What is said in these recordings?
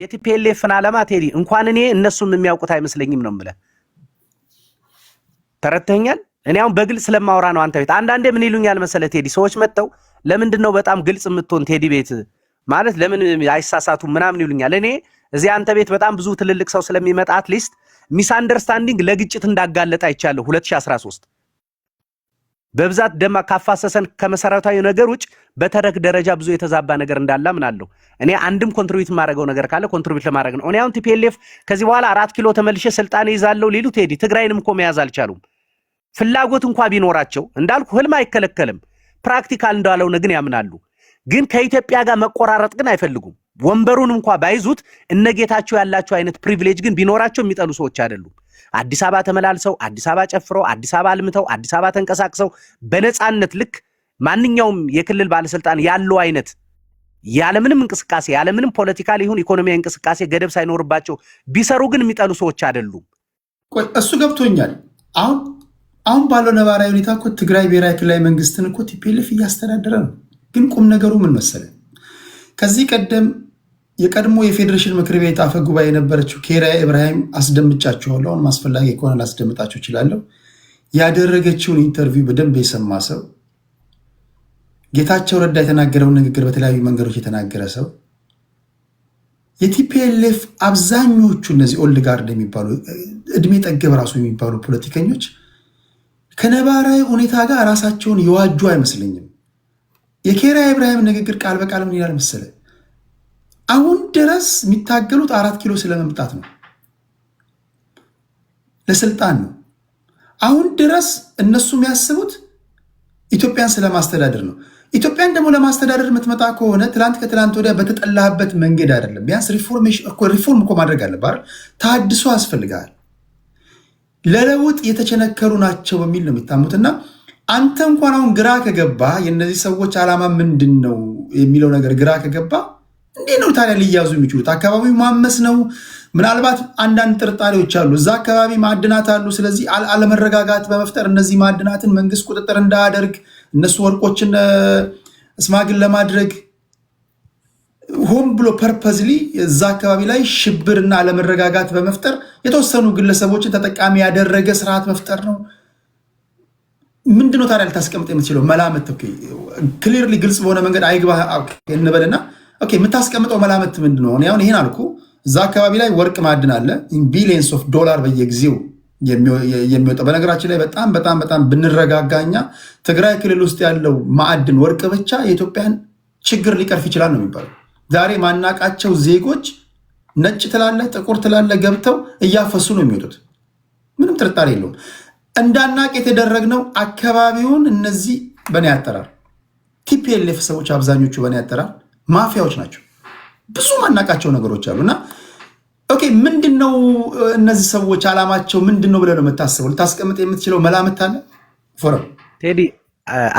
የቲፒኤልኤፍን ዓላማ ቴዲ እንኳን እኔ እነሱም የሚያውቁት አይመስለኝም ነው የምልህ። ተረድተኛል። እኔ አሁን በግልጽ ስለማወራ ነው አንተ ቤት። አንዳንዴ ምን ይሉኛል መሰለህ ቴዲ፣ ሰዎች መጥተው ለምንድን ነው በጣም ግልጽ የምትሆን ቴዲ ቤት ማለት ለምን አይሳሳቱም ምናምን ይሉኛል። እኔ እዚህ አንተ ቤት በጣም ብዙ ትልልቅ ሰው ስለሚመጣ አትሊስት ሚስ አንደርስታንዲንግ ለግጭት እንዳጋለጠ አይቻለሁ 2013 በብዛት ደም ካፋሰሰን ከመሰረታዊ ነገር ውጭ በተረክ ደረጃ ብዙ የተዛባ ነገር እንዳለ ምናለው። እኔ አንድም ኮንትሪቢዩት ማድረገው ነገር ካለ ኮንትሪቢዩት ለማድረግ ነው። እኔ አሁን ቲፒኤልኤፍ ከዚህ በኋላ 4 ኪሎ ተመልሼ ስልጣን ይዛለው ሊሉ ቴዲ ትግራይንም እኮ መያዝ አልቻሉም። ፍላጎት እንኳን ቢኖራቸው እንዳልኩ ህልም አይከለከልም። ፕራክቲካል እንዳለው ግን ያምናሉ። ግን ከኢትዮጵያ ጋር መቆራረጥ ግን አይፈልጉም። ወንበሩን እንኳን ባይዙት እነጌታቸው ያላቸው አይነት ፕሪቪሌጅ ግን ቢኖራቸው የሚጠሉ ሰዎች አይደሉም። አዲስ አበባ ተመላልሰው አዲስ አበባ ጨፍረው አዲስ አበባ አልምተው አዲስ አበባ ተንቀሳቅሰው በነፃነት ልክ ማንኛውም የክልል ባለስልጣን ያለው አይነት ያለምንም እንቅስቃሴ ያለምንም ፖለቲካል ይሁን ኢኮኖሚያዊ እንቅስቃሴ ገደብ ሳይኖርባቸው ቢሰሩ ግን የሚጠሉ ሰዎች አይደሉም። እሱ ገብቶኛል። አሁን ባለው ነባራዊ ሁኔታ እኮ ትግራይ ብሔራዊ ክልላዊ መንግስትን እኮ ቲፒኤልኤፍ እያስተዳደረ ነው። ግን ቁም ነገሩ ምን መሰለህ? ከዚህ ቀደም የቀድሞ የፌዴሬሽን ምክር ቤት አፈ ጉባኤ የነበረችው ኬሪያ ኢብራሂም አስደምጫችኋለሁ። አሁን አስፈላጊ ከሆነ ላስደምጣችሁ እችላለሁ። ያደረገችውን ኢንተርቪው በደንብ የሰማ ሰው፣ ጌታቸው ረዳ የተናገረውን ንግግር በተለያዩ መንገዶች የተናገረ ሰው፣ የቲፒኤልኤፍ አብዛኞቹ እነዚህ ኦልድ ጋርድ የሚባሉ እድሜ ጠገብ ራሱ የሚባሉ ፖለቲከኞች ከነባራዊ ሁኔታ ጋር ራሳቸውን የዋጁ አይመስለኝም። የኬሪያ ኢብራሂም ንግግር ቃል በቃል ምን ይላል መሰለህ? አሁን ድረስ የሚታገሉት 4 ኪሎ ስለመምጣት ነው፣ ለስልጣን ነው። አሁን ድረስ እነሱ የሚያስቡት ኢትዮጵያን ስለማስተዳደር ነው። ኢትዮጵያን ደግሞ ለማስተዳደር የምትመጣ ከሆነ ትላንት ከትላንት ወዲያ በተጠላህበት መንገድ አይደለም። ቢያንስ ሪፎርም እኮ ማድረግ አለብህ። ታድሶ ያስፈልጋል። ለለውጥ የተቸነከሩ ናቸው በሚል ነው የሚታሙትና አንተ እንኳን አሁን ግራ ከገባ የእነዚህ ሰዎች ዓላማ ምንድን ነው የሚለው ነገር ግራ ከገባ እንዴ ነው ታዲያ ሊያዙ የሚችሉት? አካባቢው ማመስ ነው። ምናልባት አንዳንድ ጥርጣሬዎች አሉ። እዛ አካባቢ ማዕድናት አሉ። ስለዚህ አለመረጋጋት በመፍጠር እነዚህ ማዕድናትን መንግስት ቁጥጥር እንዳያደርግ እነሱ ወርቆችን እስማግን ለማድረግ ሆን ብሎ ፐርፐዝሊ እዛ አካባቢ ላይ ሽብርና አለመረጋጋት በመፍጠር የተወሰኑ ግለሰቦችን ተጠቃሚ ያደረገ ስርዓት መፍጠር ነው። ምንድነው ታዲያ ልታስቀምጥ የምትችለው መላምት? ክሊርሊ ግልጽ በሆነ መንገድ አይግባ እንበልና የምታስቀምጠው መላምት ምንድነው? አሁን ይሄን አልኩ። እዛ አካባቢ ላይ ወርቅ ማዕድን አለ፣ ቢሊየንስ ኦፍ ዶላር በየጊዜው የሚወጣው። በነገራችን ላይ በጣም በጣም በጣም ብንረጋጋኛ ትግራይ ክልል ውስጥ ያለው ማዕድን ወርቅ ብቻ የኢትዮጵያን ችግር ሊቀርፍ ይችላል ነው የሚባለው። ዛሬ ማናቃቸው ዜጎች ነጭ ትላለ ጥቁር ትላለ ገብተው እያፈሱ ነው የሚወጡት። ምንም ጥርጣሬ የለውም። እንዳናቅ የተደረግነው አካባቢውን እነዚህ በእኔ አጠራር ቲፒኤልኤፍ ሰዎች አብዛኞቹ በእኔ አጠራር ማፊያዎች ናቸው። ብዙ ማናቃቸው ነገሮች አሉና ምንድነው እነዚህ ሰዎች ዓላማቸው ምንድነው ብለህ ነው የምታስበው? ልታስቀምጥ የምትችለው መላምት አለ? ፎረም ቴዲ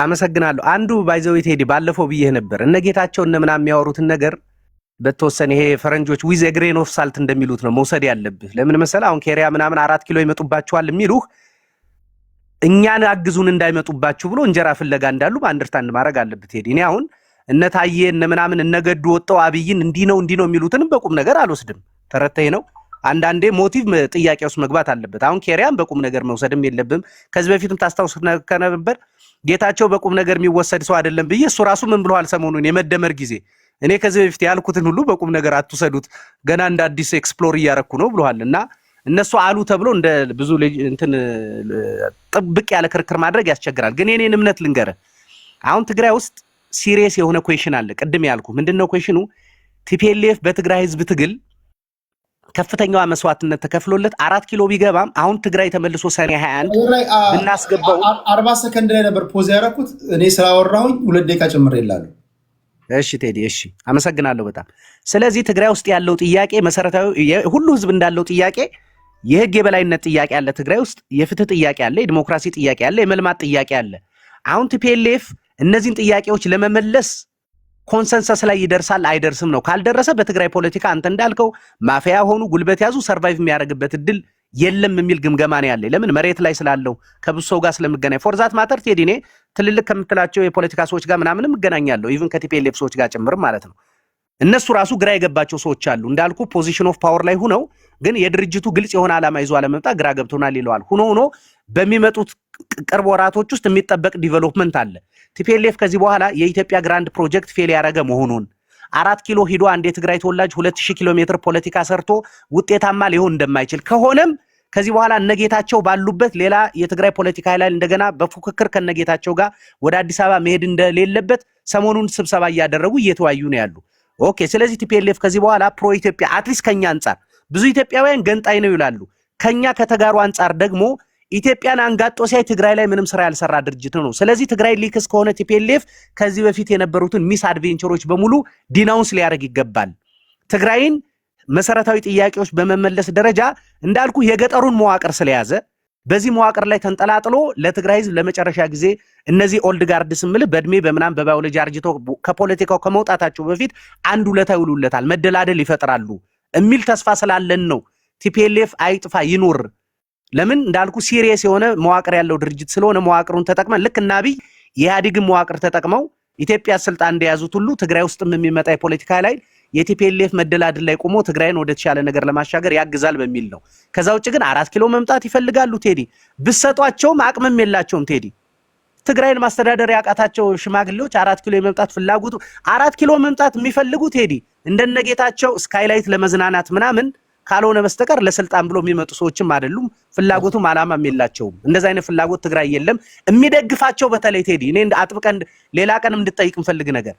አመሰግናለሁ። አንዱ ባይዘው ቴዲ ባለፈው ብዬህ ነበር እነ ጌታቸው እነ ምናምን የሚያወሩትን ነገር በተወሰነ ይሄ ፈረንጆች ዊዝ ግሬን ኦፍ ሳልት እንደሚሉት ነው መውሰድ ያለብህ። ለምን መሰለህ? አሁን ኬሪያ ምናምን 4 ኪሎ ይመጡባቸዋል የሚሉህ እኛን አግዙን እንዳይመጡባችሁ ብሎ እንጀራ ፍለጋ እንዳሉ አንደርስታንድ ማድረግ አለብህ ቴዲ። እኔ አሁን እነ ታዬ እነ ምናምን እነ ገዱ ወጣው አብይን እንዲህ ነው የሚሉትንም በቁም ነገር አልወስድም። ተረተይ ነው። አንዳንዴ ሞቲቭ ጥያቄ ውስጥ መግባት አለበት። አሁን ኬሪያን በቁም ነገር መውሰድም የለብም። ከዚህ በፊትም ታስታውስ ከነበር ጌታቸው በቁም ነገር የሚወሰድ ሰው አይደለም ብዬ እሱ ራሱ ምን ብለዋል ሰሞኑን የመደመር ጊዜ እኔ ከዚህ በፊት ያልኩትን ሁሉ በቁም ነገር አትውሰዱት ገና እንደ አዲስ ኤክስፕሎር እያረኩ ነው ብለዋልና እነሱ አሉ ተብሎ እንደ ብዙ እንትን ጥብቅ ያለ ክርክር ማድረግ ያስቸግራል። ግን የኔን እምነት ልንገርህ። አሁን ትግራይ ውስጥ ሲሪየስ የሆነ ኩዌሽን አለ። ቅድም ያልኩ ምንድነው ኩዌሽኑ? ቲፒኤልኤፍ በትግራይ ህዝብ ትግል ከፍተኛው መስዋዕትነት ተከፍሎለት 4 ኪሎ ቢገባም አሁን ትግራይ ተመልሶ ሰኔ 21 ብናስገባው 40 ሰከንድ ላይ ነበር ፖዝ ያደረኩት እኔ ስላወራሁኝ 2 ደቂቃ ጨምሬ ይላሉ። እሺ ቴዲ እሺ አመሰግናለሁ በጣም። ስለዚህ ትግራይ ውስጥ ያለው ጥያቄ መሰረታዊ ሁሉ ህዝብ እንዳለው ጥያቄ የህግ የበላይነት ጥያቄ አለ ትግራይ ውስጥ፣ የፍትህ ጥያቄ አለ፣ የዲሞክራሲ ጥያቄ አለ፣ የመልማት ጥያቄ አለ። አሁን ቲፒኤልኤፍ እነዚህን ጥያቄዎች ለመመለስ ኮንሰንሰስ ላይ ይደርሳል አይደርስም ነው። ካልደረሰ በትግራይ ፖለቲካ አንተ እንዳልከው ማፊያ ሆኑ ጉልበት ያዙ ሰርቫይቭ የሚያደርግበት እድል የለም የሚል ግምገማ ነው ያለ። ለምን መሬት ላይ ስላለው ከብዙ ሰው ጋር ስለምገናኝ ፎርዛት ማተር ቴዲ እኔ ትልልቅ ከምትላቸው የፖለቲካ ሰዎች ጋር ምናምንም እገናኛለሁ ኢቭን ከቲፒኤልኤፍ ሰዎች ጋር ጭምር ማለት ነው። እነሱ ራሱ ግራ የገባቸው ሰዎች አሉ እንዳልኩ ፖዚሽን ኦፍ ፓወር ላይ ሆነው ግን የድርጅቱ ግልጽ የሆነ ዓላማ ይዞ አለመምጣት ግራ ገብቶናል ይለዋል። ሆኖ በሚመጡት ቅርብ ወራቶች ውስጥ የሚጠበቅ ዲቨሎፕመንት አለ። ቲፒኤልኤፍ ከዚህ በኋላ የኢትዮጵያ ግራንድ ፕሮጀክት ፌል ያደረገ መሆኑን 4 ኪሎ ሂዶ አንድ የትግራይ ተወላጅ 2000 ኪሎ ሜትር ፖለቲካ ሰርቶ ውጤታማ ሊሆን እንደማይችል ከሆነም ከዚህ በኋላ እነጌታቸው ባሉበት ሌላ የትግራይ ፖለቲካ ላይ እንደገና በፉክክር ከነጌታቸው ጋር ወደ አዲስ አበባ መሄድ እንደሌለበት ሰሞኑን ስብሰባ እያደረጉ እየተወያዩ ነው ያሉ። ኦኬ ስለዚህ ቲፒኤልኤፍ ከዚህ በኋላ ፕሮ ኢትዮጵያ አትሊስት ከኛ አንፃር ብዙ ኢትዮጵያውያን ገንጣይ ነው ይላሉ። ከኛ ከተጋሩ አንፃር ደግሞ ኢትዮጵያን አንጋጦ ሲያይ ትግራይ ላይ ምንም ስራ ያልሰራ ድርጅት ነው። ስለዚህ ትግራይ ሊክስ ከሆነ ቲፒኤልኤፍ ከዚህ በፊት የነበሩትን ሚስ አድቬንቸሮች በሙሉ ዲናውንስ ሊያደርግ ይገባል። ትግራይን መሰረታዊ ጥያቄዎች በመመለስ ደረጃ እንዳልኩ የገጠሩን መዋቅር ስለያዘ በዚህ መዋቅር ላይ ተንጠላጥሎ ለትግራይ ህዝብ ለመጨረሻ ጊዜ እነዚህ ኦልድ ጋርድስ ምል በእድሜ በመናም በባዮሎጂ አርጅቶ ከፖለቲካው ከመውጣታቸው በፊት አንድ ውለታ ይውሉለታል፣ መደላደል ይፈጥራሉ የሚል ተስፋ ስላለን ነው ቲፒኤልኤፍ አይጥፋ ይኑር። ለምን እንዳልኩ ሲሪየስ የሆነ መዋቅር ያለው ድርጅት ስለሆነ መዋቅሩን ተጠቅመን ልክ እና አብይ የኢህአዴግን መዋቅር ተጠቅመው ኢትዮጵያ ስልጣን እንደያዙት ሁሉ ትግራይ ውስጥም የሚመጣ የፖለቲካ ላይ የቲፒኤልኤፍ መደላድል ላይ ቆሞ ትግራይን ወደ ተሻለ ነገር ለማሻገር ያግዛል በሚል ነው። ከዛ ውጭ ግን 4 ኪሎ መምጣት ይፈልጋሉ ቴዲ ብሰጧቸውም አቅምም የላቸውም ቴዲ ትግራይን ማስተዳደር ያቃታቸው ሽማግሌዎች 4 ኪሎ የመምጣት ፍላጎቱ 4 ኪሎ መምጣት የሚፈልጉ ቴዲ እንደነጌታቸው ስካይላይት ለመዝናናት ምናምን ካልሆነ በስተቀር ለስልጣን ብሎ የሚመጡ ሰዎችም አይደሉም። ፍላጎቱም አላማም የላቸውም። እንደዛ አይነት ፍላጎት ትግራይ የለም። የሚደግፋቸው በተለይ ቴዲ እኔ አጥብቀን ሌላ ቀን እንድጠይቅ እንፈልግ ነገር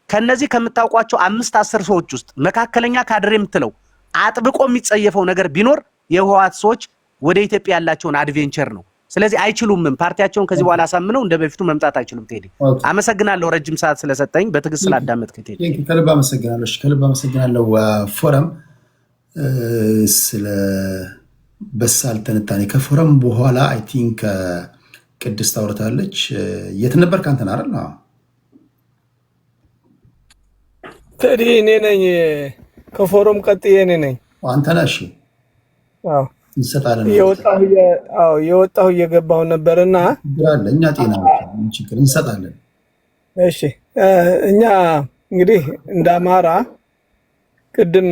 ከነዚህ ከምታውቋቸው 5-10 ሰዎች ውስጥ መካከለኛ ካድሬ የምትለው አጥብቆ የሚጸየፈው ነገር ቢኖር የህወሓት ሰዎች ወደ ኢትዮጵያ ያላቸውን አድቬንቸር ነው። ስለዚህ አይችሉም። ፓርቲያቸውን ከዚህ በኋላ አሳምነው እንደበፊቱ መምጣት አይችሉም። ቴዲ አመሰግናለሁ፣ ረጅም ሰዓት ስለሰጠኝ በትዕግስት ስላዳመጥክ ቴዲ ከልብ አመሰግናለሁ። ከልብ አመሰግናለሁ ፎረም ስለ በሳል ትንታኔ። ከፎረም በኋላ አይ ቲንክ ቅድስት አውርታለች። የት ነበር ካንተና አይደል? ቴዲ እኔ ነኝ። ከፎረም ቀጥዬ እኔ ነኝ። አንተ ነህ? እሺ አዎ እንሰጣለን። የወጣሁ እየገባሁ ነበርና እኛ ጤና ችግር እንሰጣለን። እሺ እኛ እንግዲህ እንደ አማራ ቅድም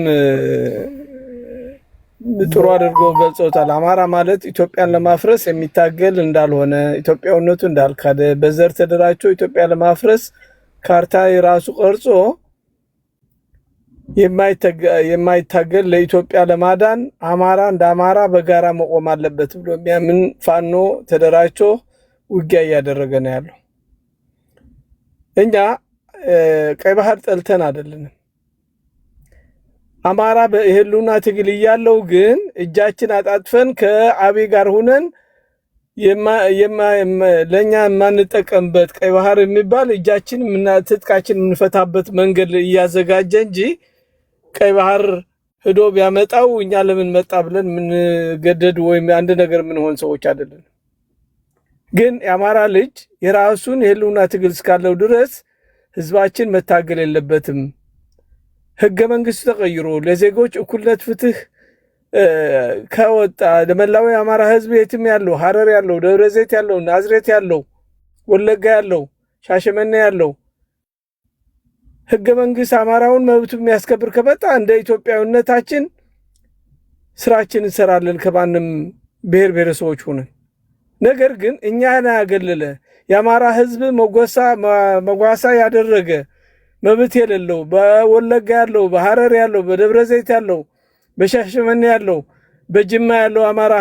ጥሩ አድርጎ ገልጾታል። አማራ ማለት ኢትዮጵያን ለማፍረስ የሚታገል እንዳልሆነ፣ ኢትዮጵያውነቱ እንዳልካደ፣ በዘር ተደራጅቶ ኢትዮጵያ ለማፍረስ ካርታ የራሱ ቀርጾ የማይታገል ለኢትዮጵያ ለማዳን አማራ እንደ አማራ በጋራ መቆም አለበት ብሎ የሚያምን ፋኖ ተደራጅቶ ውጊያ እያደረገ ነው ያለው። እኛ ቀይ ባህር ጠልተን አይደለንም። አማራ በህልውና ትግል እያለው ግን እጃችን አጣጥፈን ከአብይ ጋር ሆነን ለኛ የማንጠቀምበት ቀይ ባህር የሚባል እጃችን ትጥቃችን የምንፈታበት መንገድ እያዘጋጀ እንጂ ቀይ ባህር ሄዶ ቢያመጣው እኛ ለምን መጣ ብለን የምንገደድ ወይም አንድ ነገር የምንሆን ሰዎች አይደለም። ግን የአማራ ልጅ የራሱን የህልውና ትግል እስካለው ድረስ ህዝባችን መታገል የለበትም። ህገ መንግስቱ ተቀይሮ ለዜጎች እኩልነት ፍትህ ከወጣ ለመላው የአማራ ህዝብ የትም ያለው ሐረር ያለው ደብረ ዘይት ያለው ናዝሬት ያለው ወለጋ ያለው ሻሸመኔ ያለው ህገ መንግስት አማራውን መብቱ የሚያስከብር ከመጣ እንደ ኢትዮጵያዊነታችን ስራችን እንሰራለን ከማንም ብሔር ብሔረሰቦች ሆነን። ነገር ግን እኛን ያገለለ የአማራ ህዝብ መጓሳ ያደረገ መብት የሌለው በወለጋ ያለው በሐረር ያለው በደብረ ዘይት ያለው በሻሸመኔ ያለው በጅማ ያለው አማራ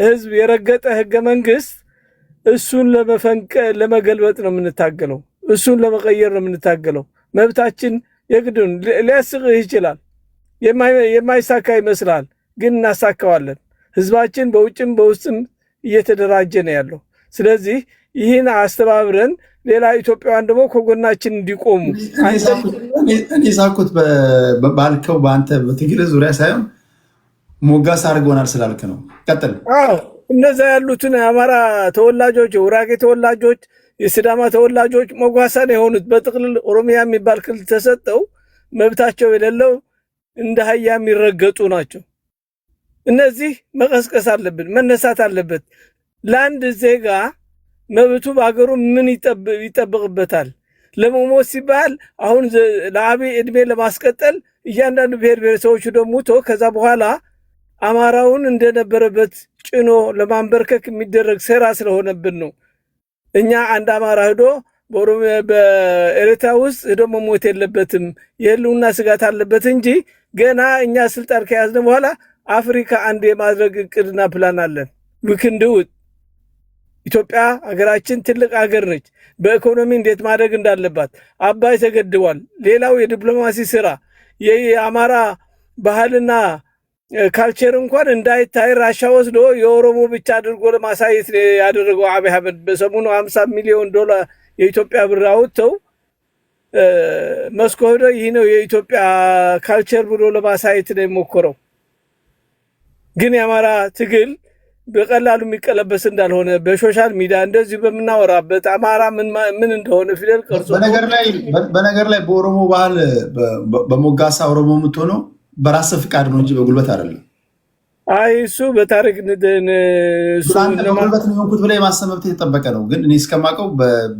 ህዝብ የረገጠ ህገ መንግስት እሱን ለመገልበጥ ነው የምንታገለው። እሱን ለመቀየር ነው የምንታገለው። መብታችን የግድን ሊያስቅህ ይችላል፣ የማይሳካ ይመስላል፣ ግን እናሳካዋለን። ህዝባችን በውጭም በውስጥም እየተደራጀ ነው ያለው። ስለዚህ ይህን አስተባብረን ሌላ ኢትዮጵያውያን ደግሞ ከጎናችን እንዲቆሙ እኔ ሳኩት ባልከው በአንተ በትግል ዙሪያ ሳይሆን ሞጋስ አድርጎናል ስላልክ ነው። ቀጥል። እነዛ ያሉትን የአማራ ተወላጆች፣ የውራጌ ተወላጆች፣ የሲዳማ ተወላጆች ሞጋሳን የሆኑት በጥቅልል ኦሮሚያ የሚባል ክልል ተሰጠው መብታቸው የሌለው እንደ አህያ የሚረገጡ ናቸው። እነዚህ መቀስቀስ አለብን፣ መነሳት አለበት። ለአንድ ዜጋ መብቱ በአገሩ ምን ይጠብቅበታል? ለመሞት ሲባል አሁን ለአብይ እድሜ ለማስቀጠል እያንዳንዱ ብሔር ብሔረሰቦች ደግሞ ከዛ በኋላ አማራውን እንደነበረበት ጭኖ ለማንበርከክ የሚደረግ ሴራ ስለሆነብን ነው። እኛ አንድ አማራ ሄዶ በኤርትራ ውስጥ ሄዶ መሞት የለበትም፣ የህልውና ስጋት አለበት እንጂ ገና እኛ ስልጣን ከያዝን በኋላ አፍሪካ አንድ የማድረግ እቅድና ፕላን አለን። ውክንድውት ኢትዮጵያ ሀገራችን ትልቅ ሀገር ነች። በኢኮኖሚ እንዴት ማድረግ እንዳለባት አባይ ተገድቧል። ሌላው የዲፕሎማሲ ስራ የአማራ ባህልና ካልቸር እንኳን እንዳይታይ ራሻ ወስዶ የኦሮሞ ብቻ አድርጎ ለማሳየት ያደረገው አብይ አህመድ በሰሞኑ 50 ሚሊዮን ዶላር የኢትዮጵያ ብር አውጥተው መስኮ ሄዶ ይህ ነው የኢትዮጵያ ካልቸር ብሎ ለማሳየት ነው የሞከረው። ግን የአማራ ትግል በቀላሉ የሚቀለበስ እንዳልሆነ በሶሻል ሚዲያ እንደዚህ በምናወራበት አማራ ምን እንደሆነ ፊደል ቀርጾ በነገር ላይ በኦሮሞ ባህል በሞጋሳ ኦሮሞ የምትሆነው በራስ ፍቃድ ነው እንጂ በጉልበት አይደለም። አይ እሱ በታሪክ በጉልበት ነው የሆንኩት ብለህ የማሰብ መብት የተጠበቀ ነው። ግን እኔ እስከማውቀው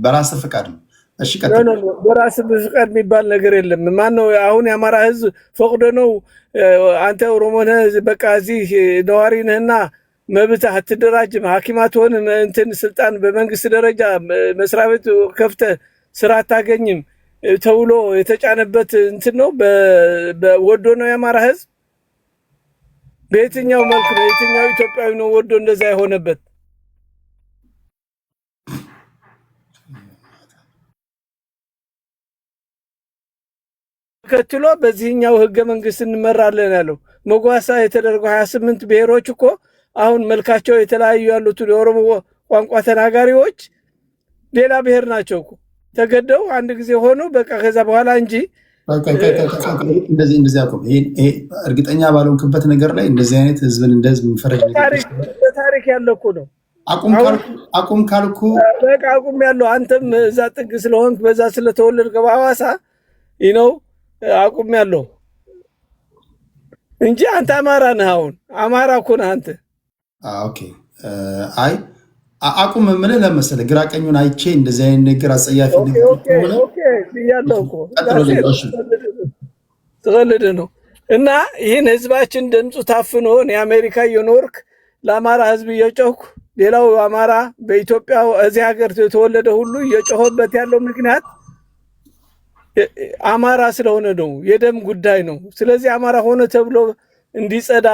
በራስ ፍቃድ ነው። እሺ ቀጥል። በራስ ፍቃድ የሚባል ነገር የለም። ማነው አሁን የአማራ ህዝብ ፈቅዶ ነው አንተ ኦሮሞ ነህ በቃ እዚህ ነዋሪ ነህና መብት አትደራጅም፣ ሐኪም አትሆንም፣ እንትን ስልጣን በመንግስት ደረጃ መስሪያ ቤት ከፍተህ ስራ አታገኝም ተብሎ የተጫነበት እንትን ነው። ወዶ ነው የአማራ ህዝብ በየትኛው መልክ ነው የትኛው ኢትዮጵያዊ ነው ወዶ እንደዛ የሆነበት? ከትሎ በዚህኛው ህገ መንግስት እንመራለን ያለው መጓሳ የተደረገው 28 ብሔሮች እኮ አሁን መልካቸው የተለያዩ ያሉት የኦሮሞ ቋንቋ ተናጋሪዎች ሌላ ብሔር ናቸው እኮ ተገደው አንድ ጊዜ ሆኖ በቃ ከዛ በኋላ እንጂ እንደዚህ አቆም። ይሄ እርግጠኛ ባልሆንክበት ነገር ላይ እንደዚህ አይነት ህዝብን እንደ ህዝብ የሚፈረጅ ታሪክ ያለው እኮ ነው። አቁም ካልኩ በቃ አቁም ያለው አንተም እዛ ጥግ ስለሆንክ በዛ ስለተወለድክ በሐዋሳ ነው አቁም ያለው እንጂ አንተ አማራ ነህ። አሁን አማራ እኮ ነህ አንተ። ኦኬ አይ አቁም ምን ለመሰለ ግራ ቀኙን አይቼ እንደዚህ አይነት ነገር አጸያፊ ነገር ያለው እኮ ተወለደ ነው። እና ይህን ህዝባችን ድምፁ ታፍኖ የአሜሪካ የኖርክ ለአማራ ህዝብ እየጮህኩ ሌላው አማራ በኢትዮጵያ እዚህ ሀገር የተወለደ ሁሉ እየጮህበት ያለው ምክንያት አማራ ስለሆነ ነው። የደም ጉዳይ ነው። ስለዚህ አማራ ሆነ ተብሎ እንዲጸዳ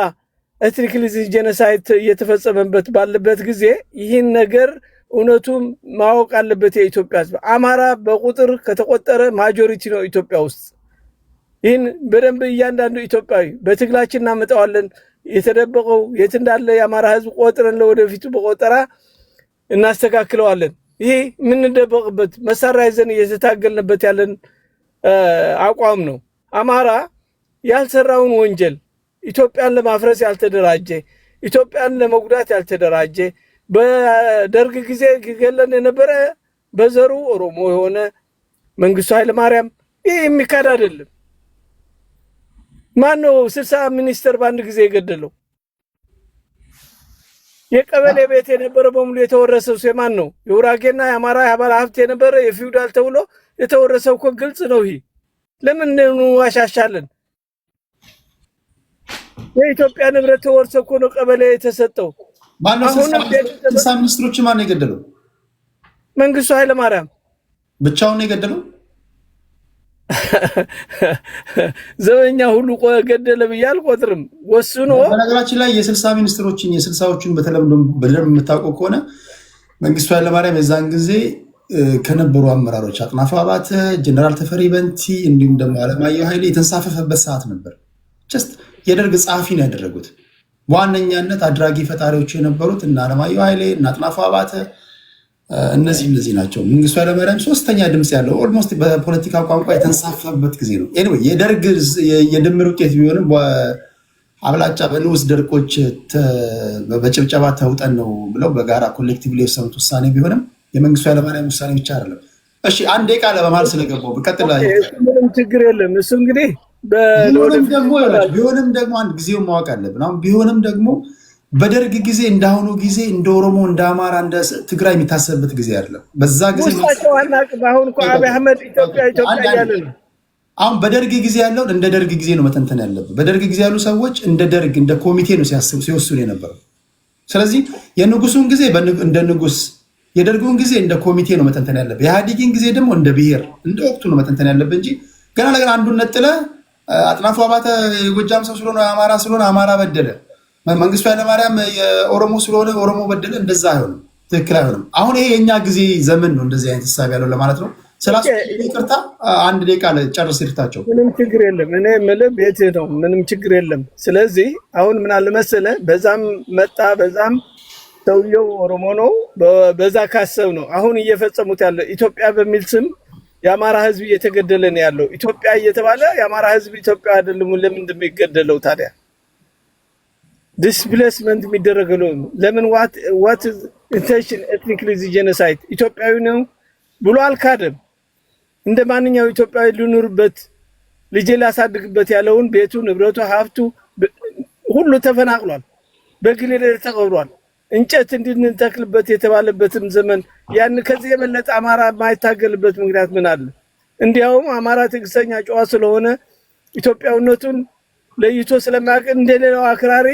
ኤትኒክ ጄኖሳይድ እየተፈጸመበት ባለበት ጊዜ ይህን ነገር እውነቱም ማወቅ አለበት የኢትዮጵያ ህዝብ። አማራ በቁጥር ከተቆጠረ ማጆሪቲ ነው ኢትዮጵያ ውስጥ። ይህን በደንብ እያንዳንዱ ኢትዮጵያዊ በትግላችን እናመጣዋለን። የተደበቀው የት እንዳለ የአማራ ህዝብ ቆጥረን ለወደፊቱ በቆጠራ እናስተካክለዋለን። ይህ የምንደበቅበት መሳሪያ ይዘን እየተታገልንበት ያለን አቋም ነው። አማራ ያልሰራውን ወንጀል ኢትዮጵያን ለማፍረስ ያልተደራጀ ኢትዮጵያን ለመጉዳት ያልተደራጀ በደርግ ጊዜ ገለን የነበረ በዘሩ ኦሮሞ የሆነ መንግስቱ ኃይለማርያም ይህ የሚካድ አይደለም። ማን ነው 60 ሚኒስተር በአንድ ጊዜ የገደለው? የቀበሌ ቤት የነበረ በሙሉ የተወረሰው የማን ነው? የውራጌና የአማራ የአባላ ሀብት የነበረ የፊውዳል ተብሎ የተወረሰው እኮ ግልጽ ነው። ይሄ ለምን እንዋሻሻለን? የኢትዮጵያ ንብረት ተወርሶ እኮ ነው ቀበሌ የተሰጠው። ማነው 60 ሚኒስትሮች ማን የገደለው? መንግስቱ ኃይለማርያም ብቻውን የገደለው? ዘበኛ ሁሉ ገደለ ብዬ አልቆጥርም። ወስኖ በነገራችን ላይ የ60 ሚኒስትሮችን የ60ዎቹን በደንብ የምታውቀው ከሆነ መንግስቱ ኃይለማርያም የዛን ጊዜ ከነበሩ አመራሮች አጥናፉ አባተ፣ ጀነራል ተፈሪ በንቲ እንዲሁም ደግሞ አለማየሁ ኃይሌ የተንሳፈፈበት ሰዓት ነበር። ጀስት የደርግ ጸሐፊ ነው ያደረጉት። በዋነኛነት አድራጊ ፈጣሪዎች የነበሩት እና አለማየሁ ኃይሌ እና አጥናፉ አባተ እነዚህ ናቸው። መንግስቱ ኃይለማርያም ሶስተኛ ድምፅ ያለው ኦልሞስት በፖለቲካ ቋንቋ የተንሳፈፈበት ጊዜ ነው። ኤኒዌይ የደርግ የድምር ውጤት ቢሆንም አብላጫ በንዑስ ደርቆች በጭብጨባ ተውጠን ነው ብለው በጋራ ኮሌክቲቭሊ የወሰኑት ውሳኔ ቢሆንም የመንግስቱ ኃይለማርያም ውሳኔ ብቻ አይደለም። እሺ አንድ ቃል በመሃል ስለገባው በቀጥላ ምንም ችግር የለም። እሱ እንግዲህ ቢሆንም ደግሞ አንድ ጊዜውን ማወቅ አለብን። አሁን ቢሆንም ደግሞ በደርግ ጊዜ እንዳሁኑ ጊዜ እንደ ኦሮሞ እንደ አማራ እንደ ትግራይ የሚታሰብበት ጊዜ አይደለም። በዛ ጊዜ አሁን እኮ አብይ አህመድ ኢትዮጵያ እያለ ነው። አሁን በደርግ ጊዜ ያለውን እንደ ደርግ ጊዜ ነው መተንተን ያለብን። በደርግ ጊዜ ያሉ ሰዎች እንደ ደርግ እንደ ኮሚቴ ነው ሲወስኑ የነበረው። ስለዚህ የንጉሱን ጊዜ እንደ ንጉስ፣ የደርጉን ጊዜ እንደ ኮሚቴ ነው መተንተን ያለብን። የኢህአዴግን ጊዜ ደግሞ እንደ ብሔር እንደ ወቅቱ ነው መተንተን ያለብን እንጂ ገና ለገና አንዱን ነጥለ አጥናፉ አባተ የጎጃም ሰው ስለሆነ አማራ ስለሆነ አማራ በደለ፣ መንግስቱ ኃይለማርያም የኦሮሞ ስለሆነ ኦሮሞ በደለ፣ እንደዛ አይሆንም፣ ትክክል አይሆንም። አሁን ይሄ የኛ ጊዜ ዘመን ነው እንደዚህ አይነት ሀሳብ ያለው ለማለት ነው። ስላሱ ይቅርታ፣ አንድ ደቂቃ ጨርስ ይርታቸው። ምንም ችግር የለም። እኔ የምልህ ቤት ነው፣ ምንም ችግር የለም። ስለዚህ አሁን ምን አለ መሰለህ፣ በዛም መጣ በዛም ሰውየው ኦሮሞ ነው፣ በዛ ካሰብ ነው አሁን እየፈጸሙት ያለ ኢትዮጵያ በሚል ስም የአማራ ህዝብ እየተገደለ ነው ያለው። ኢትዮጵያ እየተባለ የአማራ ህዝብ ኢትዮጵያ አይደለም ለምንድን ነው የሚገደለው ታዲያ? ዲስፕሌስመንት የሚደረገው ለምን? ዋት ኢንቴንሽን ኤትኒክሊ ጄኖሳይድ ኢትዮጵያዊ ነው ብሎ አልካደም። እንደ ማንኛው ኢትዮጵያዊ ሊኖርበት ልጅ ላሳድግበት ያለውን ቤቱ፣ ንብረቱ፣ ሀብቱ ሁሉ ተፈናቅሏል፣ በግሌ ተቀብሯል። እንጨት እንድንተክልበት የተባለበትም ዘመን ያን ከዚህ የበለጠ አማራ የማይታገልበት ምክንያት ምን አለ? እንዲያውም አማራ ትዕግስተኛ ጨዋ ስለሆነ ኢትዮጵያዊነቱን ለይቶ ስለማያውቅ እንደሌላው አክራሪ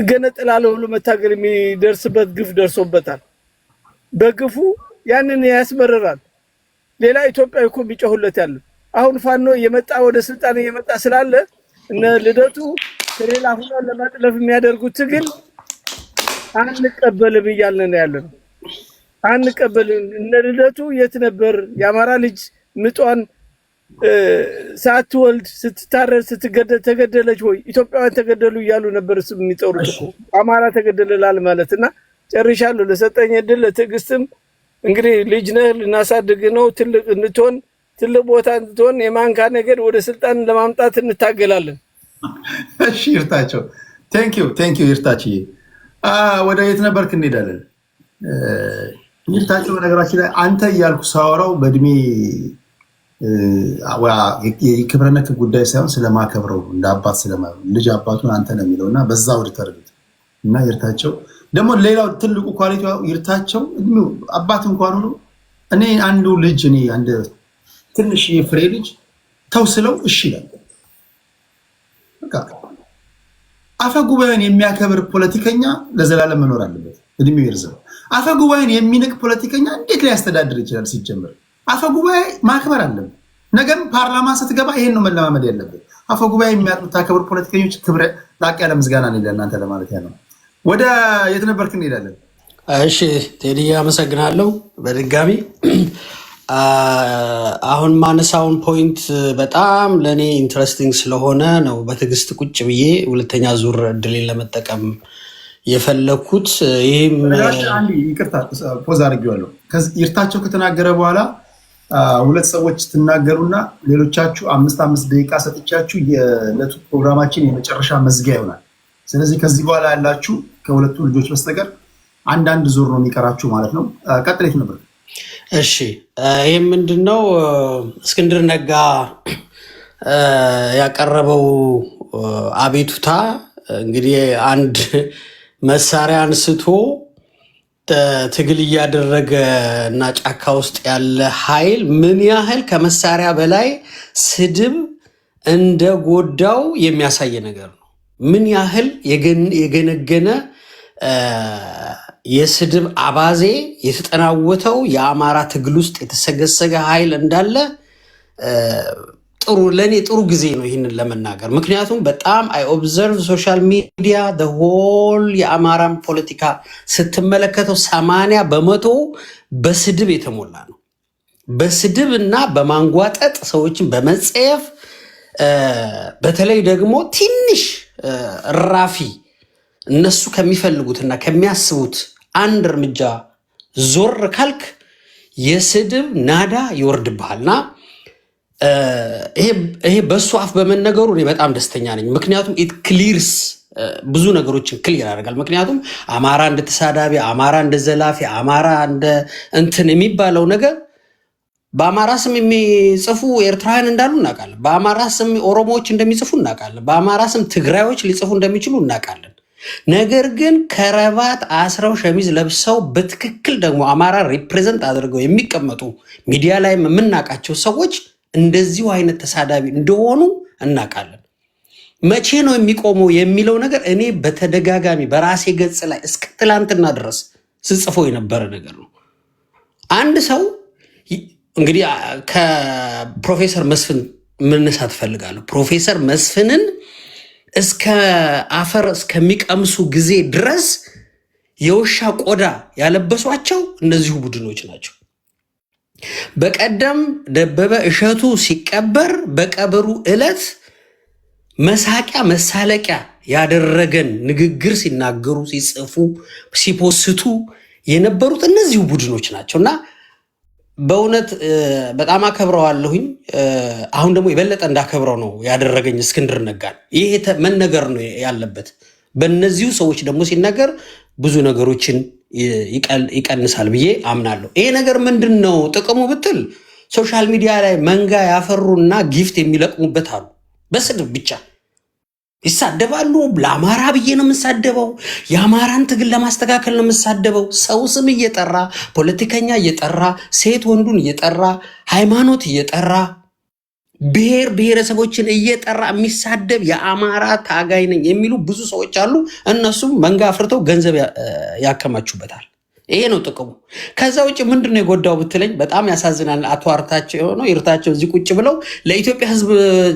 ገነጥላለሁ ብሎ መታገል የሚደርስበት ግፍ ደርሶበታል። በግፉ ያንን ያስመረራል። ሌላ ኢትዮጵያዊ እኮ ቢጮህለት ያለ አሁን ፋኖ እየመጣ ወደ ስልጣን እየመጣ ስላለ እነ ልደቱ ከሌላ ሁሉ ለማጥለፍ የሚያደርጉት ትግል አንቀበልም እያልን ነው ያለን። አንቀበልም። እነ ልደቱ የት ነበር? የአማራ ልጅ ምጧን ሳትወልድ ስትታረድ ስትገደል ተገደለች ወይ? ኢትዮጵያውያን ተገደሉ እያሉ ነበር ስም የሚጠሩት እኮ አማራ ተገደለላል ማለትና ጨርሻለሁ። ለሰጠኝ እድል ለትዕግስትም እንግዲህ ልጅ ነህ ልናሳድግ ነው፣ ትልቅ እንድትሆን ትልቅ ቦታ እንድትሆን የማንካ ነገድ ወደ ስልጣን ለማምጣት እንታገላለን። እሺ ይርታቸው። ቴንክ ዩ ይርታችዬ። ወደ የት ነበርክ? እንሄዳለን። ይርታቸው ነገራችን ላይ አንተ እያልኩ ሳወራው በእድሜ የክብረነክ ጉዳይ ሳይሆን ስለማከብረው እንደ አባት ልጅ አባቱን አንተ ነው የሚለው እና በዛ ወደ ተረዱት እና ይርታቸው ደግሞ ሌላው ትልቁ ኳሊቲ ይርታቸው እድሜው አባት እንኳን ሆኖ እኔ አንዱ ልጅ አንድ ትንሽ የፍሬ ልጅ ተውስለው እሺ ይላል። በቃ አፈ ጉባኤን የሚያከብር ፖለቲከኛ ለዘላለም መኖር አለበት፣ እድሜው ይርዘም። አፈ ጉባኤን የሚንቅ ፖለቲከኛ እንዴት ሊያስተዳድር ይችላል? ሲጀምር አፈ ጉባኤ ማክበር አለበት። ነገም ፓርላማ ስትገባ ይሄን ነው መለማመድ ያለበት። አፈ ጉባኤ የምታከብር ፖለቲከኞች ክብረ ላቅ ያለ ምስጋና ነው ለእናንተ ለማለት ያለው። ወደ የት ነበርክ? እንሄዳለን። እሺ ቴዲ አመሰግናለሁ በድጋሚ። አሁን ማነሳውን ፖይንት በጣም ለእኔ ኢንትረስቲንግ ስለሆነ ነው በትዕግስት ቁጭ ብዬ ሁለተኛ ዙር እድሌን ለመጠቀም የፈለኩት። ይህም ይቅርታ ፖዝ አድርጌዋለሁ። ይርታቸው ከተናገረ በኋላ ሁለት ሰዎች ትናገሩና ሌሎቻችሁ 5 ደቂቃ ሰጥቻችሁ የዕለቱ ፕሮግራማችን የመጨረሻ መዝጊያ ይሆናል። ስለዚህ ከዚህ በኋላ ያላችሁ ከሁለቱ ልጆች በስተቀር አንዳንድ ዙር ነው የሚቀራችሁ ማለት ነው። ቀጥሌት ነበር። እሺ ይህም ምንድነው እስክንድር ነጋ ያቀረበው አቤቱታ እንግዲህ አንድ መሳሪያ አንስቶ ትግል እያደረገ እና ጫካ ውስጥ ያለ ኃይል ምን ያህል ከመሳሪያ በላይ ስድብ እንደጎዳው የሚያሳይ ነገር ነው። ምን ያህል የገነገነ የስድብ አባዜ የተጠናወተው የአማራ ትግል ውስጥ የተሰገሰገ ኃይል እንዳለ ለእኔ ጥሩ ጊዜ ነው ይህንን ለመናገር። ምክንያቱም በጣም አይ ኦብዘርቭ ሶሻል ሚዲያ ሆል የአማራን ፖለቲካ ስትመለከተው 80% በስድብ የተሞላ ነው። በስድብ እና በማንጓጠጥ ሰዎችን በመጸየፍ በተለይ ደግሞ ትንሽ ራፊ እነሱ ከሚፈልጉትና ከሚያስቡት አንድ እርምጃ ዞር ካልክ የስድብ ናዳ ይወርድብሃልና ይሄ በሱ አፍ በመነገሩ እኔ በጣም ደስተኛ ነኝ። ምክንያቱም ኢት ክሊርስ ብዙ ነገሮችን ክሊር ያደርጋል። ምክንያቱም አማራ እንደ ተሳዳቢ፣ አማራ እንደ ዘላፊ፣ አማራ እንደ እንትን የሚባለው ነገር በአማራ ስም የሚጽፉ ኤርትራውያን እንዳሉ እናውቃለን። በአማራ ስም ኦሮሞዎች እንደሚጽፉ እናውቃለን። በአማራ ስም ትግራዮች ሊጽፉ እንደሚችሉ እናውቃለን። ነገር ግን ከረባት አስረው ሸሚዝ ለብሰው በትክክል ደግሞ አማራ ሪፕሬዘንት አድርገው የሚቀመጡ ሚዲያ ላይ የምናውቃቸው ሰዎች እንደዚሁ አይነት ተሳዳቢ እንደሆኑ እናውቃለን። መቼ ነው የሚቆመው የሚለው ነገር እኔ በተደጋጋሚ በራሴ ገጽ ላይ እስከ ትላንትና ድረስ ስጽፎ የነበረ ነገር ነው። አንድ ሰው እንግዲህ ከፕሮፌሰር መስፍን መነሳት እፈልጋለሁ። ፕሮፌሰር መስፍንን እስከ አፈር እስከሚቀምሱ ጊዜ ድረስ የውሻ ቆዳ ያለበሷቸው እነዚሁ ቡድኖች ናቸው። በቀደም ደበበ እሸቱ ሲቀበር በቀብሩ ዕለት መሳቂያ መሳለቂያ ያደረገን ንግግር ሲናገሩ፣ ሲጽፉ፣ ሲፖስቱ የነበሩት እነዚሁ ቡድኖች ናቸው እና በእውነት በጣም አከብረዋለሁኝ። አሁን ደግሞ የበለጠ እንዳከብረው ነው ያደረገኝ እስክንድር ነጋን። ይሄ መነገር ነው ያለበት። በእነዚሁ ሰዎች ደግሞ ሲነገር ብዙ ነገሮችን ይቀንሳል ብዬ አምናለሁ። ይሄ ነገር ምንድን ነው ጥቅሙ ብትል፣ ሶሻል ሚዲያ ላይ መንጋ ያፈሩና ጊፍት የሚለቅሙበት አሉ። በስድብ ብቻ ይሳደባሉ። ለአማራ ብዬ ነው የምሳደበው፣ የአማራን ትግል ለማስተካከል ነው የምሳደበው። ሰው ስም እየጠራ ፖለቲከኛ እየጠራ ሴት ወንዱን እየጠራ ሃይማኖት እየጠራ ብሔር ብሔረሰቦችን እየጠራ የሚሳደብ የአማራ ታጋይ ነኝ የሚሉ ብዙ ሰዎች አሉ። እነሱም መንጋ አፍርተው ገንዘብ ያከማቹበታል። ይሄ ነው ጥቅሙ። ከዛ ውጭ ምንድነው የጎዳው ብትለኝ በጣም ያሳዝናል። አቶ አርታቸው የሆነው ይርታቸው እዚህ ቁጭ ብለው ለኢትዮጵያ ሕዝብ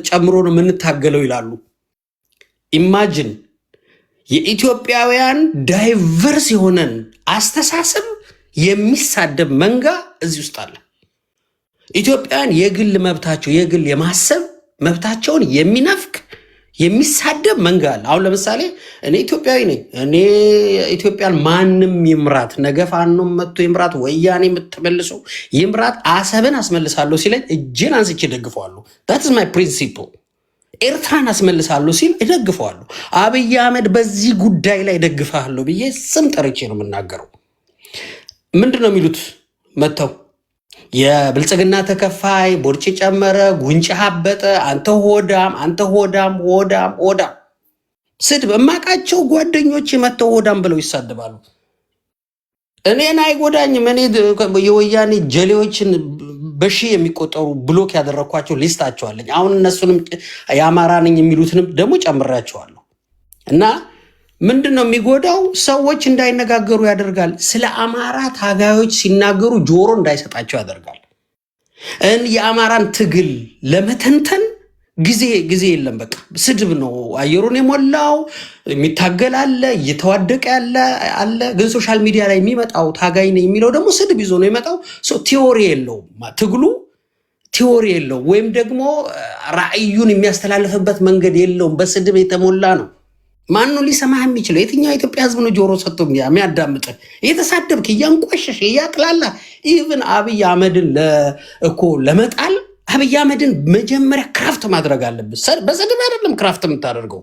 ጨምሮ ነው የምንታገለው ይላሉ። ኢማጅን የኢትዮጵያውያን ዳይቨርስ የሆነን አስተሳሰብ የሚሳደብ መንጋ እዚህ ውስጥ አለ። ኢትዮጵያውያን የግል መብታቸው የግል የማሰብ መብታቸውን የሚነፍክ የሚሳደብ መንጋ አለ። አሁን ለምሳሌ እኔ ኢትዮጵያዊ ነኝ። እኔ ኢትዮጵያን ማንም ይምራት፣ ነገ ፋኖም መጥቶ ይምራት፣ ወያኔ የምትመልሶ ይምራት፣ አሰብን አስመልሳለሁ ሲለኝ እጄን አንስቼ ደግፈዋለሁ። ታትስ ማይ ፕሪንሲፕል። ኤርትራን አስመልሳለሁ ሲል እደግፈዋለሁ። አብይ አህመድ በዚህ ጉዳይ ላይ እደግፋለሁ ብዬ ስም ጠርቼ ነው የምናገረው። ምንድን ነው የሚሉት መጥተው የብልጽግና ተከፋይ ቦርጭ ጨመረ፣ ጉንጭ አበጠ፣ አንተ ሆዳም፣ አንተ ሆዳም ሆዳም ሆዳም። ስድብ እማቃቸው ጓደኞች መጥተው ሆዳም ብለው ይሳደባሉ። እኔን አይጎዳኝም። እኔ የወያኔ ጀሌዎችን በሺህ የሚቆጠሩ ብሎክ ያደረግኳቸው ሊስታቸዋለኝ። አሁን እነሱንም የአማራ ነኝ የሚሉትንም ደግሞ ጨምሬያቸዋለሁ። እና ምንድን ነው የሚጎዳው? ሰዎች እንዳይነጋገሩ ያደርጋል። ስለ አማራ ታጋዮች ሲናገሩ ጆሮ እንዳይሰጣቸው ያደርጋል። የአማራን ትግል ለመተንተን ጊዜ የለም። በቃ ስድብ ነው አየሩን የሞላው። የሚታገል አለ፣ እየተዋደቀ ያለ አለ። ግን ሶሻል ሚዲያ ላይ የሚመጣው ታጋይ ነው የሚለው ደግሞ ስድብ ይዞ ነው የመጣው። ቲዎሪ የለውም ትግሉ፣ ቲዎሪ የለውም፣ ወይም ደግሞ ራዕዩን የሚያስተላልፍበት መንገድ የለውም። በስድብ የተሞላ ነው። ማነው ሊሰማህ የሚችለው? የትኛው የኢትዮጵያ ሕዝብ ነው ጆሮ ሰጥቶ የሚያዳምጥ? እየተሳደብክ እያንቋሸሽ እያቅላላ ኢቭን አብይ አህመድን እኮ ለመጣል አብይ አህመድን መጀመሪያ ክራፍት ማድረግ አለብህ። በስድብ አይደለም ክራፍት የምታደርገው፣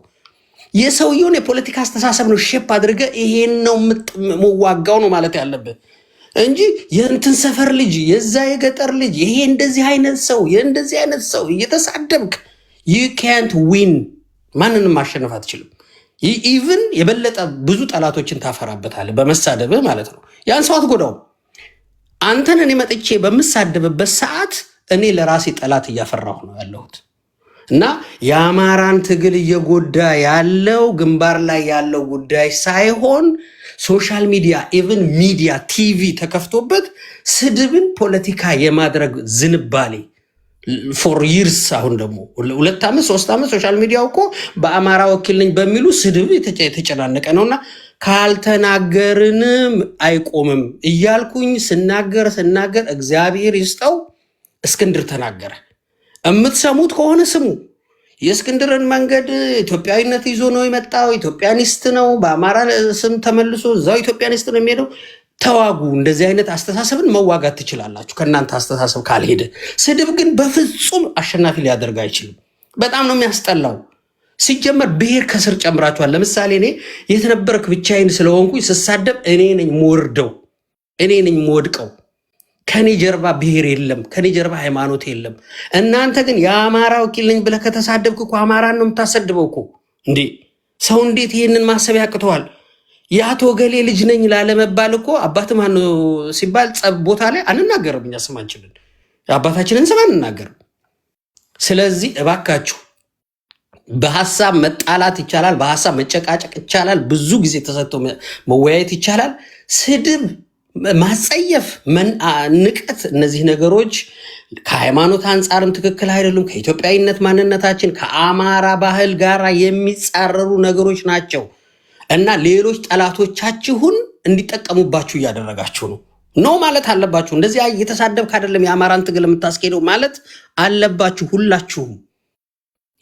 የሰውየውን የፖለቲካ አስተሳሰብ ነው ሼፕ አድርገ ይሄን ነው መዋጋው ነው ማለት ያለብህ እንጂ የእንትን ሰፈር ልጅ፣ የዛ የገጠር ልጅ፣ ይሄ እንደዚህ አይነት ሰው፣ የእንደዚህ አይነት ሰው እየተሳደብክ you can't win። ማንንም ማሸነፍ አትችልም። ኢቭን የበለጠ ብዙ ጠላቶችን ታፈራበታለህ በመሳደብህ ማለት ነው። ያን ሰው አትጎዳውም። አንተን እኔ መጥቼ በምሳደብበት ሰዓት እኔ ለራሴ ጠላት እያፈራሁ ነው ያለሁት። እና የአማራን ትግል እየጎዳ ያለው ግንባር ላይ ያለው ጉዳይ ሳይሆን ሶሻል ሚዲያ ኢቭን ሚዲያ ቲቪ ተከፍቶበት ስድብን ፖለቲካ የማድረግ ዝንባሌ ፎር ይርስ። አሁን ደግሞ 2 ዓመት 3 ዓመት ሶሻል ሚዲያው እኮ በአማራ ወኪል ነኝ በሚሉ ስድብ የተጨናነቀ ነውና ካልተናገርንም አይቆምም እያልኩኝ ስናገር እግዚአብሔር ይስጠው እስክንድር ተናገረ። የምትሰሙት ከሆነ ስሙ። የእስክንድርን መንገድ ኢትዮጵያዊነት ይዞ ነው የመጣው። ኢትዮጵያኒስት ነው። በአማራ ስም ተመልሶ እዛው ኢትዮጵያኒስት ነው የሚሄደው። ተዋጉ። እንደዚህ አይነት አስተሳሰብን መዋጋት ትችላላችሁ ከእናንተ አስተሳሰብ ካልሄደ። ስድብ ግን በፍጹም አሸናፊ ሊያደርግ አይችልም። በጣም ነው የሚያስጠላው። ሲጀመር ብሔር ከስር ጨምራችኋል። ለምሳሌ እኔ የተነበረክ ብቻዬን ስለሆንኩኝ ስሳደብ እኔ ነኝ የምወርደው፣ እኔ ነኝ የምወድቀው። ከኔ ጀርባ ብሔር የለም፣ ከኔ ጀርባ ሃይማኖት የለም። እናንተ ግን የአማራ ወኪል ነኝ ብለህ ከተሳደብክ እኮ አማራን ነው የምታሰድበው እኮ እንዴ። ሰው እንዴት ይህንን ማሰብ ያቅተዋል? የአቶ ገሌ ልጅ ነኝ ላለመባል እኮ አባት ማን ሲባል ጸብ ቦታ ላይ አንናገርም። እኛ ስማችንን የአባታችንን ስም አንናገርም። ስለዚህ እባካችሁ በሐሳብ መጣላት ይቻላል፣ በሐሳብ መጨቃጨቅ ይቻላል፣ ብዙ ጊዜ ተሰጥቶ መወያየት ይቻላል። ስድብ፣ ማጸየፍ፣ ንቀት፣ እነዚህ ነገሮች ከሃይማኖት አንጻርም ትክክል አይደሉም። ከኢትዮጵያዊነት ማንነታችን ከአማራ ባህል ጋር የሚጻረሩ ነገሮች ናቸው እና ሌሎች ጠላቶቻችሁን እንዲጠቀሙባችሁ እያደረጋችሁ ነው። ኖ ማለት አለባችሁ። እንደዚህ እየተሳደብክ አይደለም የአማራን ትግል የምታስኬደው ማለት አለባችሁ። ሁላችሁም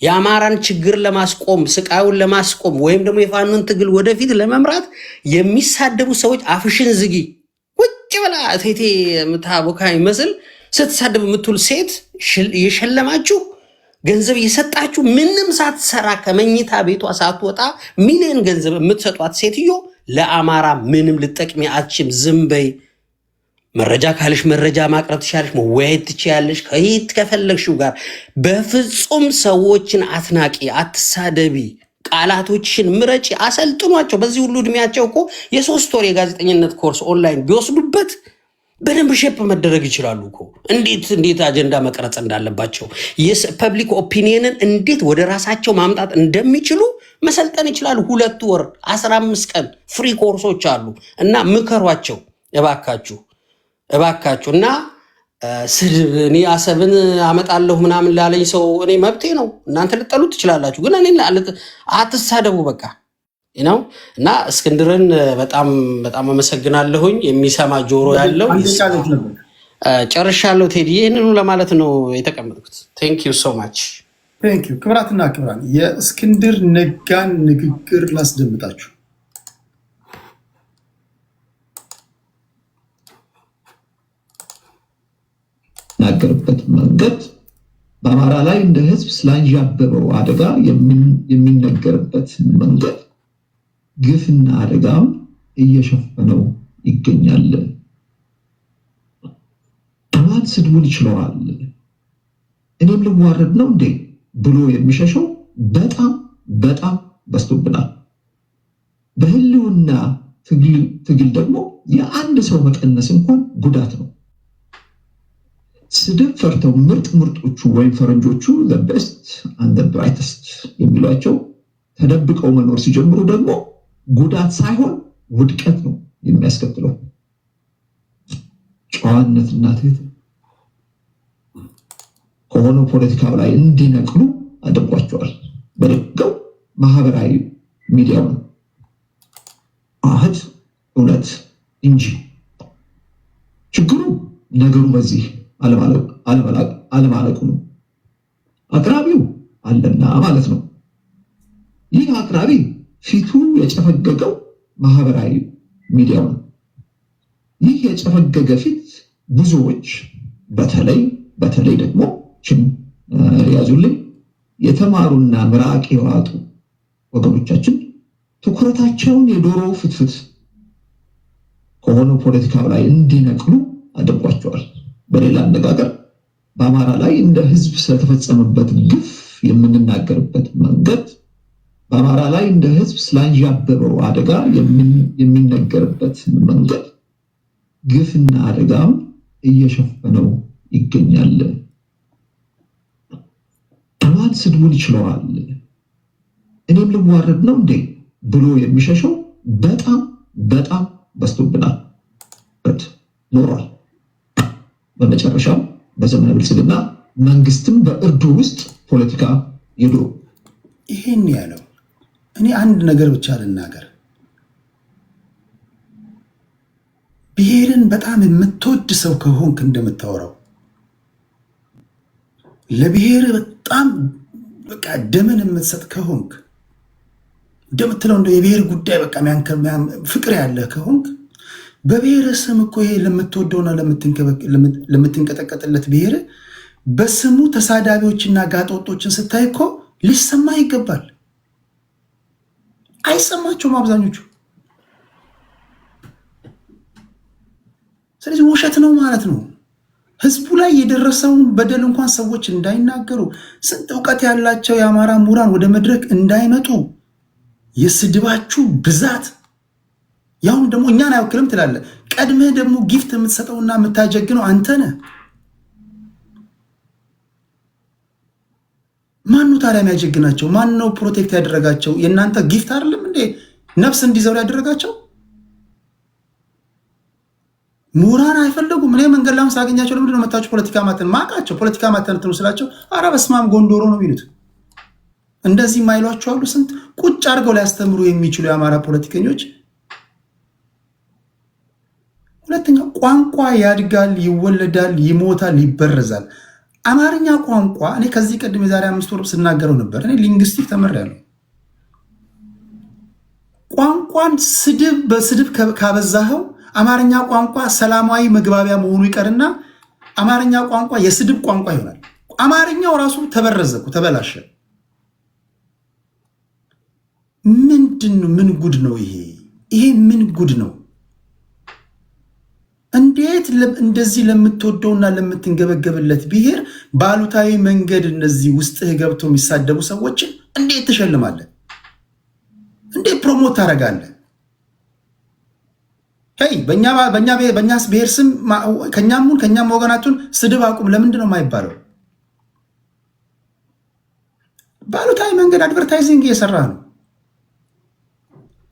የአማራን ችግር ለማስቆም ስቃዩን ለማስቆም ወይም ደግሞ የፋኖን ትግል ወደፊት ለመምራት የሚሳደቡ ሰዎች አፍሽን ዝጊ። ቁጭ ብላ ቴቴ ምታቦካ ይመስል ስትሳደብ የምትውል ሴት የሸለማችሁ ገንዘብ እየሰጣችሁ ምንም ሳትሰራ ከመኝታ ቤቷ ሳትወጣ ሚሊዮን ገንዘብ የምትሰጧት ሴትዮ ለአማራ ምንም ልጠቅሚ አትችም። ዝም በይ። መረጃ ካለሽ መረጃ ማቅረብ ትችያለሽ፣ መወያየት ትችያለሽ ከየት ከፈለግሽው ጋር። በፍጹም ሰዎችን አትናቂ፣ አትሳደቢ፣ ቃላቶችን ምረጪ፣ አሰልጥኗቸው። በዚህ ሁሉ እድሜያቸው እኮ የ3 ወር የጋዜጠኝነት ኮርስ ኦንላይን ቢወስዱበት በደንብ ሼፕ መደረግ ይችላሉ እኮ። እንዴት አጀንዳ መቅረጽ እንዳለባቸው፣ የፐብሊክ ኦፒኒየንን እንዴት ወደ ራሳቸው ማምጣት እንደሚችሉ መሰልጠን ይችላሉ። 2 ወር 15 ቀን ፍሪ ኮርሶች አሉ እና ምከሯቸው እባካችሁ እና ስድብ እኔ አሰብን አመጣለሁ ምናምን ላለኝ ሰው እኔ መብቴ ነው። እናንተ ልጠሉት ትችላላችሁ፣ ግን እኔ አትሳደቡ በቃ ነው። እና እስክንድርን በጣም አመሰግናለሁኝ። የሚሰማ ጆሮ ያለው ጨርሻለሁ። ቴዲ ይህንኑ ለማለት ነው የተቀመጥኩት። ቴንክ ዩ ሶ ማች። ክብራትና ክብራን የእስክንድር ነጋን ንግግር ላስደምጣችሁ። ናገርበት መንገድ በአማራ ላይ እንደ ህዝብ ስላንዣበበው አደጋ የሚነገርበት መንገድ ግፍና አደጋም እየሸፈነው ይገኛል። ጠላት ስድቡን ይችለዋል፣ እኔም ልዋረድ ነው እንዴ ብሎ የሚሸሸው በጣም በዝቶብናል። በህልውና ትግል ደግሞ የአንድ ሰው መቀነስ እንኳን ጉዳት ነው። ስድብ ፈርተው ምርጦቹ ወይም ፈረንጆቹ the best and the brightest የሚሏቸው ተደብቀው መኖር ሲጀምሩ ደግሞ ጉዳት ሳይሆን ውድቀት ነው የሚያስከትለው። ጨዋነትና ትህትና ከሆነው ፖለቲካው ላይ እንዲነቅሉ አድርጓቸዋል። በደጋው ማህበራዊ ሚዲያው ነው አህድ እውነት እንጂ ችግሩ ነገሩ በዚህ አለማለቁ ነው። አቅራቢው አለና ማለት ነው። ይህ አቅራቢ ፊቱ የጨፈገገው ማህበራዊ ሚዲያው ነው። ይህ የጨፈገገ ፊት ብዙዎች በተለይ ደግሞ ያዙልኝ የተማሩና ምራቅ የዋጡ ወገኖቻችን ትኩረታቸውን የዶሮ ፍትፍት ከሆነው ፖለቲካው ላይ እንዲነቅሉ አድርጓቸዋል። በሌላ አነጋገር በአማራ ላይ እንደ ህዝብ ስለተፈጸመበት ግፍ የምንናገርበት መንገድ በአማራ ላይ እንደ ህዝብ ስላንዣበበው አደጋ የሚነገርበት መንገድ ግፍና አደጋም እየሸፈነው ይገኛል። ጠላት ስድቡን ይችለዋል፣ እኔም ልዋረድ ነው እንዴ ብሎ የሚሸሸው በጣም በዝቶብናል ኖሯል። በመጨረሻም በዘመነ ብልጽግና መንግስትም በእርዱ ውስጥ ፖለቲካ ሄዶ ይሄን ያለው እኔ አንድ ነገር ብቻ ልናገር። ብሔርን በጣም የምትወድ ሰው ከሆንክ እንደምታወራው ለብሔር በጣም በቃ ደምን የምትሰጥ ከሆንክ እንደምትለው እንደ የብሔር ጉዳይ በቃ ፍቅር ያለ ከሆንክ በብሔር ስም እኮ ይሄ ለምትወደውና ለምትንቀጠቀጥለት ብሔር በስሙ ተሳዳቢዎችና ጋጠወጦችን ስታይ እኮ ሊሰማ ይገባል። አይሰማቸውም አብዛኞቹ። ስለዚህ ውሸት ነው ማለት ነው። ህዝቡ ላይ የደረሰውን በደል እንኳን ሰዎች እንዳይናገሩ፣ ስንት እውቀት ያላቸው የአማራ ምሁራን ወደ መድረክ እንዳይመጡ የስድባችሁ ብዛት ያውም ደግሞ እኛን አይወክልም ትላለህ። ቀድመህ ደግሞ ጊፍት የምትሰጠውና የምታጀግነው አንተ ነህ። ማነው ታዲያ የሚያጀግናቸው? ማነው ፕሮቴክት ያደረጋቸው? የእናንተ ጊፍት አይደለም እንዴ ነፍስ እንዲዘሩ ያደረጋቸው? ምሁራን አይፈለጉም። እኔ መንገድ ላይ ሳገኛቸው ለምንድን ነው መታችሁ ፖለቲካ ማተን ማቃቸው? ፖለቲካ ማተን ትሉ ስላቸው ኧረ በስመ አብ ጎንዶሮ ነው የሚሉት። እንደዚህ ማይሏቸው አሉ። ስንት ቁጭ አድርገው ሊያስተምሩ የሚችሉ የአማራ ፖለቲከኞች። ሁለተኛ ቋንቋ ያድጋል፣ ይወለዳል፣ ይሞታል፣ ይበረዛል። አማርኛ ቋንቋ እኔ ከዚህ ቀደም የዛሬ 5 ወር ስናገረው ነበር። እኔ ሊንግስቲክ ተመሪያለሁ። ቋንቋን ስድብ በስድብ ካበዛኸው አማርኛ ቋንቋ ሰላማዊ መግባቢያ መሆኑ ይቀርና አማርኛ ቋንቋ የስድብ ቋንቋ ይሆናል። አማርኛው ራሱ ተበረዘኩ፣ ተበላሸ። ምንድን ነው? ምን ጉድ ነው ይሄ? ይሄ ምን ጉድ ነው? እንዴት እንደዚህ ለምትወደውና ለምትንገበገብለት ብሔር ባሉታዊ መንገድ እነዚህ ውስጥህ ገብተው የሚሳደቡ ሰዎችን እንዴት ትሸልማለህ? እንዴት ፕሮሞት ታደርጋለህ? በእኛ ብሔር ስም ከኛም ወገናቱን ስድብ አቁም ለምንድን ነው የማይባለው? ባሉታዊ መንገድ አድቨርታይዚንግ እየሰራ ነው።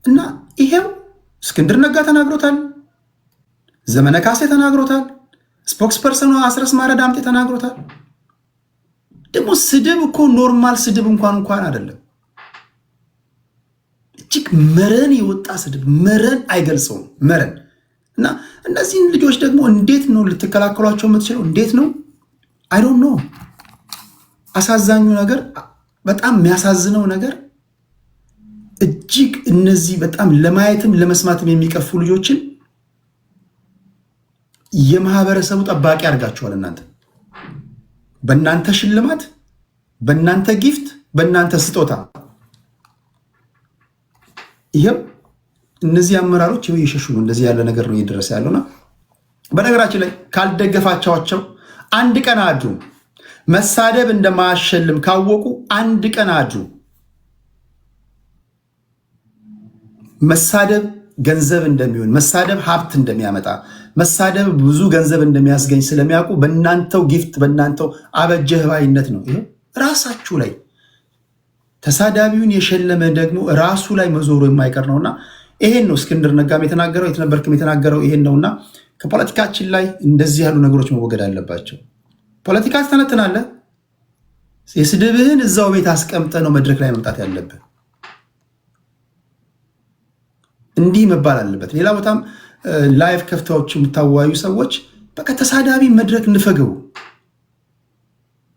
እና ይሄው እስክንድር ነጋ ተናግሮታል፣ ዘመነ ካሴ ተናግሮታል፣ ስፖክስ ፐርሰኑ አስረስ ማረ ዳምጤ ተናግሮታል። ደግሞ ስድብ እኮ ኖርማል ስድብ እንኳን አይደለም። እጅግ መረን የወጣ ስድብ፣ መረን አይገልጸውም፣ መረን። እና እነዚህን ልጆች ደግሞ እንዴት ነው ልትከላከሏቸው የምትችለው? እንዴት ነው? አይ ዶንት ኖ። አሳዛኙ ነገር፣ በጣም የሚያሳዝነው ነገር እጅግ እነዚህ በጣም ለማየትም ለመስማትም የሚቀፉ ልጆችን የማህበረሰቡ ጠባቂ አድርጋችኋል። እናንተ በእናንተ ሽልማት፣ በእናንተ ጊፍት፣ በእናንተ ስጦታ ይሄም እነዚህ አመራሮች ይኸው እየሸሹ ነው። እንደዚህ ያለ ነገር ነው እየደረሰ ያለውና በነገራችን ላይ ካልደገፋቸዋቸው አንድ ቀን አድሩ። መሳደብ እንደማያሸልም ካወቁ አንድ ቀን አድሩ። መሳደብ ገንዘብ እንደሚሆን፣ መሳደብ ሀብት እንደሚያመጣ፣ መሳደብ ብዙ ገንዘብ እንደሚያስገኝ ስለሚያውቁ በእናንተው ጊፍት፣ በእናንተው አበጀህ ባይነት ነው ይሄ ራሳችሁ ላይ ተሳዳቢውን የሸለመ ደግሞ ራሱ ላይ መዞሩ የማይቀር ነውና ይሄን ነው እስክንድር ነጋም የተናገረው፣ የተነበርክም የተናገረው ይሄን ነውና ከፖለቲካችን ላይ እንደዚህ ያሉ ነገሮች መወገድ አለባቸው። ፖለቲካ ትተነትናለህ፣ የስድብህን እዛው ቤት አስቀምጠ ነው መድረክ ላይ መምጣት ያለብህ። እንዲህ መባል አለበት። ሌላ ቦታም ላይቭ ከፍታዎች የምታዋዩ ሰዎች በቃ ተሳዳቢ መድረክ እንፈገው።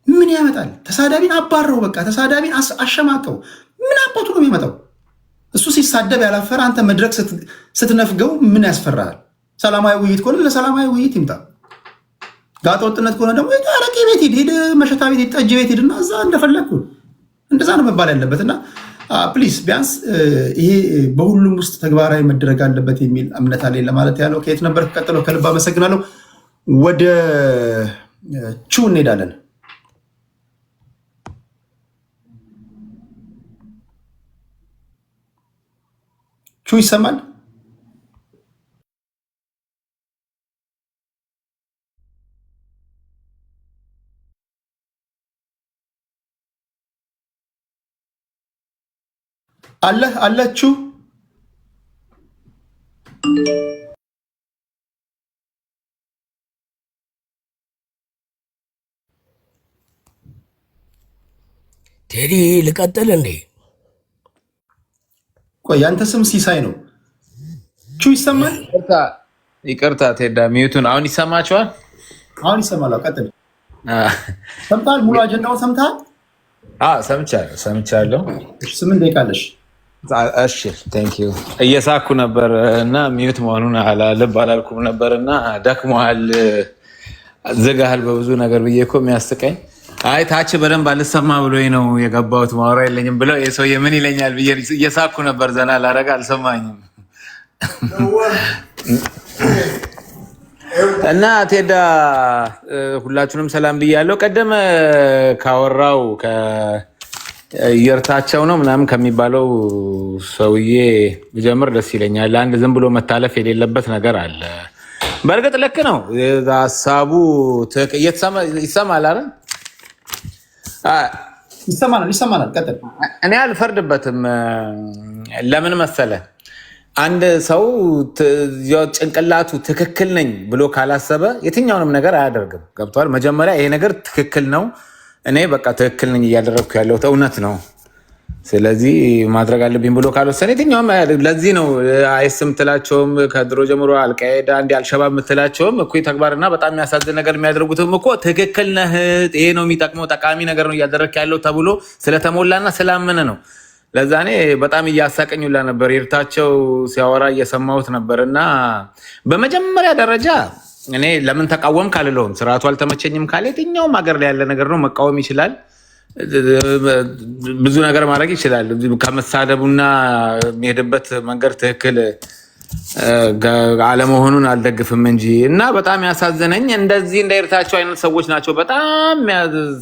ምን ያመጣል? ተሳዳቢን አባረው፣ በቃ ተሳዳቢን አሸማቀው። ምን አባቱ ነው የሚመጣው? እሱ ሲሳደብ ያላፈረ አንተ መድረክ ስትነፍገው ምን ያስፈራል? ሰላማዊ ውይይት ከሆነ ለሰላማዊ ውይይት ይምጣ። ጋጠ ወጥነት ከሆነ ደግሞ አረቄ ቤት ሂድ፣ መሸታ ቤት ሂድ፣ ጠጅ ቤት ሂድና እዛ እንደፈለግኩ እንደዛ ነው መባል ያለበት። እና ፕሊስ ቢያንስ ይሄ በሁሉም ውስጥ ተግባራዊ መደረግ አለበት የሚል እምነት አለኝ ለማለት ያለው። ከየት ነበር ቀጥለው? ከልብ አመሰግናለሁ። ወደ ቹ እንሄዳለን። ቹ ይሰማል? አለችሁ? ቴዲ ልቀጥል እንዴ? ቆይ ያንተ ስም ሲሳይ ነው። ቹ ይሰማል? ይቅርታ ቴዳ ሚዩቱን። አሁን ይሰማችኋል? አሁን ይሰማል። ቀጥል። ሰምታል? ሙሉ አጀንዳውን ሰምታል? ሰምቻለሁ። 8 ደቂቃ አለሽ። እሺ ቴንክ ዩ። እየሳኩ ነበር እና ሚዩት መሆኑን ልብ አላልኩም ነበር እና ደክሞሃል፣ ዝጋሃል በብዙ ነገር ብዬ እኮ የሚያስቀኝ አይ ታች በደንብ አልሰማ ብሎኝ ነው የገባሁት። ማውራ የለኝም ብለው የሰውዬ ምን ይለኛል ብዬ እየሳኩ ነበር። ዘና ላረጋ አልሰማኝም። እና ቴዳ ሁላችሁንም ሰላም ብያለሁ። ቀደም ካወራው ይርታቸው ነው ምናምን ከሚባለው ሰውዬ ጀምር ደስ ይለኛል። አንድ ዝም ብሎ መታለፍ የሌለበት ነገር አለ። በእርግጥ ልክ ነው ሀሳቡ ይሰማል አይደል? ይሰማናል። ቀጥል። እኔ አልፈርድበትም። ለምን መሰለ አንድ ሰው ጭንቅላቱ ትክክል ነኝ ብሎ ካላሰበ የትኛውንም ነገር አያደርግም። ገብቷል? መጀመሪያ ይሄ ነገር ትክክል ነው፣ እኔ በቃ ትክክል ነኝ እያደረግኩ ያለሁት እውነት ነው፣ ስለዚህ ማድረግ አለብኝ ብሎ ካልወሰነ የትኛውም አያደርግም። ለዚህ ነው አይስ የምትላቸውም ከድሮ ጀምሮ አልቃይዳ እንዲ አልሸባብ የምትላቸውም እኩይ ተግባርና በጣም የሚያሳዝን ነገር የሚያደርጉትም እኮ ትክክል ነህ፣ ይሄ ነው የሚጠቅመው፣ ጠቃሚ ነገር ነው እያደረግክ ያለው ተብሎ ስለተሞላና ስላመነ ነው። ለዛ እኔ በጣም እያሳቀኙላ ነበር። ይርታቸው ሲያወራ እየሰማሁት ነበር። እና በመጀመሪያ ደረጃ እኔ ለምን ተቃወም ካልለውም ስርዓቱ አልተመቸኝም ካለ የትኛውም ሀገር ላይ ያለ ነገር ነው፣ መቃወም ይችላል፣ ብዙ ነገር ማድረግ ይችላል። ከመሳደቡና የሚሄድበት መንገድ ትክክል አለመሆኑን አልደግፍም እንጂ። እና በጣም ያሳዘነኝ እንደዚህ እንደ ይርታቸው አይነት ሰዎች ናቸው በጣም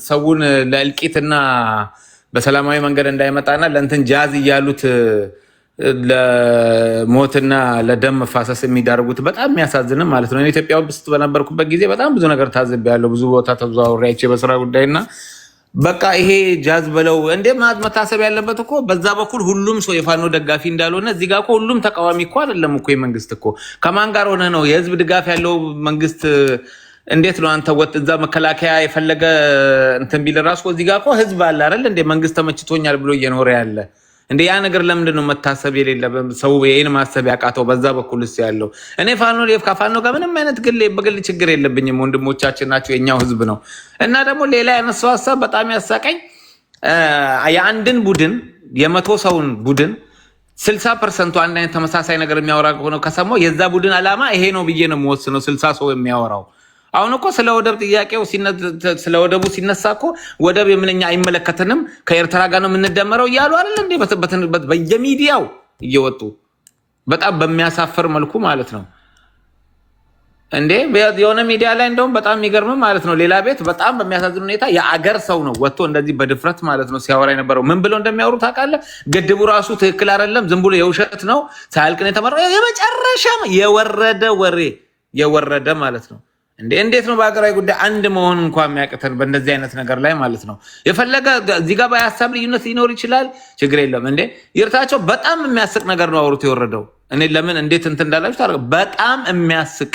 ሰውን ለእልቂትና በሰላማዊ መንገድ እንዳይመጣና ለእንትን ጃዝ እያሉት ለሞትና ለደም መፋሰስ የሚዳርጉት በጣም የሚያሳዝንም ማለት ነው። ኢትዮጵያ ውስጥ በነበርኩበት ጊዜ በጣም ብዙ ነገር ታዝቤያለሁ። ብዙ ቦታ ተዘዋውሬ አይቼ በስራ ጉዳይና በቃ ይሄ ጃዝ በለው እንዴ መታሰብ ያለበት እኮ በዛ በኩል ሁሉም ሰው የፋኖ ደጋፊ እንዳልሆነ እዚህ ጋር እኮ ሁሉም ተቃዋሚ እኮ አይደለም እኮ። የመንግስት እኮ ከማን ጋር ሆነ ነው የህዝብ ድጋፍ ያለው መንግስት? እንዴት ነው አንተ ወጥ እዛ መከላከያ የፈለገ እንትን ቢል ራሱ እዚህ ጋር እኮ ህዝብ አለ አይደል እንዴ? መንግስት ተመችቶኛል ብሎ እየኖረ ያለ እንዴ? ያ ነገር ለምንድን ነው መታሰብ የሌለበት? ሰው ይሄን ማሰብ ያቃተው በዛ በኩልስ ያለው? እኔ ከፋኖ ጋር ምንም አይነት በግል ችግር የለብኝም። ወንድሞቻችን ናቸው፣ የኛው ህዝብ ነው። እና ደግሞ ሌላ ያነሳው ሀሳብ በጣም ያሳቀኝ የአንድን ቡድን የ100 ሰውን ቡድን 60% አንድ አይነት ተመሳሳይ ነገር የሚያወራ ከሆነ ከሰማው የዛ ቡድን አላማ ይሄ ነው ብዬ ነው የምወስነው። 60 ሰው የሚያወራው አሁን እኮ ስለ ወደብ ጥያቄው ስለ ወደቡ ሲነሳ እኮ ወደብ የምንኛ አይመለከተንም ከኤርትራ ጋር ነው የምንደመረው እያሉ አይደል እንዴ? በየሚዲያው እየወጡ በጣም በሚያሳፍር መልኩ ማለት ነው እንዴ። የሆነ ሚዲያ ላይ እንደውም በጣም የሚገርም ማለት ነው ሌላ ቤት በጣም በሚያሳዝን ሁኔታ የአገር ሰው ነው ወጥቶ እንደዚህ በድፍረት ማለት ነው ሲያወራ የነበረው። ምን ብለው እንደሚያወሩ ታውቃለህ? ግድቡ ራሱ ትክክል አይደለም፣ ዝም ብሎ የውሸት ነው፣ ሳያልቅ ነው የተመራው። የመጨረሻ የወረደ ወሬ የወረደ ማለት ነው። እንዴት ነው በሀገራዊ ጉዳይ አንድ መሆን እንኳን የሚያቅተን በእንደዚህ አይነት ነገር ላይ ማለት ነው? የፈለገ እዚህ ጋር በሀሳብ ልዩነት ሊኖር ይችላል፣ ችግር የለም። እንዴ ይርታቸው በጣም የሚያስቅ ነገር ነው አውርቶ የወረደው። እኔ ለምን እንዴት እንትን እንዳላችሁ ታደርገ በጣም የሚያስቅ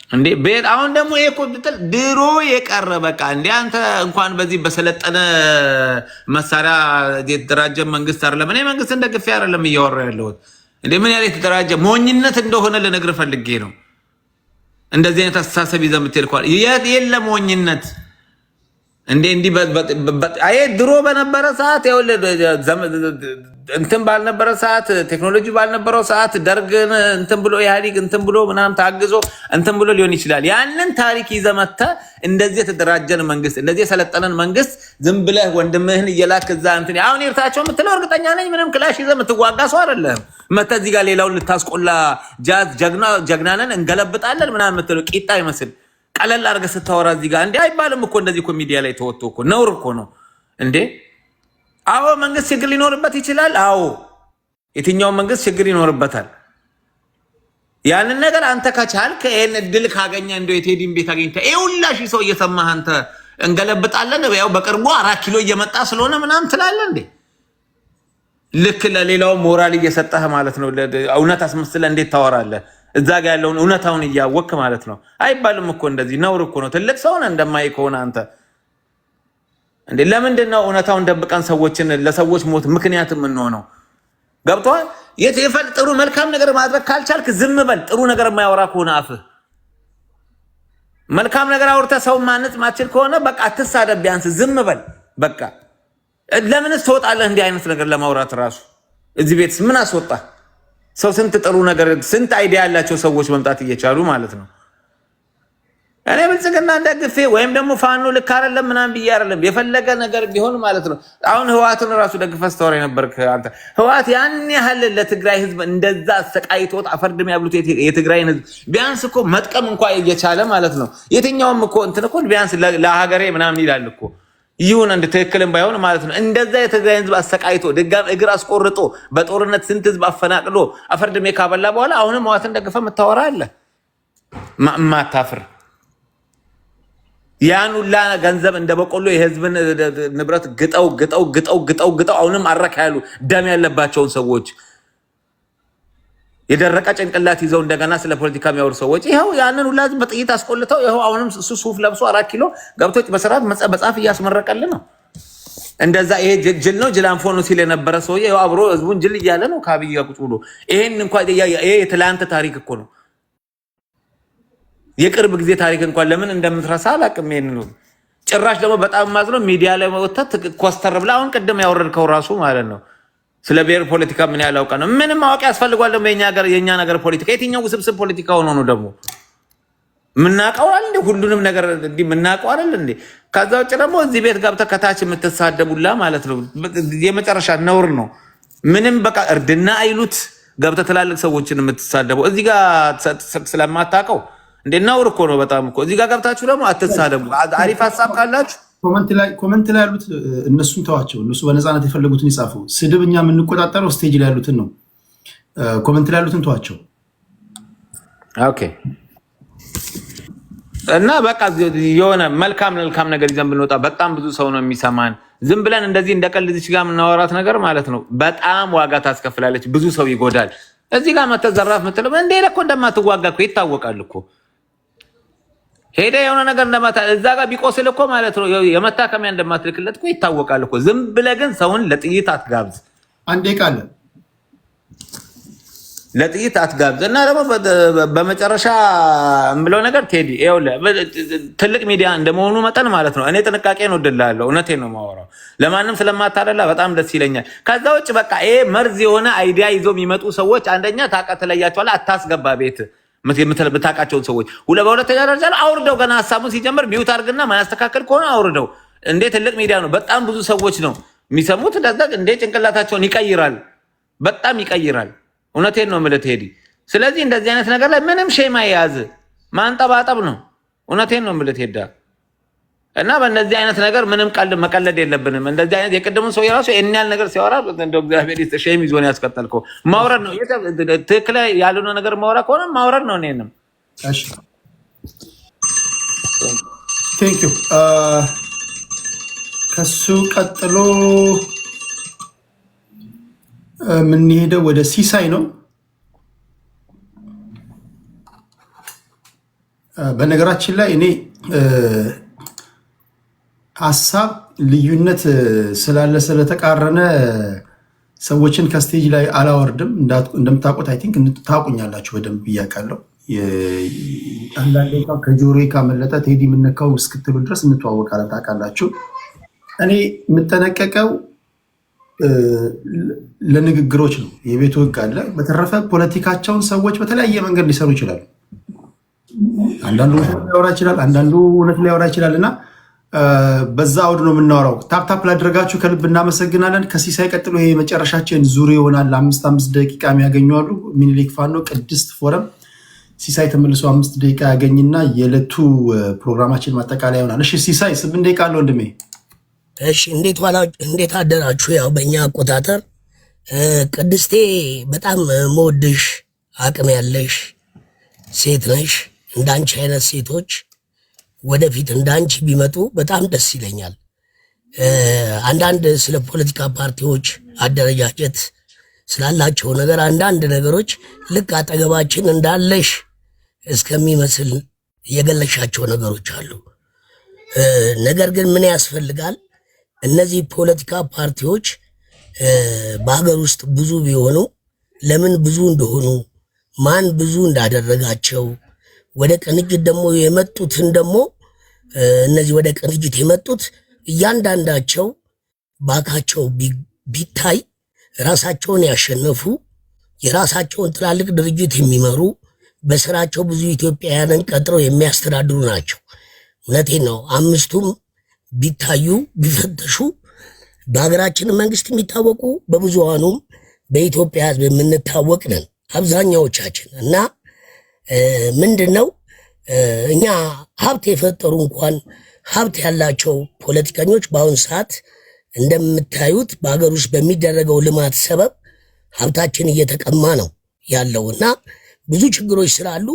እንዴ ቤት። አሁን ደግሞ ይሄ ኮምፒውተር ድሮ የቀረ በቃ እንዴ አንተ እንኳን በዚህ በሰለጠነ መሳሪያ የተደራጀ መንግስት አይደለም። እኔ መንግስት እንደግፌ አይደለም እያወራ ያለሁት። እንዴ ምን ያለ የተደራጀ ሞኝነት እንደሆነ ልነግርህ ፈልጌ ነው። እንደዚህ አይነት አስተሳሰብ ይዘህ የምትሄድ ከሆነ የለም ሞኝነት እንዴ እንዲህ አይ ድሮ በነበረ ሰዓት እንትን ባልነበረ ሰዓት ቴክኖሎጂ ባልነበረው ሰዓት ደርግን እንትን ብሎ ኢህአዴግ እንትን ብሎ ምናምን ታግዞ እንትን ብሎ ሊሆን ይችላል። ያንን ታሪክ ይዘህ መተህ እንደዚህ የተደራጀን መንግስት እንደዚህ የሰለጠነን መንግስት ዝም ብለህ ወንድምህን እየላክ እዛ እንትን አሁን ይርታቸው የምትለው እርግጠኛ ነኝ ምንም ክላሽ ይዘህ የምትዋጋ ሰው አይደለም። መተህ እዚህ ጋር ሌላውን ልታስቆላ ጃዝ ጀግናንን እንገለብጣለን ምናምን የምትለው ቂጣ ይመስል ቀለል አድርገህ ስታወራ እዚህ ጋር እንዴ አይባልም እኮ እንደዚህ እኮ ሚዲያ ላይ ተወጥቶ እኮ ነውር እኮ ነው እንዴ። አዎ መንግስት ችግር ሊኖርበት ይችላል። አዎ የትኛውን መንግስት ችግር ይኖርበታል። ያንን ነገር አንተ ከቻልክ ይሄን እድል ካገኘ እንደው የቴዲን ቤት አገኝተህ ይኸውልሽ ሰው እየሰማህ አንተ እንገለብጣለን ያው በቅርቡ 4 ኪሎ እየመጣ ስለሆነ ምናምን ትላለህ እንዴ? ልክ ለሌላው ሞራል እየሰጠህ ማለት ነው። እውነት አስመስለህ እንዴት ታወራለህ? እዛ ጋር ያለውን እውነታውን እያወቅህ ማለት ነው። አይባልም እኮ እንደዚህ ነውር እኮ ነው። ትልቅ ሰው ነህ እንደማይ ከሆነ አንተ እንዴ ለምንድን ነው እውነታውን ደብቀን ሰዎችን ለሰዎች ሞት ምክንያት የምንሆነው? ገብቶሃል? ጥሩ መልካም ነገር ማድረግ ካልቻልክ ዝም በል። ጥሩ ነገር የማያወራ ከሆነ አፍህ መልካም ነገር አውርተህ ሰው ማነጽ ማችል ከሆነ በቃ አትሳደብ፣ ቢያንስ ዝም በል በቃ። ለምንስ ትወጣለህ እንዲህ አይነት ነገር ለማውራት? ራሱ እዚህ ቤት ምን አስወጣ? ሰው ስንት ጥሩ ነገር ስንት አይዲያ ያላቸው ሰዎች መምጣት እየቻሉ ማለት ነው። እኔ ብልጽግና እንደግፌ ወይም ደግሞ ፋኖ ልክ አይደለም ምናምን ብዬ አይደለም። የፈለገ ነገር ቢሆን ማለት ነው። አሁን ህወሓትን ራሱ ደግፈህ ስታወራ ነበርክ አንተ። ህወሓት ያን ያህል ለትግራይ ህዝብ እንደዛ አሰቃይቶት አፈርድም ያብሉት የትግራይን ህዝብ ቢያንስ እኮ መጥቀም እንኳን እየቻለ ማለት ነው። የትኛውም እኮ እንትን እኮ ቢያንስ ለሀገሬ ምናምን ይላል እኮ ይሁን እንደ ትክክልም ባይሆን ማለት ነው። እንደዛ የትግራይ ህዝብ አሰቃይቶ ድጋም እግር አስቆርጦ በጦርነት ስንት ህዝብ አፈናቅሎ አፈርድሜ ካበላ በኋላ አሁንም ህወሓትን ደግፈ የምታወራ አለ ማታፍር። ያን ሁላ ገንዘብ እንደ በቆሎ የህዝብን ንብረት ግጠው አሁንም አረካ ያሉ ደም ያለባቸውን ሰዎች የደረቀ ጭንቅላት ይዘው እንደገና ስለ ፖለቲካ የሚያወሩ ሰዎች ይኸው ያንን ሁላ ህዝብ በጥይት አስቆልተው ይኸው አሁንም እሱ ሱፍ ለብሶ 4 ኪሎ ገብቶ በስርዓት መጽሐፍ እያስመረቀልን ነው። እንደዛ ይሄ ጅል ነው ጅላንፎ ነው ሲል የነበረ ሰውዬ ይኸው አብሮ ህዝቡን ጅል እያለ ነው ከአብይ ጋር ቁጭ ብሎ። ይሄን እንኳን ይሄ የትላንት ታሪክ እኮ ነው። የቅርብ ጊዜ ታሪክ እንኳን ለምን እንደምትረሳ አላውቅም። ይሄን ነው ጭራሽ ደግሞ በጣም ማዝነው ሚዲያ ላይ ወጥተህ ኮስተር ብላ አሁን ቅድም ያወረድከው ራሱ ማለት ነው ስለ ብሔር ፖለቲካ ምን ያህል አውቀ ነው? ምንም ማወቅ ያስፈልጓል ደግሞ የኛ ነገር ፖለቲካ የትኛው ውስብስብ ፖለቲካ ሆኖ ነው ደግሞ ምናቀው አይደል እንዴ? ሁሉንም ነገር እንዴ ምናቀው አይደል እንዴ? ከዛ ውጭ ደግሞ እዚህ ቤት ገብተህ ከታች የምትሳደቡላ ማለት ነው የመጨረሻ ነውር ነው። ምንም በቃ እርድና አይሉት ገብተህ ትላልቅ ሰዎችን የምትሳደበው እዚህ ጋር ስለማታውቀው እንዴ ነውር እኮ ነው በጣም እኮ። እዚህ ጋር ገብታችሁ ደግሞ አትሳደቡ። አሪፍ ሀሳብ ካላችሁ ኮመንት ላይ ያሉት እነሱን ተዋቸው። እነሱ በነፃነት የፈለጉትን ይጻፉ። ስድብ እኛ የምንቆጣጠረው ስቴጅ ላይ ያሉትን ነው። ኮመንት ላይ ያሉትን ተዋቸው። ኦኬ። እና በቃ የሆነ መልካም ነገር ይዘን ብንወጣ በጣም ብዙ ሰው ነው የሚሰማን። ዝም ብለን እንደዚህ እንደቀልድች ጋር የምናወራት ነገር ማለት ነው በጣም ዋጋ ታስከፍላለች። ብዙ ሰው ይጎዳል። እዚህ ጋር መተዘራፍ ምትለው እንደ እኮ እንደማትዋጋ እኮ ይታወቃል እኮ ሄደ የሆነ ነገር እንደማታ እዛ ጋር ቢቆስል እኮ ማለት ነው የመታከሚያ እንደማትልክለት እኮ ይታወቃል እኮ። ዝም ብለህ ግን ሰውን ለጥይት አትጋብዝ። አንዴ ቃል ለጥይት አትጋብዝ። እና ደግሞ በመጨረሻ የምለው ነገር ቴዲ ይኸውልህ ትልቅ ሚዲያ እንደመሆኑ መጠን ማለት ነው እኔ ጥንቃቄን ወድልሃለሁ። እውነቴን ነው የማወራው። ለማንም ስለማታደላ በጣም ደስ ይለኛል። ከዛ ውጭ በቃ ይሄ መርዝ የሆነ አይዲያ ይዞ የሚመጡ ሰዎች አንደኛ ታውቃለህ አታስገባ ቤት የምታውቃቸውን ሰዎች በሁለተኛ ደረጃ አውርደው ገና ሀሳቡን ሲጀምር ሚውት አድርግና ማያስተካከል ከሆነ አውርደው። እንዴ ትልቅ ሚዲያ ነው፣ በጣም ብዙ ሰዎች ነው የሚሰሙት። እንዴ ጭንቅላታቸውን ይቀይራል፣ በጣም ይቀይራል። እውነቴን ነው የምልህ ቴዲ። ስለዚህ እንደዚህ አይነት ነገር ላይ ምንም ሼም የያዝ ማንጠባጠብ ነው። እውነቴን ነው የምልህ ቴዳ። እና በእነዚህ አይነት ነገር ምንም መቀለድ የለብንም። እንደዚህ አይነት የቅድሙን ሰው የራሱ ይህን ያህል ነገር ሲያወራ እንደው እግዚአብሔር ሼም ይዞን ያስቀጠልከው ማውረድ ነው። ትክክል ያልሆነ ነገር ማውራ ከሆነ ማውረድ ነው። እኔንም ቴንክ ዩ። ከሱ ቀጥሎ የምንሄደው ወደ ሲሳይ ነው። በነገራችን ላይ እኔ ሀሳብ ልዩነት ስላለ ስለተቃረነ ሰዎችን ከስቴጅ ላይ አላወርድም። እንደምታውቁት አይ ቲንክ ታውቁኛላችሁ በደንብ እያውቃለሁ። አንዳንዴ ከጆሮ ካመለጠ ቴዲ የምነካው እስክትሉ ድረስ እንተዋወቃለን፣ ታውቃላችሁ። እኔ የምጠነቀቀው ለንግግሮች ነው። የቤቱ ህግ አለ። በተረፈ ፖለቲካቸውን ሰዎች በተለያየ መንገድ ሊሰሩ ይችላሉ። አንዳንዱ ሊያወራ ይችላል፣ አንዳንዱ እውነት ሊያወራ ይችላል እና በዛ አውድ ነው የምናወራው። ታፕታፕ ላደረጋችሁ ከልብ እናመሰግናለን። ከሲሳይ ቀጥሎ ይሄ የመጨረሻችን ዙር ይሆናል። 5 ደቂቃ የሚያገኘዋሉ። ሚኒሊክ ፋኖ ቅድስት ፎረም ሲሳይ ተመልሶ 5 ደቂቃ ያገኝና የዕለቱ ፕሮግራማችን ማጠቃለያ ይሆናል። እሺ ሲሳይ 8 ደቂቃ አለ ወንድሜ። እሺ እንዴት አደራችሁ? ያው በእኛ አቆጣጠር ቅድስቴ በጣም መወድሽ አቅም ያለሽ ሴት ነሽ። እንዳንቺ አይነት ሴቶች ወደፊት እንዳንቺ ቢመጡ በጣም ደስ ይለኛል። አንዳንድ ስለ ፖለቲካ ፓርቲዎች አደረጃጀት ስላላቸው ነገር አንዳንድ ነገሮች ልክ አጠገባችን እንዳለሽ እስከሚመስል የገለሻቸው ነገሮች አሉ። ነገር ግን ምን ያስፈልጋል? እነዚህ ፖለቲካ ፓርቲዎች በሀገር ውስጥ ብዙ ቢሆኑ ለምን ብዙ እንደሆኑ ማን ብዙ እንዳደረጋቸው ወደ ቅንጅት ደግሞ የመጡትን ደግሞ እነዚህ ወደ ቅንጅት የመጡት እያንዳንዳቸው ባካቸው ቢታይ ራሳቸውን ያሸነፉ የራሳቸውን ትላልቅ ድርጅት የሚመሩ በስራቸው ብዙ ኢትዮጵያውያንን ቀጥረው የሚያስተዳድሩ ናቸው። እውነቴን ነው። አምስቱም ቢታዩ ቢፈተሹ በሀገራችን መንግስት የሚታወቁ በብዙሃኑም በኢትዮጵያ ሕዝብ የምንታወቅ ነን አብዛኛዎቻችን። እና ምንድነው እኛ ሀብት የፈጠሩ እንኳን ሀብት ያላቸው ፖለቲከኞች በአሁን ሰዓት እንደምታዩት በሀገር ውስጥ በሚደረገው ልማት ሰበብ ሀብታችን እየተቀማ ነው ያለው እና ብዙ ችግሮች ስላሉ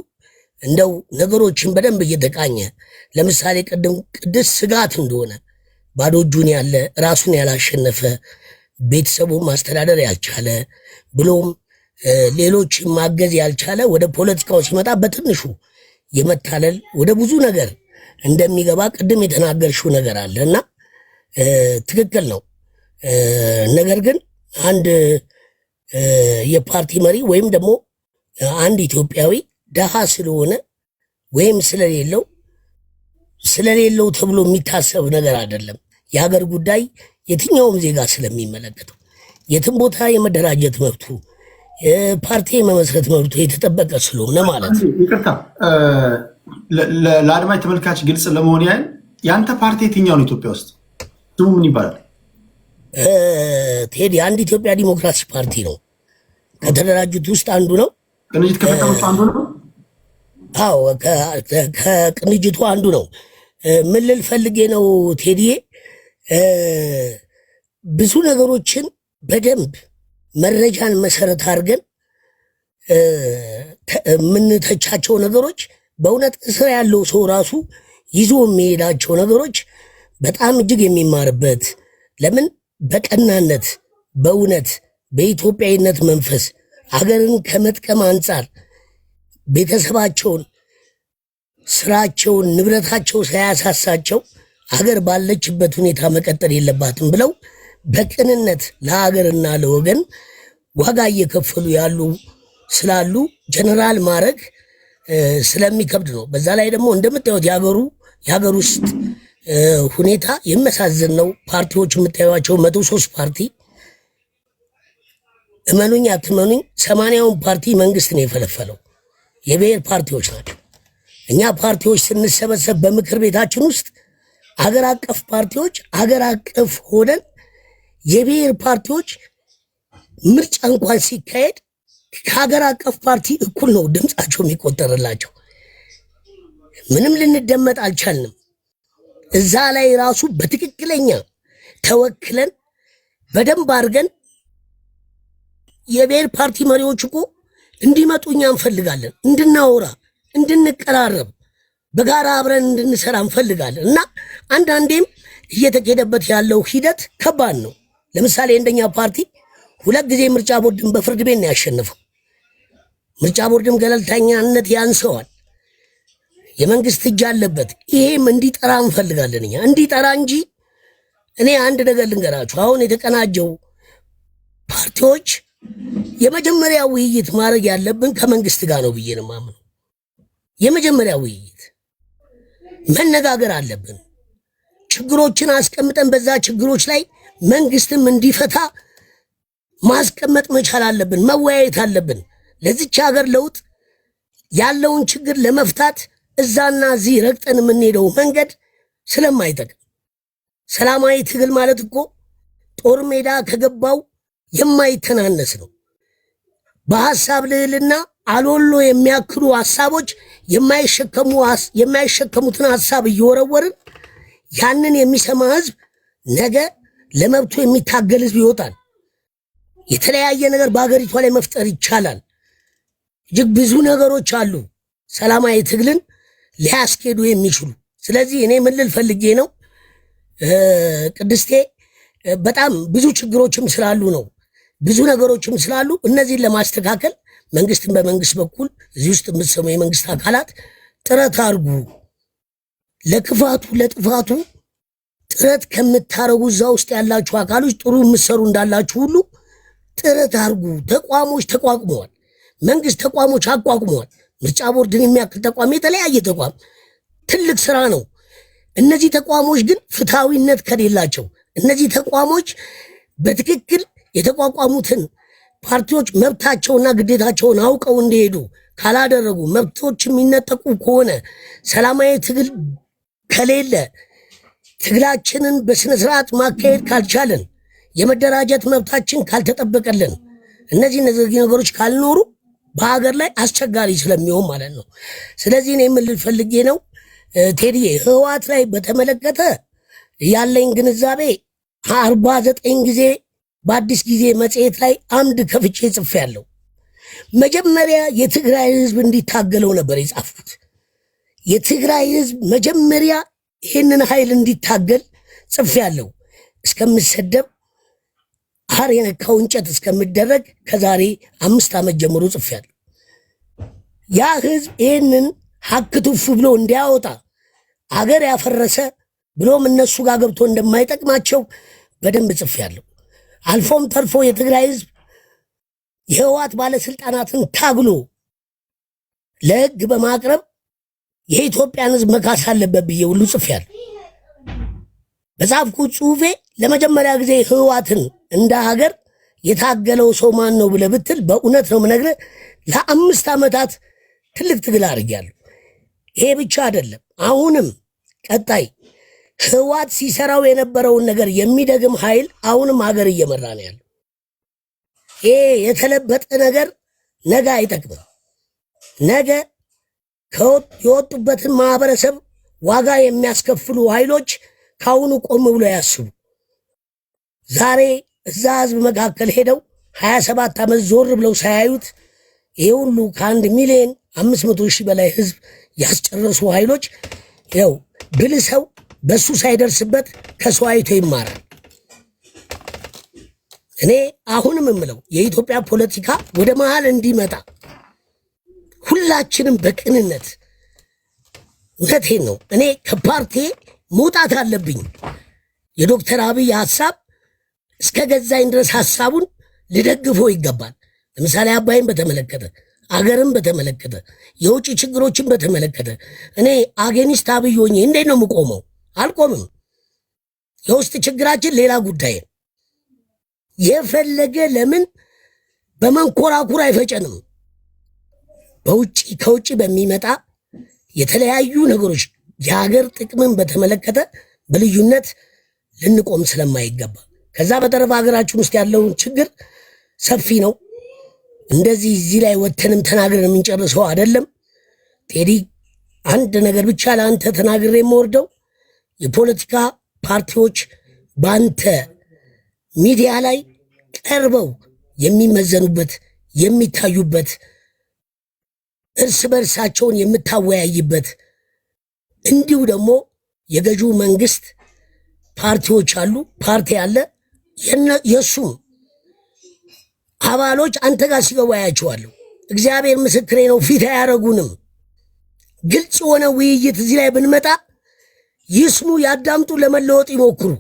እንደው ነገሮችን በደንብ እየተቃኘ ለምሳሌ ቅድስት ስጋት እንደሆነ ባዶ እጁን ያለ ራሱን ያላሸነፈ ቤተሰቡን ማስተዳደር ያልቻለ ብሎም ሌሎችን ማገዝ ያልቻለ ወደ ፖለቲካው ሲመጣ በትንሹ የመታለል ወደ ብዙ ነገር እንደሚገባ ቅድም የተናገርሽው ነገር አለ እና ትክክል ነው። ነገር ግን አንድ የፓርቲ መሪ ወይም ደግሞ አንድ ኢትዮጵያዊ ደሃ ስለሆነ ወይም ስለሌለው ተብሎ የሚታሰብ ነገር አይደለም። የሀገር ጉዳይ የትኛውም ዜጋ ስለሚመለከተው የትም ቦታ የመደራጀት መብቱ ፓርቲ የመመስረት መብቱ የተጠበቀ ስለሆነ ማለት ነው። ይቅርታ ለአድማጭ ተመልካች ግልጽ ለመሆን ያህል የአንተ ፓርቲ የትኛው ነው ኢትዮጵያ ውስጥ? ስሙ ምን ይባላል? ቴዲ አንድ ኢትዮጵያ ዲሞክራሲ ፓርቲ ነው። ከተደራጁት ውስጥ አንዱ ነው። ቅንጅት ከፈጠሩት አንዱ ነው። አዎ ከቅንጅቱ አንዱ ነው። ምን ልል ፈልጌ ነው ቴዲዬ፣ ብዙ ነገሮችን በደንብ መረጃን መሰረት አድርገን የምንተቻቸው ነገሮች በእውነት እስር ያለው ሰው ራሱ ይዞ የሚሄዳቸው ነገሮች በጣም እጅግ የሚማርበት ለምን በቀናነት በእውነት በኢትዮጵያዊነት መንፈስ አገርን ከመጥቀም አንጻር ቤተሰባቸውን፣ ስራቸውን፣ ንብረታቸው ሳያሳሳቸው አገር ባለችበት ሁኔታ መቀጠል የለባትም ብለው በቅንነት ለሀገርና ለወገን ዋጋ እየከፈሉ ያሉ ስላሉ ጀነራል ማድረግ ስለሚከብድ ነው። በዛ ላይ ደግሞ እንደምታዩት የሀገር ውስጥ ሁኔታ የሚያሳዝን ነው። ፓርቲዎች የምታዩቸው 103 ፓርቲ እመኑኝ አትመኑኝ 80ውን ፓርቲ መንግስት ነው የፈለፈለው። የብሔር ፓርቲዎች ናቸው። እኛ ፓርቲዎች ስንሰበሰብ በምክር ቤታችን ውስጥ አገር አቀፍ ፓርቲዎች አገር አቀፍ ሆነን የብሔር ፓርቲዎች ምርጫ እንኳን ሲካሄድ ከሀገር አቀፍ ፓርቲ እኩል ነው ድምፃቸው የሚቆጠርላቸው። ምንም ልንደመጥ አልቻልንም። እዛ ላይ ራሱ በትክክለኛ ተወክለን በደንብ አድርገን የብሔር ፓርቲ መሪዎች እኮ እንዲመጡ እኛ እንፈልጋለን፣ እንድናወራ፣ እንድንቀራረብ፣ በጋራ አብረን እንድንሰራ እንፈልጋለን እና አንዳንዴም እየተኬደበት ያለው ሂደት ከባድ ነው። ለምሳሌ እንደኛ ፓርቲ 2 ጊዜ ምርጫ ቦርድን በፍርድ ቤት ነው ያሸነፈው። ምርጫ ቦርድም ገለልተኛነት ያንሰዋል፣ የመንግስት እጅ አለበት። ይሄም እንዲጠራ እንፈልጋለን እኛ እንዲጠራ እንጂ እኔ አንድ ነገር ልንገራችሁ። አሁን የተቀናጀው ፓርቲዎች የመጀመሪያ ውይይት ማድረግ ያለብን ከመንግስት ጋር ነው ብዬ ነው የማምነው። የመጀመሪያ ውይይት መነጋገር አለብን። ችግሮችን አስቀምጠን በዛ ችግሮች ላይ መንግስትም እንዲፈታ ማስቀመጥ መቻል አለብን። መወያየት አለብን። ለዚች ሀገር ለውጥ ያለውን ችግር ለመፍታት እዛና እዚህ ረግጠን የምንሄደው መንገድ ስለማይጠቅም ሰላማዊ ትግል ማለት እኮ ጦር ሜዳ ከገባው የማይተናነስ ነው። በሐሳብ ልዕልና አሎሎ የሚያክሉ ሐሳቦች የማይሸከሙትን ሐሳብ እየወረወርን ያንን የሚሰማ ህዝብ ነገ ለመብቱ የሚታገል ህዝብ ይወጣል። የተለያየ ነገር በሀገሪቷ ላይ መፍጠር ይቻላል። እጅግ ብዙ ነገሮች አሉ ሰላማዊ ትግልን ሊያስኬዱ የሚችሉ። ስለዚህ እኔ ምን ልል ፈልጌ ነው ቅድስቴ፣ በጣም ብዙ ችግሮችም ስላሉ ነው ብዙ ነገሮችም ስላሉ እነዚህን ለማስተካከል መንግስትን በመንግስት በኩል እዚህ ውስጥ የምትሰሙ የመንግስት አካላት ጥረት አድርጉ። ለክፋቱ ለጥፋቱ ጥረት ከምታረጉ እዛ ውስጥ ያላችሁ አካሎች ጥሩ የምትሰሩ እንዳላችሁ ሁሉ ጥረት አድርጉ። ተቋሞች ተቋቁመዋል። መንግስት ተቋሞች አቋቁመዋል። ምርጫ ቦርድን የሚያክል ተቋም፣ የተለያየ ተቋም ትልቅ ስራ ነው። እነዚህ ተቋሞች ግን ፍትሐዊነት ከሌላቸው እነዚህ ተቋሞች በትክክል የተቋቋሙትን ፓርቲዎች መብታቸውና ግዴታቸውን አውቀው እንዲሄዱ ካላደረጉ፣ መብቶች የሚነጠቁ ከሆነ፣ ሰላማዊ ትግል ከሌለ፣ ትግላችንን በስነ ስርዓት ማካሄድ ካልቻለን፣ የመደራጀት መብታችን ካልተጠበቀልን፣ እነዚህ ነገሮች ካልኖሩ በሀገር ላይ አስቸጋሪ ስለሚሆን ማለት ነው። ስለዚህ እኔ የምልል ፈልጌ ነው ቴዲዬ ህወሓት ላይ በተመለከተ ያለኝ ግንዛቤ 49 ጊዜ በአዲስ ጊዜ መጽሔት ላይ አምድ ከፍቼ ጽፌያለሁ። መጀመሪያ የትግራይ ህዝብ እንዲታገለው ነበር የጻፍኩት። የትግራይ ህዝብ መጀመሪያ ይህንን ኃይል እንዲታገል ጽፌያለሁ። እስከምሰደብ አር የነካው እንጨት እስከምደረግ ከዛሬ 5 ዓመት ጀምሮ ጽፌያለሁ። ያ ህዝብ ይህንን ሀክቱፍ ብሎ እንዲያወጣ አገር ያፈረሰ ብሎም እነሱ ጋር ገብቶ እንደማይጠቅማቸው በደንብ ጽፌያለሁ። አልፎም ተርፎ የትግራይ ህዝብ የህወሓት ባለስልጣናትን ታግሎ ለህግ በማቅረብ የኢትዮጵያን ህዝብ መካስ አለበት ብዬ ሁሉ ጽፌያለሁ። በጻፍኩት ጽሁፌ ለመጀመሪያ ጊዜ ህወሓትን እንደ ሀገር የታገለው ሰው ማን ነው ብለህ ብትል በእውነት ነው የምነግርህ ለ5 ዓመታት ትልቅ ትግል አድርጌያለሁ። ይሄ ብቻ አይደለም። አሁንም ቀጣይ ህወሓት ሲሰራው የነበረውን ነገር የሚደግም ኃይል አሁንም ሀገር እየመራ ነው ያለው። ይሄ የተለበጠ ነገር ነገ አይጠቅምም። ነገ የወጡበትን ማህበረሰብ ዋጋ የሚያስከፍሉ ኃይሎች ካሁኑ ቆም ብሎ ያስቡ። ዛሬ እዛ ህዝብ መካከል ሄደው 27 ዓመት ዞር ብለው ሳያዩት ይሄ ሁሉ ከ1 ሚሊዮን 500 ሺህ በላይ ህዝብ ያስጨረሱ ኃይሎች ያው ብልህ ሰው በሱ ሳይደርስበት ከሰው አይቶ ይማራል። እኔ አሁንም የምለው የኢትዮጵያ ፖለቲካ ወደ መሃል እንዲመጣ ሁላችንም በቅንነት እውነቴን ነው። እኔ ከፓርቲ መውጣት አለብኝ። የዶክተር አብይ ሐሳብ እስከ ገዛኝ ድረስ ሐሳቡን ልደግፈው ይገባል። ለምሳሌ አባይን በተመለከተ አገርን በተመለከተ የውጭ ችግሮችን በተመለከተ እኔ አጌኒስት አብይ ሆኜ እንዴት ነው የምቆመው? አልቆምም። የውስጥ ችግራችን ሌላ ጉዳይ። የፈለገ ለምን በመንኮራኩር አይፈጨንም? ከውጭ በሚመጣ የተለያዩ ነገሮች የሀገር ጥቅምን በተመለከተ በልዩነት ልንቆም ስለማይገባ ከዛ በተረፈ ሀገራችን ውስጥ ያለውን ችግር ሰፊ ነው። እንደዚህ እዚህ ላይ ወተንም ተናግረን የምንጨርሰው አይደለም። ቴዲ አንድ ነገር ብቻ ለአንተ ተናግሬ የምወርደው የፖለቲካ ፓርቲዎች በአንተ ሚዲያ ላይ ቀርበው የሚመዘኑበት የሚታዩበት እርስ በርሳቸውን የምታወያይበት እንዲሁ ደግሞ የገዢው መንግስት ፓርቲዎች አሉ፣ ፓርቲ አለ። የሱም አባሎች አንተ ጋር ሲገቡ አያቸዋለሁ። እግዚአብሔር ምስክሬ ነው። ፊት አያረጉንም። ግልጽ የሆነ ውይይት እዚህ ላይ ብንመጣ ይስሙ፣ ያዳምጡ፣ ለመለወጥ ይሞክሩ።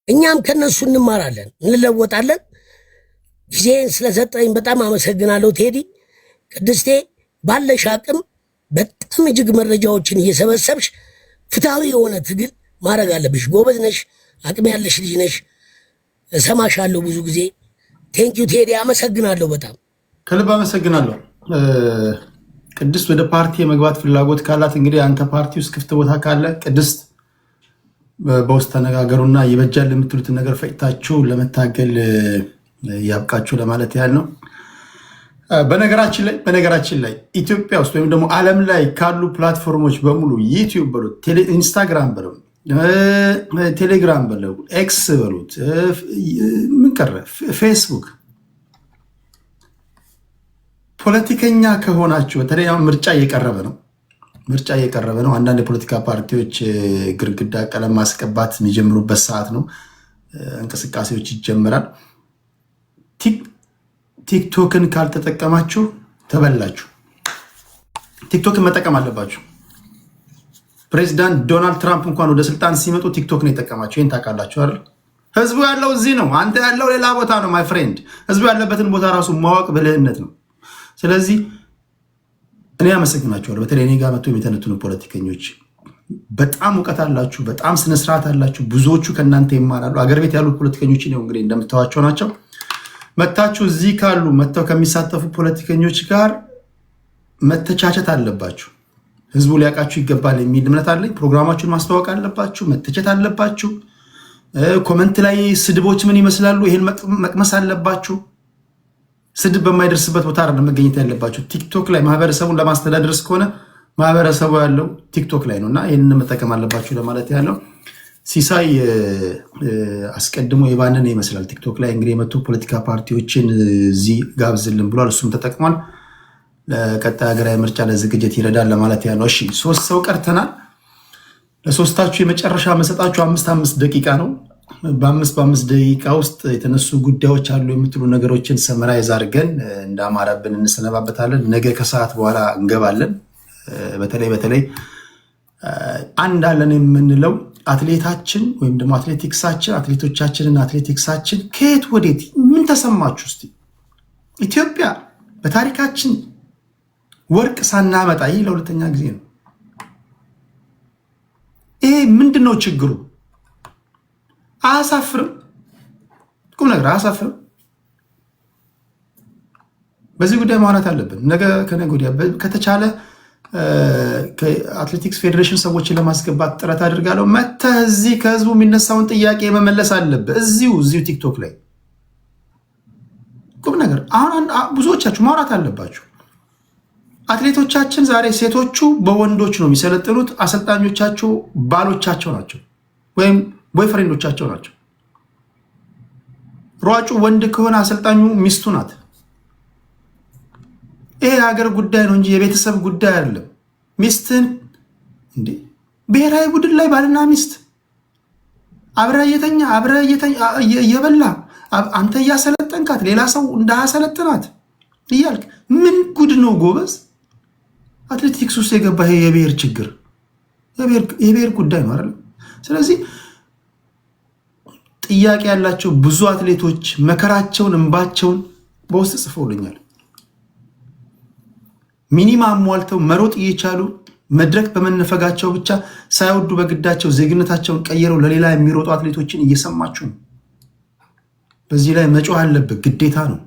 እኛም ከነሱ እንማራለን፣ እንለወጣለን። ጊዜን ስለሰጠኝ በጣም አመሰግናለሁ ቴዲ። ቅድስቴ ባለሽ አቅም በጣም እጅግ መረጃዎችን እየሰበሰብሽ ፍትሃዊ የሆነ ትግል ማድረግ አለብሽ። ጎበዝ ነሽ፣ አቅም ያለሽ ልጅ ነሽ። እሰማሻለሁ ብዙ ጊዜ። ቴንኪዩ ቴዲ፣ አመሰግናለሁ። በጣም ከልብ አመሰግናለሁ። ቅድስት ወደ ፓርቲ የመግባት ፍላጎት ካላት እንግዲህ አንተ ፓርቲ ውስጥ ክፍት ቦታ ካለ ቅድስት በውስጥ ተነጋገሩና ይበጃል የምትሉትን ነገር ፈጭታችሁ ለመታገል ያብቃችሁ ለማለት ያህል ነው። በነገራችን ላይ ኢትዮጵያ ውስጥ ወይም ደግሞ ዓለም ላይ ካሉ ፕላትፎርሞች በሙሉ ዩቲዩብ በሉት፣ ኢንስታግራም በለው፣ ቴሌግራም በለው፣ ኤክስ በሉት፣ ምን ቀረ ፌስቡክ፣ ፖለቲከኛ ከሆናችሁ በተለይ ምርጫ እየቀረበ ነው። አንዳንድ የፖለቲካ ፓርቲዎች ግድግዳ ቀለም ማስቀባት የሚጀምሩበት ሰዓት ነው። እንቅስቃሴዎች ይጀምራል። ቲክቶክን ካልተጠቀማችሁ ተበላችሁ። ቲክቶክን መጠቀም አለባችሁ። ፕሬዚዳንት ዶናልድ ትራምፕ እንኳን ወደ ስልጣን ሲመጡ ቲክቶክ ነው የጠቀማቸው። ይህን ታውቃላችሁ አይደል? ህዝቡ ያለው እዚህ ነው፣ አንተ ያለው ሌላ ቦታ ነው። ማይ ፍሬንድ፣ ህዝቡ ያለበትን ቦታ ራሱ ማወቅ ብልህነት ነው። ስለዚህ እኔ አመሰግናችኋለሁ። በተለይ እኔ ጋር መጥቶ የሚተነትኑ ፖለቲከኞች በጣም እውቀት አላችሁ፣ በጣም ስነስርዓት አላችሁ። ብዙዎቹ ከእናንተ ይማራሉ። አገር ቤት ያሉ ፖለቲከኞች ነው እንግዲህ እንደምታዋቸው ናቸው። መታችሁ እዚህ ካሉ መጥተው ከሚሳተፉ ፖለቲከኞች ጋር መተቻቸት አለባችሁ። ህዝቡ ሊያውቃችሁ ይገባል የሚል እምነት አለኝ። ፕሮግራማችሁን ማስተዋወቅ አለባችሁ። መተቸት አለባችሁ። ኮመንት ላይ ስድቦች ምን ይመስላሉ ይሄን መቅመስ አለባችሁ። ስድብ በማይደርስበት ቦታ አይደለም መገኘት ያለባችሁ። ቲክቶክ ላይ ማህበረሰቡን ለማስተዳደር እስከሆነ ማህበረሰቡ ያለው ቲክቶክ ላይ ነውና ይህንን መጠቀም አለባችሁ ለማለት ያለው። ሲሳይ አስቀድሞ የባነነ ይመስላል ቲክቶክ ላይ እንግዲህ የመጡ ፖለቲካ ፓርቲዎችን እዚህ ጋብዝልን ብሏል። እሱም ተጠቅሟል። ለቀጣይ ሀገራዊ ምርጫ ለዝግጅት ይረዳል ለማለት ያለው። እሺ 3 ሰው ቀርተናል። ለሶስታችሁ የመጨረሻ መሰጣችሁ 5 ደቂቃ ነው። በ5 ደቂቃ ውስጥ የተነሱ ጉዳዮች አሉ የምትሉ ነገሮችን ሰመራይዝ አድርገን እንዳማረብን እንሰነባበታለን። ነገ ከሰዓት በኋላ እንገባለን። በተለይ አንድ አለን የምንለው አትሌታችን ወይም ደግሞ አትሌቶቻችንና አትሌቲክሳችን ከየት ወዴት ምን ተሰማችሁ? እስቲ ኢትዮጵያ በታሪካችን ወርቅ ሳናመጣ ይህ ለሁለተኛ ጊዜ ነው። ይሄ ምንድን ነው ችግሩ? አያሳፍርም? ቁም ነገር አያሳፍርም? በዚህ ጉዳይ ማውራት አለብን። ነገ ከነገ ወዲያ ከተቻለ ከአትሌቲክስ ፌዴሬሽን ሰዎችን ለማስገባት ጥረት አድርጋለሁ። መተህ እዚህ ከህዝቡ የሚነሳውን ጥያቄ መመለስ አለብህ። እዚሁ ቲክቶክ ላይ ቁም ነገር አሁን ብዙዎቻችሁ ማውራት አለባችሁ። አትሌቶቻችን ዛሬ ሴቶቹ በወንዶች ነው የሚሰለጥኑት። አሰልጣኞቻቸው ባሎቻቸው ናቸው ወይም ቦይፍሬንዶቻቸው ናቸው። ሯጩ ወንድ ከሆነ አሰልጣኙ ሚስቱ ናት። ይሄ የሀገር ጉዳይ ነው እንጂ የቤተሰብ ጉዳይ አይደለም። ሚስትን እንዴ ብሔራዊ ቡድን ላይ ባልና ሚስት አብረህ እየበላ አንተ እያሰለጠንካት ሌላ ሰው እንዳያሰለጥናት እያልክ ምን ጉድ ነው ጎበዝ? አትሌቲክስ ውስጥ የገባ የብሔር ችግር የብሔር ጉዳይ ነው አይደል? ስለዚህ ጥያቄ ያላቸው ብዙ አትሌቶች መከራቸውን እንባቸውን በውስጥ ጽፈውልኛል። ሚኒማም ሟልተው መሮጥ እየቻሉ መድረክ በመነፈጋቸው ብቻ ሳይወዱ በግዳቸው ዜግነታቸውን ቀይረው ለሌላ የሚሮጡ አትሌቶችን እየሰማችሁ ነው። በዚህ ላይ መጮህ አለበት፣ ግዴታ ነው።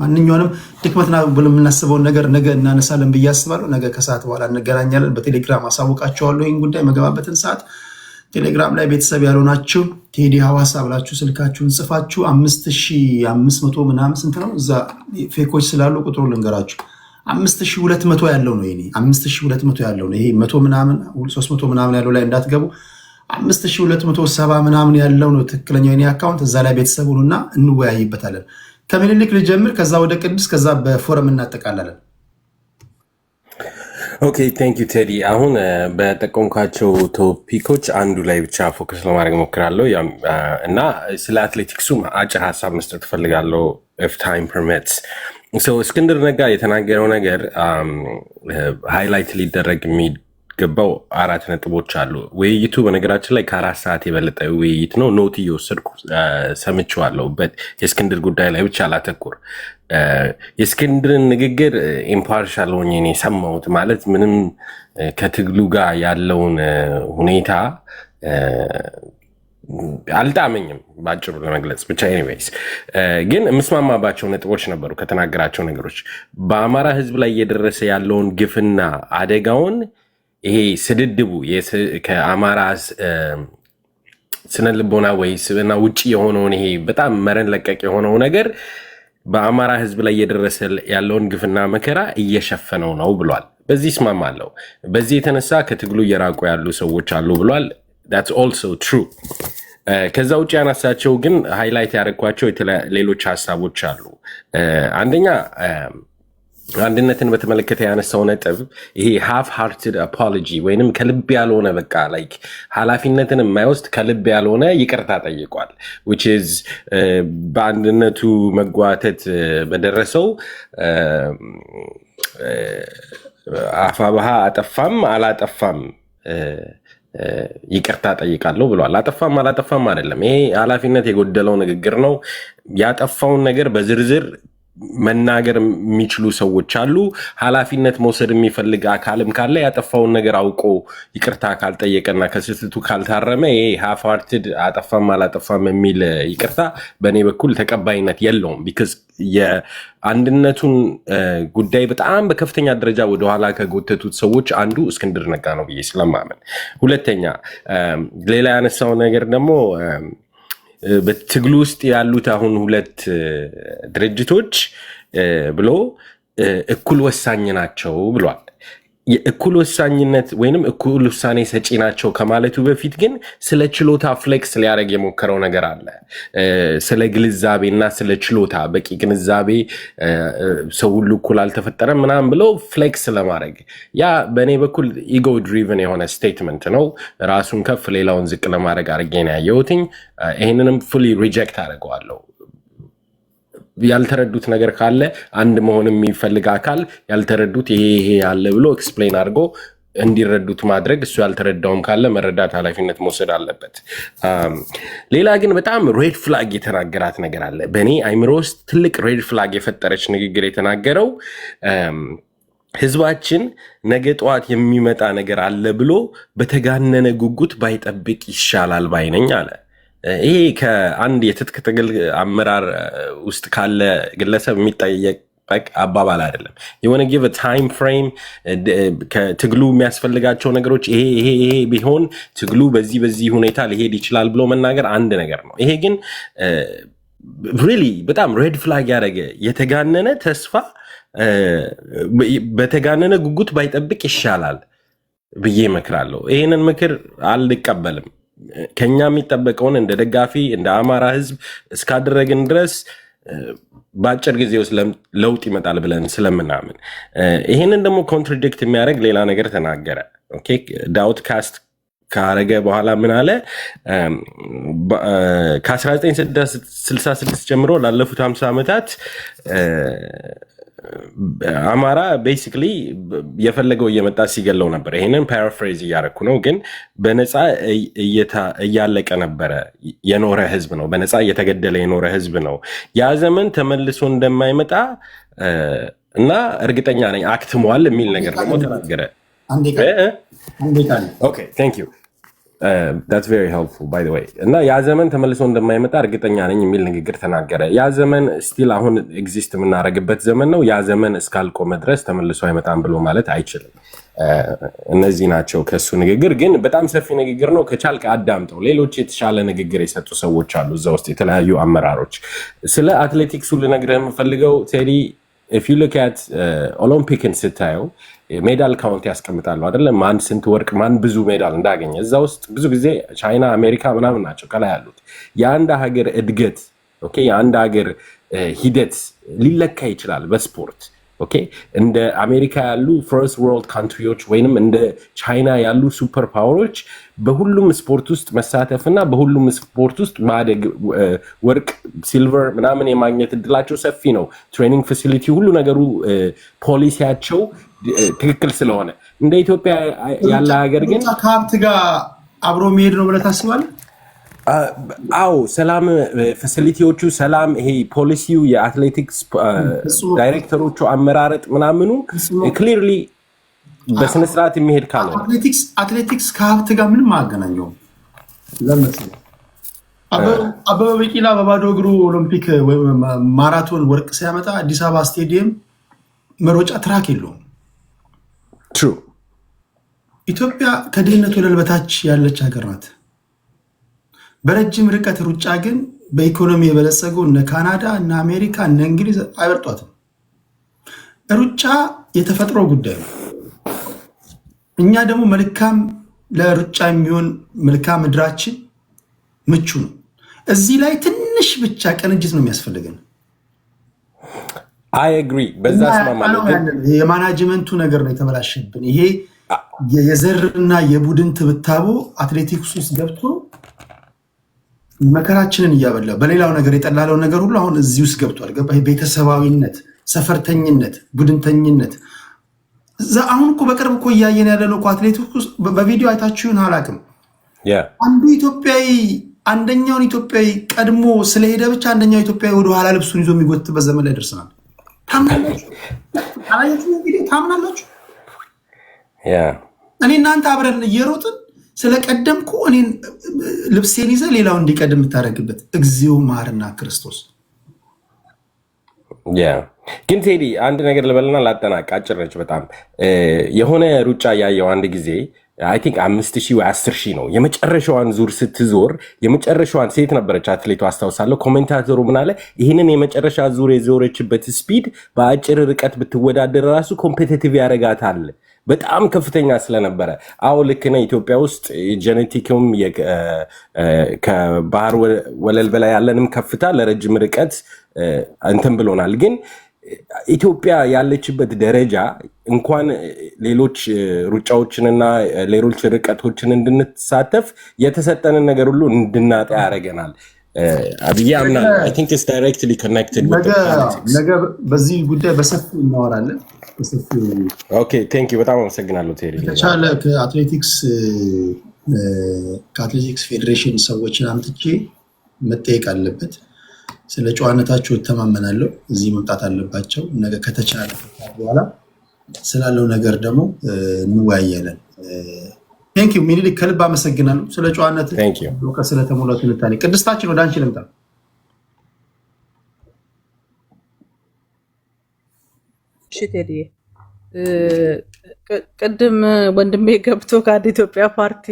ማንኛውንም ድክመትና ብለን የምናስበውን ነገር ነገ እናነሳለን ብዬ አስባለሁ። ነገ ከሰዓት በኋላ እንገናኛለን። በቴሌግራም አሳውቃቸዋለሁ። ይህን ጉዳይ መገባበትን ሰዓት ቴሌግራም ላይ ቤተሰብ ያልሆናችሁ ቴዲ ሐዋሳ ብላችሁ ስልካችሁን ጽፋችሁ 5500 ምናምን ስንት ነው እዛ ፌኮች ስላሉ ቁጥሩ ልንገራችሁ 5200 ያለው ነው። ይሄ 5200 ያለው ነው። ይሄ 100 ምናምን 300 ምናምን ያለው ላይ እንዳትገቡ። 5270 ምናምን ያለው ነው ትክክለኛው የኔ አካውንት። እዛ ላይ ቤተሰብ ሁኑና እንወያይበታለን። ከምኒልክ ልጀምር፣ ከዛ ወደ ቅዱስ፣ ከዛ በፎረም እናጠቃላለን። ኦኬ ቴንክ ዩ ቴዲ። አሁን በጠቆምኳቸው ቶፒኮች አንዱ ላይ ብቻ ፎከስ ለማድረግ ሞክራለሁ እና ስለ አትሌቲክሱ አጭር ሀሳብ መስጠት እፈልጋለሁ ኢፍ ታይም ፐርሚትስ። እስክንድር ነጋ የተናገረው ነገር ሃይላይት ሊደረግ የሚገባው 4 ነጥቦች አሉ። ውይይቱ በነገራችን ላይ ከ4 ሰዓት የበለጠ ውይይት ነው። ኖት እየወሰድኩ ሰምቼዋለሁ። የእስክንድር ጉዳይ ላይ ብቻ አላተኩር። የእስክንድርን ንግግር ኢምፓርሻል ሆኜ ነው የሰማሁት። ማለት ምንም ከትግሉ ጋር ያለውን ሁኔታ አልጣመኝም በአጭሩ ለመግለጽ ብቻ። ኤኒዌይስ ግን የምስማማባቸው ነጥቦች ነበሩ ከተናገራቸው ነገሮች። በአማራ ሕዝብ ላይ እየደረሰ ያለውን ግፍና አደጋውን ይሄ ስድድቡ ከአማራ ስነ ልቦና ወይ ስብዕና ውጭ የሆነውን ይሄ በጣም መረን ለቀቅ የሆነው ነገር በአማራ ሕዝብ ላይ እየደረሰ ያለውን ግፍና መከራ እየሸፈነው ነው ብሏል። በዚህ እስማማለሁ። በዚህ የተነሳ ከትግሉ እየራቁ ያሉ ሰዎች አሉ ብሏል። that's also true። ከዛ ውጭ ያነሳቸው ግን ሃይላይት ያደረኳቸው ሌሎች ሀሳቦች አሉ። አንደኛ አንድነትን በተመለከተ ያነሳው ነጥብ ይሄ ሃፍ ሃርትድ አፖሎጂ ወይንም ከልብ ያልሆነ በቃ ላይክ ኃላፊነትን የማይወስድ ከልብ ያልሆነ ይቅርታ ጠይቋል። which is በአንድነቱ መጓተት በደረሰው አፋባሃ አጠፋም አላጠፋም ይቅርታ ጠይቃለሁ ብሏል። አጠፋም አላጠፋም አይደለም። ይሄ ኃላፊነት የጎደለው ንግግር ነው። ያጠፋውን ነገር በዝርዝር መናገር የሚችሉ ሰዎች አሉ። ኃላፊነት መውሰድ የሚፈልግ አካልም ካለ ያጠፋውን ነገር አውቆ ይቅርታ ካልጠየቀና ከስህተቱ ካልታረመ ይሄ ሃፍ ሃርትድ አጠፋም አላጠፋም የሚል ይቅርታ በእኔ በኩል ተቀባይነት የለውም። ቢካዝ የአንድነቱን ጉዳይ በጣም በከፍተኛ ደረጃ ወደኋላ ከጎተቱት ሰዎች አንዱ እስክንድር ነጋ ነው ብዬ ስለማመን። ሁለተኛ ሌላ ያነሳው ነገር ደግሞ በትግሉ ውስጥ ያሉት አሁን 2 ድርጅቶች ብሎ እኩል ወሳኝ ናቸው ብሏል። የእኩል ወሳኝነት ወይንም እኩል ውሳኔ ሰጪ ናቸው ከማለቱ በፊት ግን ስለ ችሎታ ፍሌክስ ሊያደርግ የሞከረው ነገር አለ። ስለ ግንዛቤ እና ስለ ችሎታ በቂ ግንዛቤ ሰው ሁሉ እኩል አልተፈጠረም ምናምን ብለው ፍሌክስ ለማድረግ ያ በእኔ በኩል ኢጎ ድሪቨን የሆነ ስቴትመንት ነው። ራሱን ከፍ ሌላውን ዝቅ ለማድረግ አድርጌ ነው ያየሁትኝ። ይህንንም ፉሊ ሪጀክት አድርገዋለሁ። ያልተረዱት ነገር ካለ አንድ መሆን የሚፈልግ አካል ያልተረዱት ይሄ ያለ ብሎ ኤክስፕሌን አድርጎ እንዲረዱት ማድረግ፣ እሱ ያልተረዳውም ካለ መረዳት ኃላፊነት መውሰድ አለበት። ሌላ ግን በጣም ሬድ ፍላግ የተናገራት ነገር አለ። በእኔ አይምሮ ውስጥ ትልቅ ሬድ ፍላግ የፈጠረች ንግግር የተናገረው ህዝባችን ነገ ጠዋት የሚመጣ ነገር አለ ብሎ በተጋነነ ጉጉት ባይጠብቅ ይሻላል ባይነኝ አለ። ይሄ ከአንድ የትጥቅ ትግል አመራር ውስጥ ካለ ግለሰብ የሚጠየቅ አባባል አይደለም። የሆነ ጊቭ ታይም ፍሬም ከትግሉ የሚያስፈልጋቸው ነገሮች ይሄ ቢሆን ትግሉ በዚህ ሁኔታ ሊሄድ ይችላል ብሎ መናገር አንድ ነገር ነው። ይሄ ግን ሪሊ በጣም ሬድ ፍላግ ያደረገ የተጋነነ ተስፋ በተጋነነ ጉጉት ባይጠብቅ ይሻላል ብዬ እመክራለሁ። ይህንን ምክር አልቀበልም። ከኛ የሚጠበቀውን እንደ ደጋፊ እንደ አማራ ህዝብ እስካደረግን ድረስ በአጭር ጊዜ ውስጥ ለውጥ ይመጣል ብለን ስለምናምን፣ ይህንን ደግሞ ኮንትራዲክት የሚያደርግ ሌላ ነገር ተናገረ። ዳውት ካስት ካረገ በኋላ ምን አለ? ከ1966 ጀምሮ ላለፉት 50 ዓመታት አማራ ቤሲክሊ የፈለገው እየመጣ ሲገለው ነበር። ይሄንን ፓራፍሬዝ እያደረኩ ነው፣ ግን በነፃ እያለቀ ነበረ የኖረ ህዝብ ነው። በነፃ እየተገደለ የኖረ ህዝብ ነው። ያ ዘመን ተመልሶ እንደማይመጣ እና እርግጠኛ ነኝ አክትሟል የሚል ነገር ደግሞ ተናገረ። ኦኬ ቴንክ ዩ that's very helpful by the way። እና ያ ዘመን ተመልሶ እንደማይመጣ እርግጠኛ ነኝ የሚል ንግግር ተናገረ። ያ ዘመን ስቲል አሁን ኤግዚስት የምናደርግበት ዘመን ነው። ያ ዘመን እስካልቆመ ድረስ ተመልሶ አይመጣም ብሎ ማለት አይችልም። እነዚህ ናቸው ከሱ ንግግር። ግን በጣም ሰፊ ንግግር ነው። ከቻልክ አዳምጠው። ሌሎች የተሻለ ንግግር የሰጡ ሰዎች አሉ እዛ ውስጥ፣ የተለያዩ አመራሮች። ስለ አትሌቲክሱ ልነግርህ የምፈልገው ቴዲ፣ if you look at ኦሎምፒክን ስታየው ሜዳል ካውንት ያስቀምጣሉ አይደለም? ማን ስንት ወርቅ ማን ብዙ ሜዳል እንዳገኘ። እዛ ውስጥ ብዙ ጊዜ ቻይና፣ አሜሪካ ምናምን ናቸው ከላይ ያሉት። የአንድ ሀገር እድገት የአንድ ሀገር ሂደት ሊለካ ይችላል በስፖርት። እንደ አሜሪካ ያሉ ፈርስት ወርልድ ካንትሪዎች ወይንም እንደ ቻይና ያሉ ሱፐር ፓወሮች በሁሉም ስፖርት ውስጥ መሳተፍና በሁሉም ስፖርት ውስጥ ማደግ፣ ወርቅ፣ ሲልቨር ምናምን የማግኘት እድላቸው ሰፊ ነው። ትሬኒንግ ፋሲሊቲ፣ ሁሉ ነገሩ፣ ፖሊሲያቸው ትክክል ስለሆነ እንደ ኢትዮጵያ ያለ ሀገር ግን ከሀብት ጋር አብሮ የሚሄድ ነው ብለህ ታስባለህ? አዎ፣ ሰላም ፋሲሊቲዎቹ፣ ሰላም ይሄ ፖሊሲው፣ የአትሌቲክስ ዳይሬክተሮቹ አመራረጥ ምናምኑ ክሊርሊ በስነስርዓት የሚሄድ ካለ አትሌቲክስ ከሀብት ጋር ምንም አያገናኘውም። ለምሳሌ አበበ ቢቂላ በባዶ እግሩ ኦሎምፒክ ወይም ማራቶን ወርቅ ሲያመጣ አዲስ አበባ ስቴዲየም መሮጫ ትራክ የለውም። ኢትዮጵያ ከድህነት ወለል በታች ያለች ሀገር ናት። በረጅም ርቀት ሩጫ ግን በኢኮኖሚ የበለጸጉ እነ ካናዳ እነ አሜሪካ እነ እንግሊዝ አይበልጧትም። ሩጫ የተፈጥሮ ጉዳይ ነው። እኛ ደግሞ መልካም ለሩጫ የሚሆን መልካም ምድራችን ምቹ ነው። እዚህ ላይ ትንሽ ብቻ ቅንጅት ነው የሚያስፈልገን። አይ አግሪ፣ በዛ አስማማለሁ። የማናጅመንቱ ነገር ነው የተበላሸብን። ይሄ የዘርና የቡድን ትብታቦ አትሌቲክስ ውስጥ ገብቶ መከራችንን እያበላ በሌላው ነገር የጠላለው ነገር ሁሉ አሁን እዚህ ውስጥ ገብቷል። ገባህ? ቤተሰባዊነት፣ ሰፈርተኝነት፣ ቡድንተኝነት። አሁን እኮ በቅርብ እኮ እያየን ያለ ነው። አትሌቲክስ በቪዲዮ አይታችሁን አላውቅም። አንዱ ኢትዮጵያዊ አንደኛውን ኢትዮጵያዊ ቀድሞ ስለሄደ ብቻ አንደኛው ኢትዮጵያዊ ወደኋላ ልብሱን ይዞ የሚጎትበት ዘመን ላይ ደርሰናል። ታምናላችሁ? ታምናላችሁ? እኔ እናንተ አብረን እየሮጥን ስለቀደምኩ እኔን ልብሴን ይዘህ ሌላው እንዲቀድም የምታደርግበት እግዚኦ መሐረነ ክርስቶስ። ግን ቴዲ አንድ ነገር ልበልና ላጠናቅ። አጭር ነች በጣም። የሆነ ሩጫ ያየው አንድ ጊዜ አይ ቲንክ 5000 ወይ 10000 ነው። የመጨረሻዋን ዙር ስትዞር የመጨረሻዋን ሴት ነበረች አትሌቱ አስታውሳለሁ። ኮሜንታተሩ ምን አለ? ይህንን የመጨረሻ ዙር የዞረችበት ስፒድ በአጭር ርቀት ብትወዳደር ራሱ ኮምፔቲቲቭ ያደርጋታል በጣም ከፍተኛ ስለነበረ። አዎ ልክ ነህ። ኢትዮጵያ ውስጥ ጄኔቲክም ከባህር ወለል በላይ ያለንም ከፍታ ለረጅም ርቀት እንትን ብሎናል። ግን ኢትዮጵያ ያለችበት ደረጃ እንኳን ሌሎች ሩጫዎችንና ሌሎች ርቀቶችን እንድንሳተፍ የተሰጠንን ነገር ሁሉ እንድናጣ ያደርገናል ብዬ አምናለሁ። አይ ቲንክ ኢትስ ዳይሬክትሊ ኮኔክትድ ዊዝ ፖለቲክስ። ነገ በዚህ ጉዳይ በሰፊው እናወራለን። ኦኬ ቴንክ ዩ በጣም አመሰግናለሁ ቴሪ። ከተቻለ ከአትሌቲክስ ፌዴሬሽን ሰዎችን አምጥቼ መጠየቅ አለበት። ስለ ጨዋነታቸው እተማመናለሁ። እዚህ መምጣት አለባቸው። ነገ ከተቻለ በኋላ ስላለው ነገር ደግሞ እንወያያለን። ቴንክ ዩ ሚኒሊክ፣ ከልብ አመሰግናለሁ ስለ ጨዋነት ስለተሞላ ትንታኔ። ቅድስታችን ወደ አንቺ ልምጣ። እሺ ቴዲ፣ ቅድም ወንድሜ ገብቶ ከአንድ ኢትዮጵያ ፓርቲ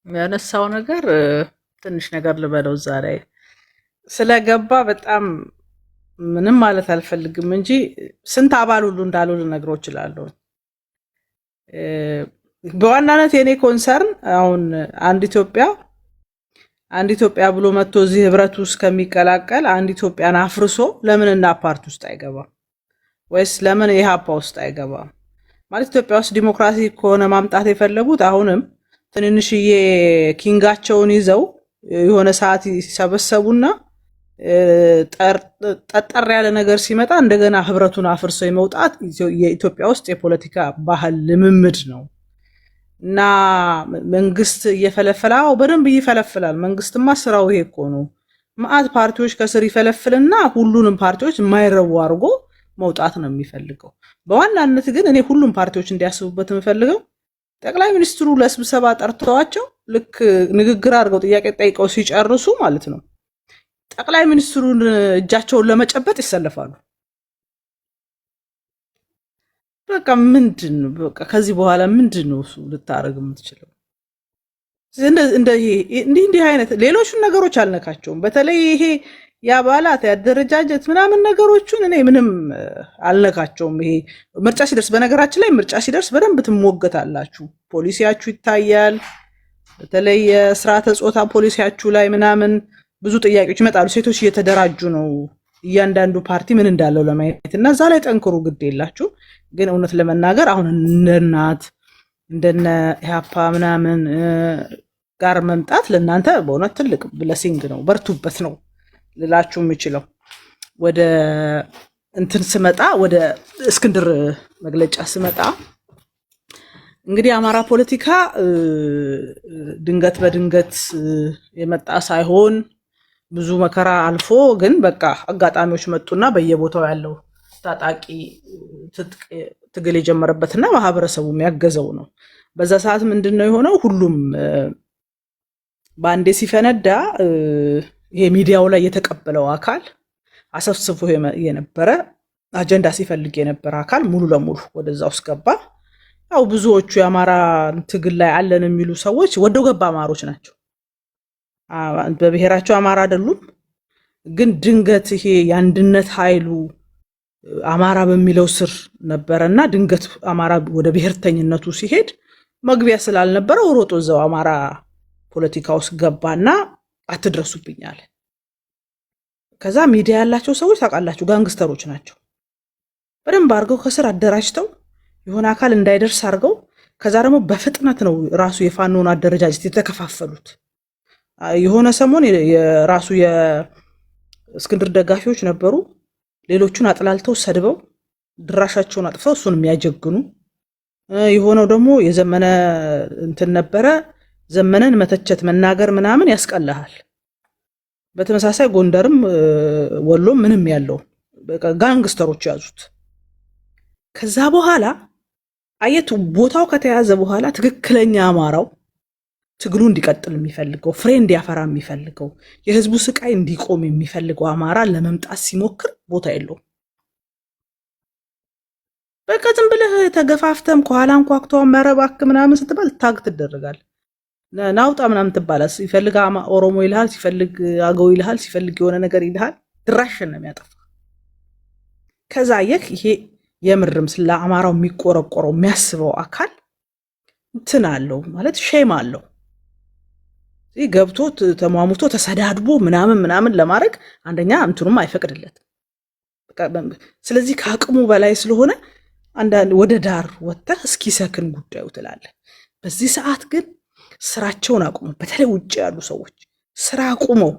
ያነሳው ነገር ትንሽ ነገር ልበለው እዛ ላይ ስለገባ በጣም ምንም ማለት አልፈልግም እንጂ ስንት አባል ሁሉ እንዳሉ ልነግረው እችላለሁ። በዋናነት የኔ ኮንሰርን አሁን አንድ ኢትዮጵያ ብሎ መጥቶ እዚህ ህብረት ውስጥ ከሚቀላቀል አንድ ኢትዮጵያን አፍርሶ ለምን እና ፓርቲ ውስጥ አይገባም? ወይስ ለምን ኢህአፓ ውስጥ አይገባም? ማለት ኢትዮጵያ ውስጥ ዲሞክራሲ ከሆነ ማምጣት የፈለጉት አሁንም ትንንሽዬ ኪንጋቸውን ይዘው የሆነ ሰዓት ይሰበሰቡና ጠጠር ያለ ነገር ሲመጣ እንደገና ህብረቱን አፍርሰው የመውጣት የኢትዮጵያ ውስጥ የፖለቲካ ባህል ልምምድ ነው። እና መንግስት እየፈለፈላው በደንብ ይፈለፍላል። መንግስትማ ስራው ይሄ እኮ ነው። ማአት ፓርቲዎች ከስር ይፈለፍልና ሁሉንም ፓርቲዎች የማይረቡ አድርጎ መውጣት ነው የሚፈልገው። በዋናነት ግን እኔ ሁሉም ፓርቲዎች እንዲያስቡበት የምፈልገው ጠቅላይ ሚኒስትሩ ለስብሰባ ጠርተዋቸው ልክ ንግግር አድርገው ጥያቄ ጠይቀው ሲጨርሱ ማለት ነው ጠቅላይ ሚኒስትሩን እጃቸውን ለመጨበጥ ይሰለፋሉ። በቃ ምንድን ነው በቃ ከዚህ በኋላ ምንድን ነው እሱ ልታረግ የምትችለው? እንዲህ አይነት ሌሎቹን ነገሮች አልነካቸውም። በተለይ ይሄ የአባላት ያደረጃጀት ምናምን ነገሮቹን እኔ ምንም አልነካቸውም። ይሄ ምርጫ ሲደርስ በነገራችን ላይ ምርጫ ሲደርስ በደንብ ትሞገታላችሁ። ፖሊሲያችሁ ይታያል። በተለይ የስርዓተ ጾታ ፖሊሲያችሁ ላይ ምናምን ብዙ ጥያቄዎች ይመጣሉ። ሴቶች እየተደራጁ ነው እያንዳንዱ ፓርቲ ምን እንዳለው ለማየት እና እዛ ላይ ጠንክሩ፣ ግድ የላችሁ። ግን እውነት ለመናገር አሁን እንደናት እንደነ ኢህአፓ ምናምን ጋር መምጣት ለእናንተ በእውነት ትልቅ ብለሲንግ ነው። በርቱበት ነው ልላችሁ የምችለው። ወደ እንትን ስመጣ ወደ እስክንድር መግለጫ ስመጣ እንግዲህ አማራ ፖለቲካ ድንገት በድንገት የመጣ ሳይሆን ብዙ መከራ አልፎ ግን በቃ አጋጣሚዎች መጡና በየቦታው ያለው ታጣቂ ትግል የጀመረበትና ማህበረሰቡ የሚያገዘው ነው። በዛ ሰዓት ምንድነው የሆነው? ሁሉም በአንዴ ሲፈነዳ ይሄ ሚዲያው ላይ የተቀበለው አካል አሰፍስፎ የነበረ አጀንዳ ሲፈልግ የነበረ አካል ሙሉ ለሙሉ ወደዛ ውስጥ ገባ። ያው ብዙዎቹ የአማራ ትግል ላይ አለን የሚሉ ሰዎች ወደው ገባ አማሮች ናቸው። በብሔራቸው አማራ አይደሉም። ግን ድንገት ይሄ የአንድነት ኃይሉ አማራ በሚለው ስር ነበረና ድንገት አማራ ወደ ብሔርተኝነቱ ሲሄድ መግቢያ ስላልነበረው ሮጦ እዛው አማራ ፖለቲካ ውስጥ ገባና አትድረሱብኛል። ከዛ ሚዲያ ያላቸው ሰዎች ታውቃላችሁ ጋንግስተሮች ናቸው። በደንብ አድርገው ከስር አደራጅተው የሆነ አካል እንዳይደርስ አድርገው ከዛ ደግሞ በፍጥነት ነው ራሱ የፋኖን አደረጃጀት የተከፋፈሉት። የሆነ ሰሞን የራሱ የእስክንድር ደጋፊዎች ነበሩ። ሌሎቹን አጥላልተው ሰድበው ድራሻቸውን አጥፍተው እሱን የሚያጀግኑ የሆነው ደግሞ የዘመነ እንትን ነበረ። ዘመነን መተቸት መናገር ምናምን ያስቀልሃል። በተመሳሳይ ጎንደርም ወሎም ምንም ያለው ጋንግስተሮች ያዙት። ከዛ በኋላ አየት ቦታው ከተያዘ በኋላ ትክክለኛ አማራው ትግሉ እንዲቀጥል የሚፈልገው ፍሬ እንዲያፈራ የሚፈልገው የህዝቡ ስቃይ እንዲቆም የሚፈልገው አማራ ለመምጣት ሲሞክር ቦታ የለውም። በቃ ዝም ብለህ ተገፋፍተም ከኋላ እንኳክተው መረባክ ምናምን ስትባል ታግ ትደረጋል። ናውጣ ምናምን ትባላል። ሲፈልግ ኦሮሞ ይልሃል፣ ሲፈልግ አገው ይልሃል፣ ሲፈልግ የሆነ ነገር ይልሃል። ድራሽን ነው የሚያጠፋ። ከዛ ይሄ የምርም ስለ አማራው የሚቆረቆረው የሚያስበው አካል እንትን አለው ማለት ሼም አለው። ገብቶ ተሟሙቶ ተሰዳድቦ ምናምን ለማድረግ አንደኛ እንትኑም አይፈቅድለትም። ስለዚህ ከአቅሙ በላይ ስለሆነ አንዳንድ ወደ ዳር ወጥተህ እስኪ ሰክን ጉዳዩ ትላለህ። በዚህ ሰዓት ግን ስራቸውን አቁመው፣ በተለይ ውጭ ያሉ ሰዎች ስራ አቁመው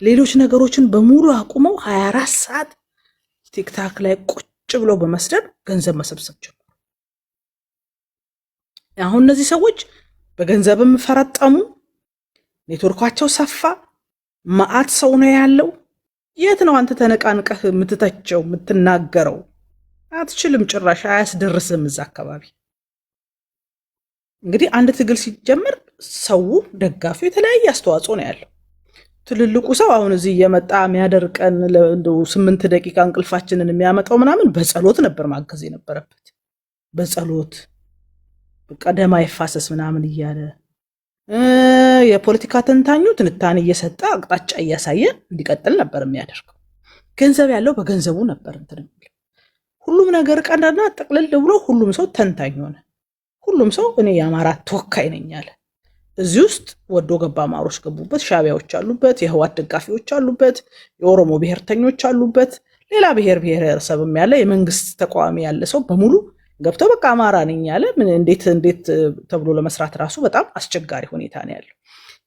ሌሎች ነገሮችን በሙሉ አቁመው 24 ሰዓት ቲክታክ ላይ ቁጭ ብለው በመስደብ ገንዘብ መሰብሰብ ጀመሩ። አሁን እነዚህ ሰዎች በገንዘብም ፈረጠሙ፣ ኔትወርካቸው ሰፋ፣ መዓት ሰው ነው ያለው። የት ነው አንተ ተነቃንቀህ የምትተቸው የምትናገረው? አትችልም፣ ጭራሽ አያስደርስም እዛ አካባቢ። እንግዲህ አንድ ትግል ሲጀመር ሰው ደጋፊው የተለያየ አስተዋጽኦ ነው ያለው። ትልልቁ ሰው አሁን እዚህ እየመጣ የሚያደርቀን 8 ደቂቃ እንቅልፋችንን የሚያመጣው ምናምን በጸሎት ነበር ማገዝ የነበረበት። በጸሎት ቀደማ ይፋሰስ ምናምን እያለ የፖለቲካ ተንታኙ ትንታኔ እየሰጠ አቅጣጫ እያሳየ እንዲቀጥል ነበር የሚያደርገው። ገንዘብ ያለው በገንዘቡ ነበር እንትን የሚለው። ሁሉም ነገር ቀንደና ጠቅልል ብሎ ሁሉም ሰው ተንታኝ ሆነ። ሁሉም ሰው እኔ የአማራ ተወካይ ነኝ አለ። እዚህ ውስጥ ወዶ ገባ አማሮች ገቡበት፣ ሻቢያዎች አሉበት፣ የህዋት ደጋፊዎች አሉበት፣ የኦሮሞ ብሔርተኞች አሉበት፣ ሌላ ብሔረሰብም ያለ የመንግስት ተቃዋሚ ያለ ሰው በሙሉ ገብተው በቃ አማራ ነኝ ያለ። እንዴት ተብሎ ለመስራት ራሱ በጣም አስቸጋሪ ሁኔታ ነው ያለው።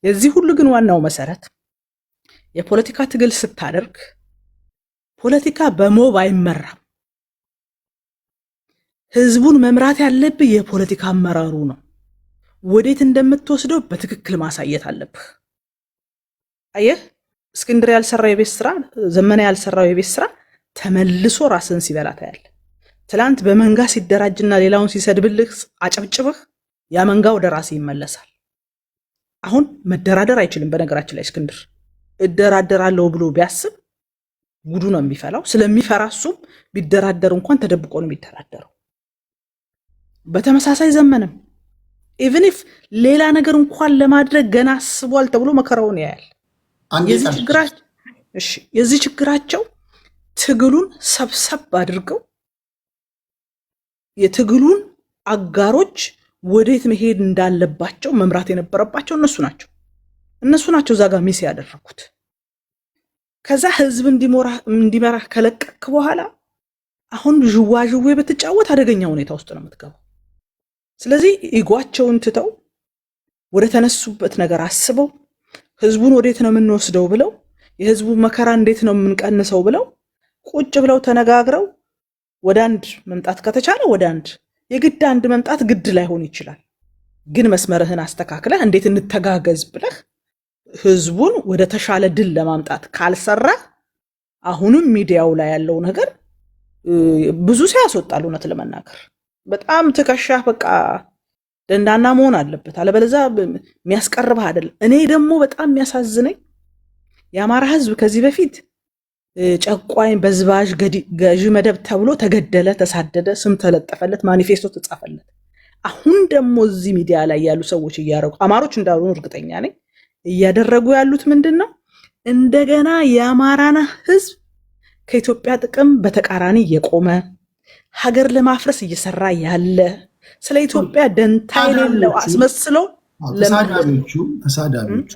የዚህ ሁሉ ግን ዋናው መሰረት የፖለቲካ ትግል ስታደርግ ፖለቲካ በሞብ አይመራም። ህዝቡን መምራት ያለብህ የፖለቲካ አመራሩ ነው። ወዴት እንደምትወስደው በትክክል ማሳየት አለብህ። አየህ፣ እስክንድር ያልሰራው የቤት ስራ፣ ዘመነ ያልሰራው የቤት ስራ ተመልሶ ራስን ሲበላ ታያለህ። ትላንት በመንጋ ሲደራጅና ሌላውን ሲሰድብልህ አጨብጭብህ ያ መንጋ ወደ ራስ ይመለሳል። አሁን መደራደር አይችልም። በነገራችን ላይ እስክንድር እደራደራለሁ ብሎ ቢያስብ ጉዱ ነው የሚፈላው። ስለሚፈራ እሱም ቢደራደር እንኳን ተደብቆ ነው የሚደራደረው። በተመሳሳይ ዘመንም ኢቭን ኢፍ ሌላ ነገር እንኳን ለማድረግ ገና አስቧል ተብሎ መከራውን ያያል። የዚህ ችግራቸው ትግሉን ሰብሰብ አድርገው የትግሉን አጋሮች ወዴት መሄድ እንዳለባቸው መምራት የነበረባቸው እነሱ ናቸው እዛ ጋር ሚስ ያደረጉት። ከዛ ህዝብ እንዲመራ ከለቀክ በኋላ አሁን ዥዋዥዌ በትጫወት አደገኛ ሁኔታ ውስጥ ነው የምትገባው። ስለዚህ ኢጓቸውን ትተው ወደ ተነሱበት ነገር አስበው ህዝቡን ወዴት ነው የምንወስደው ብለው የህዝቡ መከራ እንዴት ነው የምንቀንሰው ብለው ቁጭ ብለው ተነጋግረው ወደ አንድ መምጣት ከተቻለ ወደ አንድ የግድ አንድ መምጣት ግድ ላይሆን ይችላል። ግን መስመርህን አስተካክለህ እንዴት እንተጋገዝ ብለህ ህዝቡን ወደ ተሻለ ድል ለማምጣት ካልሰራ አሁንም ሚዲያው ላይ ያለው ነገር ብዙ ሲያስወጣል። እውነት ለመናገር በጣም ትከሻህ በቃ ደንዳና መሆን አለበት፣ አለበለዚያ የሚያስቀርብህ አይደለም። እኔ ደግሞ በጣም የሚያሳዝነኝ የአማራ ህዝብ ከዚህ በፊት ጨቋኝ በዝባዥ ገዢ መደብ ተብሎ ተገደለ፣ ተሳደደ፣ ስም ተለጠፈለት፣ ማኒፌስቶ ተጻፈለት። አሁን ደግሞ እዚህ ሚዲያ ላይ ያሉ ሰዎች እያደረጉ አማሮች እንዳልሆኑ እርግጠኛ ነኝ እያደረጉ ያሉት ምንድን ነው? እንደገና የአማራና ህዝብ ከኢትዮጵያ ጥቅም በተቃራኒ የቆመ ሀገር ለማፍረስ እየሰራ ያለ ስለ ኢትዮጵያ ደንታ የሌለው አስመስሎ ተሳዳቢዎቹ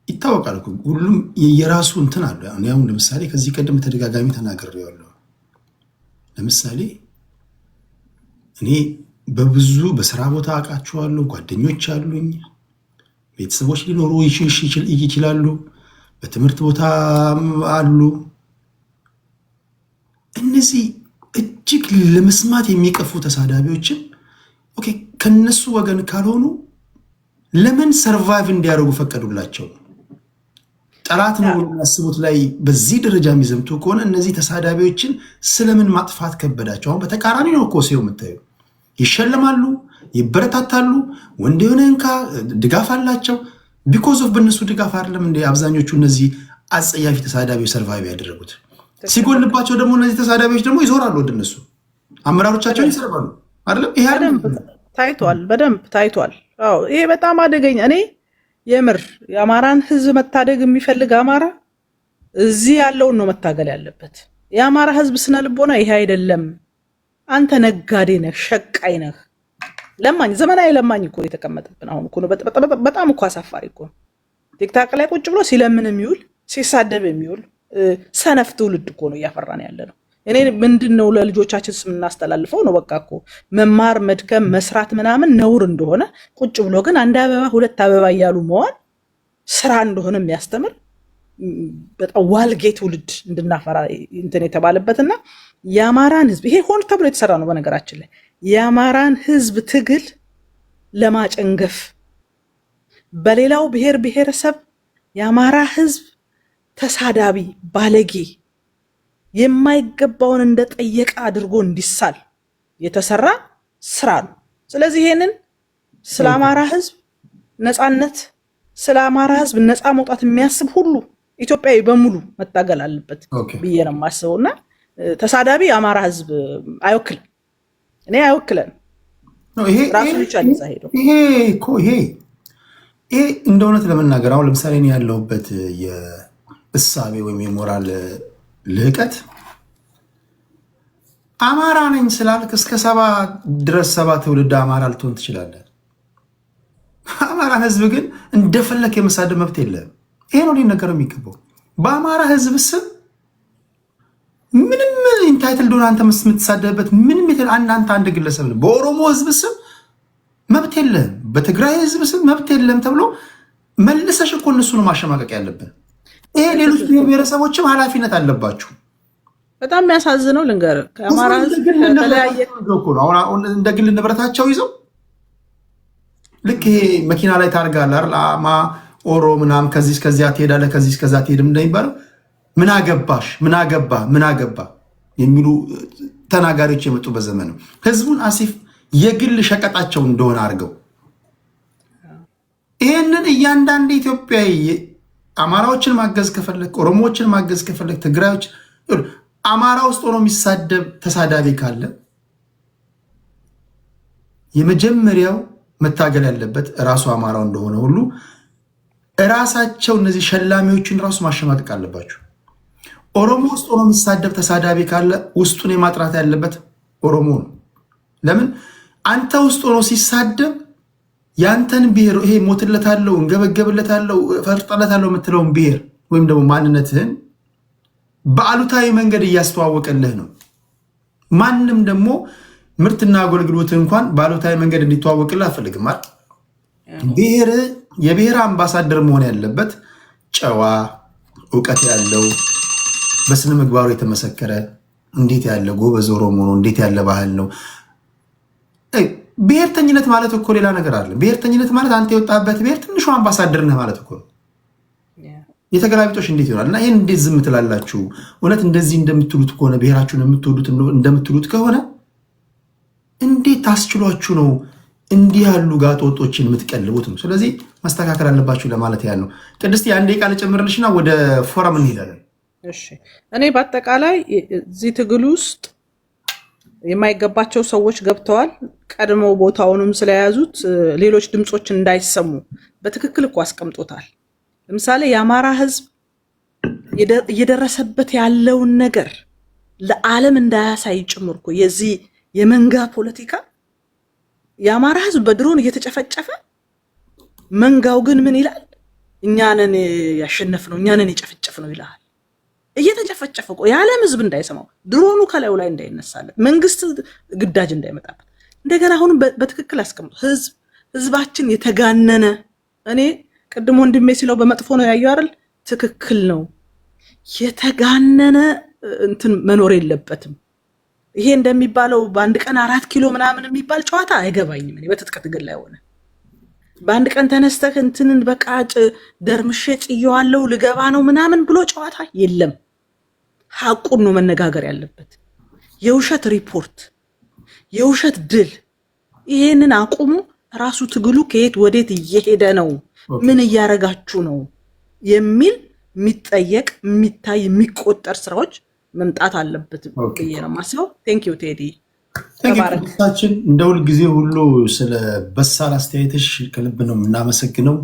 ይታወቃል። ሁሉም የራሱ እንትን አለ። አሁን ለምሳሌ ከዚህ ቀደም ተደጋጋሚ ተናግሬያለሁ። ለምሳሌ እኔ በብዙ በስራ ቦታ አውቃቸዋለሁ፣ ጓደኞች አሉኝ፣ ቤተሰቦች ሊኖሩ ይችላሉ፣ በትምህርት ቦታ አሉ። እነዚህ እጅግ ለመስማት የሚቀፉ ተሳዳቢዎችን ኦኬ ከነሱ ወገን ካልሆኑ ለምን ሰርቫይቭ እንዲያደርጉ ፈቀዱላቸው? ጠላት ነው የሚያስቡት ላይ በዚህ ደረጃ የሚዘምቱ ከሆነ እነዚህ ተሳዳቢዎችን ስለምን ማጥፋት ከበዳቸው? አሁን በተቃራኒ ነው እኮ ሲው የምታዩ ይሸለማሉ፣ ይበረታታሉ፣ ወንድ የሆነ እንካ ድጋፍ አላቸው። ቢኮዝ ኦፍ በእነሱ ድጋፍ አይደለም እንደ አብዛኞቹ እነዚህ አጸያፊ ተሳዳቢዎች ሰርቫይቭ ያደረጉት። ሲጎልባቸው ደግሞ እነዚህ ተሳዳቢዎች ደግሞ ይዞራሉ ወደ እነሱ አመራሮቻቸውን ይሰርባሉ አይደለም። ይሄ ታይቷል፣ በደንብ ታይቷል። አዎ ይሄ በጣም አደገኛ። እኔ የምር የአማራን ህዝብ መታደግ የሚፈልግ አማራ እዚህ ያለውን ነው መታገል ያለበት። የአማራ ህዝብ ስነ ልቦና ይሄ አይደለም። አንተ ነጋዴ ነህ፣ ሸቃይ ነህ፣ ለማኝ፣ ዘመናዊ ለማኝ እኮ የተቀመጠብን አሁን እኮ ነው። በጣም እኮ አሳፋሪ እኮ ነው። ቲክታክ ላይ ቁጭ ብሎ ሲለምን የሚውል ሲሳደብ የሚውል ሰነፍ ትውልድ እኮ ነው እያፈራን ያለ ነው። እኔ ምንድነው ለልጆቻችን የምናስተላልፈው ነው? በቃ እኮ መማር መድከም መስራት ምናምን ነውር እንደሆነ ቁጭ ብሎ ግን አንድ አበባ ሁለት አበባ እያሉ መዋል ስራ እንደሆነ የሚያስተምር በጣም ዋልጌ ትውልድ እንድናፈራ እንትን የተባለበትና የአማራን ህዝብ ይሄ ሆን ተብሎ የተሰራ ነው። በነገራችን ላይ የአማራን ህዝብ ትግል ለማጨንገፍ በሌላው ብሔር ብሔረሰብ የአማራ ህዝብ ተሳዳቢ ባለጌ የማይገባውን እንደጠየቀ አድርጎ እንዲሳል የተሰራ ስራ ነው። ስለዚህ ይሄንን ስለ አማራ ህዝብ ነፃነት፣ ስለ አማራ ህዝብ ነፃ መውጣት የሚያስብ ሁሉ ኢትዮጵያዊ በሙሉ መታገል አለበት ብዬ ነው የማስበውና ተሳዳቢ የአማራ ህዝብ አይወክልም። እኔ አይወክለን ነው ይሄ ራሱ ይቻል ይዛሄዶ ይሄ እንደ እውነት ለመናገር አሁን ለምሳሌ እኔ ያለሁበት የእሳቤ ወይም የሞራል ልህቀት አማራ ነኝ ስላልክ እስከ 7 ድረስ 7 ትውልድ አማራ ልትሆን ትችላለህ። አማራን ህዝብ ግን እንደፈለክ የመሳደብ መብት የለም። ይሄ ነው ሊነገረው የሚገባው። በአማራ ህዝብ ስም ምንም ኢንታይትል ዶን አንተ የምትሳደብበት ምንም አንተ አንድ ግለሰብ ነው። በኦሮሞ ህዝብ ስም መብት የለም፣ በትግራይ ህዝብ ስም መብት የለም ተብሎ መልሰሽ እኮ እነሱ ነው ማሸማቀቅ ያለብን። ይሄ ሌሎች ብሔረሰቦችም ኃላፊነት አለባችሁ። በጣም የሚያሳዝነው ልንገርህ ከአማራ ህዝብ ተለያየ እንደ ግል ንብረታቸው ይዘው ልክ ይሄ መኪና ላይ ታርጋለህ አይደል? አማ ኦሮ ምናምን ከዚህ እስከዚያ ትሄዳለህ ከዚህ እስከዛ ትሄድም እንደሚባለው ምን አገባሽ ምን አገባ የሚሉ ተናጋሪዎች የመጡበት ዘመን ነው። ህዝቡን አሲፍ የግል ሸቀጣቸው እንደሆነ አድርገው ይሄንን እያንዳንዱ ኢትዮጵያዊ አማራዎችን ማገዝ ከፈለክ፣ ኦሮሞዎችን ማገዝ ከፈለክ፣ ትግራዮች አማራ ውስጥ ሆኖ የሚሳደብ ተሳዳቢ ካለ የመጀመሪያው መታገል ያለበት ራሱ አማራው እንደሆነ ሁሉ ራሳቸው እነዚህ ሸላሚዎችን ራሱ ማሸማቀቅ አለባቸው። ኦሮሞ ውስጥ ሆኖ የሚሳደብ ተሳዳቢ ካለ ውስጡን የማጥራት ያለበት ኦሮሞ ነው። ለምን አንተ ውስጥ ሆኖ ሲሳደብ ያንተን ብሔር ይሄ ሞትለታለው እንገበገብለታለው ፈርጠለታለው የምትለውን ብሔር ወይም ደግሞ ማንነትህን በአሉታዊ መንገድ እያስተዋወቀልህ ነው። ማንም ደግሞ ምርትና አገልግሎት እንኳን በአሉታዊ መንገድ እንዲተዋወቅልህ አፈልግም አይደል? ብሔር የብሔር አምባሳደር መሆን ያለበት ጨዋ፣ እውቀት ያለው፣ በስነ ምግባሩ የተመሰከረ እንዴት ያለ ጎበዝ ኦሮሞ ነው፣ እንዴት ያለ ባህል ነው። ብሔርተኝነት ማለት እኮ ሌላ ነገር አለ። ብሔርተኝነት ማለት አንተ የወጣበት ብሔር ትንሹ አምባሳደር ነህ ማለት እኮ ነው። የተገላቢጦሽ እንዴት ይሆናል? እና ይህን እንዴት ዝም ትላላችሁ? እውነት እንደዚህ እንደምትሉት ከሆነ ብሔራችሁን የምትወዱት እንደምትሉት ከሆነ እንዴት ታስችሏችሁ ነው እንዲህ ያሉ ጋጦጦችን የምትቀልቡት ነው? ስለዚህ ማስተካከል አለባችሁ ለማለት ያህል ነው። ቅድስት አንዴ ቃል ጨምርልሽና ወደ ፎረም እንሄዳለን። እሺ እኔ በአጠቃላይ እዚህ ትግል ውስጥ የማይገባቸው ሰዎች ገብተዋል። ቀድመው ቦታውንም ስለያዙት ሌሎች ድምጾች እንዳይሰሙ በትክክል እኮ አስቀምጦታል። ለምሳሌ የአማራ ህዝብ እየደረሰበት ያለውን ነገር ለዓለም እንዳያሳይ ጭምር እኮ የዚህ የመንጋ ፖለቲካ የአማራ ህዝብ በድሮን እየተጨፈጨፈ መንጋው ግን ምን ይላል? እኛንን ያሸነፍነው እኛንን የጨፈጨፍነው ይላል። እየተጨፈጨፈ እኮ የዓለም ህዝብ እንዳይሰማው ድሮኑ ከላዩ ላይ እንዳይነሳለት መንግስት ግዳጅ እንዳይመጣበት እንደገና አሁንም በትክክል አስቀምጦ ህዝባችን የተጋነነ እኔ ቅድም ወንድሜ ሲለው በመጥፎ ነው ያዩ አይደል? ትክክል ነው። የተጋነነ እንትን መኖር የለበትም። ይሄ እንደሚባለው በአንድ ቀን 4 ኪሎ ምናምን የሚባል ጨዋታ አይገባኝም። እኔ በትጥቅ ትግል ላይ ሆነ በአንድ ቀን ተነስተህ እንትንን በቃ ደርምሼ ጥየዋለሁ ልገባ ነው ምናምን ብሎ ጨዋታ የለም። ሐቁን ነው መነጋገር ያለበት። የውሸት ሪፖርት፣ የውሸት ድል፣ ይሄንን አቁሙ። ራሱ ትግሉ ከየት ወዴት እየሄደ ነው፣ ምን እያረጋችሁ ነው የሚል የሚጠየቅ የሚታይ የሚቆጠር ስራዎች መምጣት አለበት ብዬ ነው የማስበው። ቴንክ ዩ ቴዲ። ታችን እንደ ሁል ጊዜ ሁሉ ስለ በሳል አስተያየትሽ ከልብ ነው የምናመሰግነው።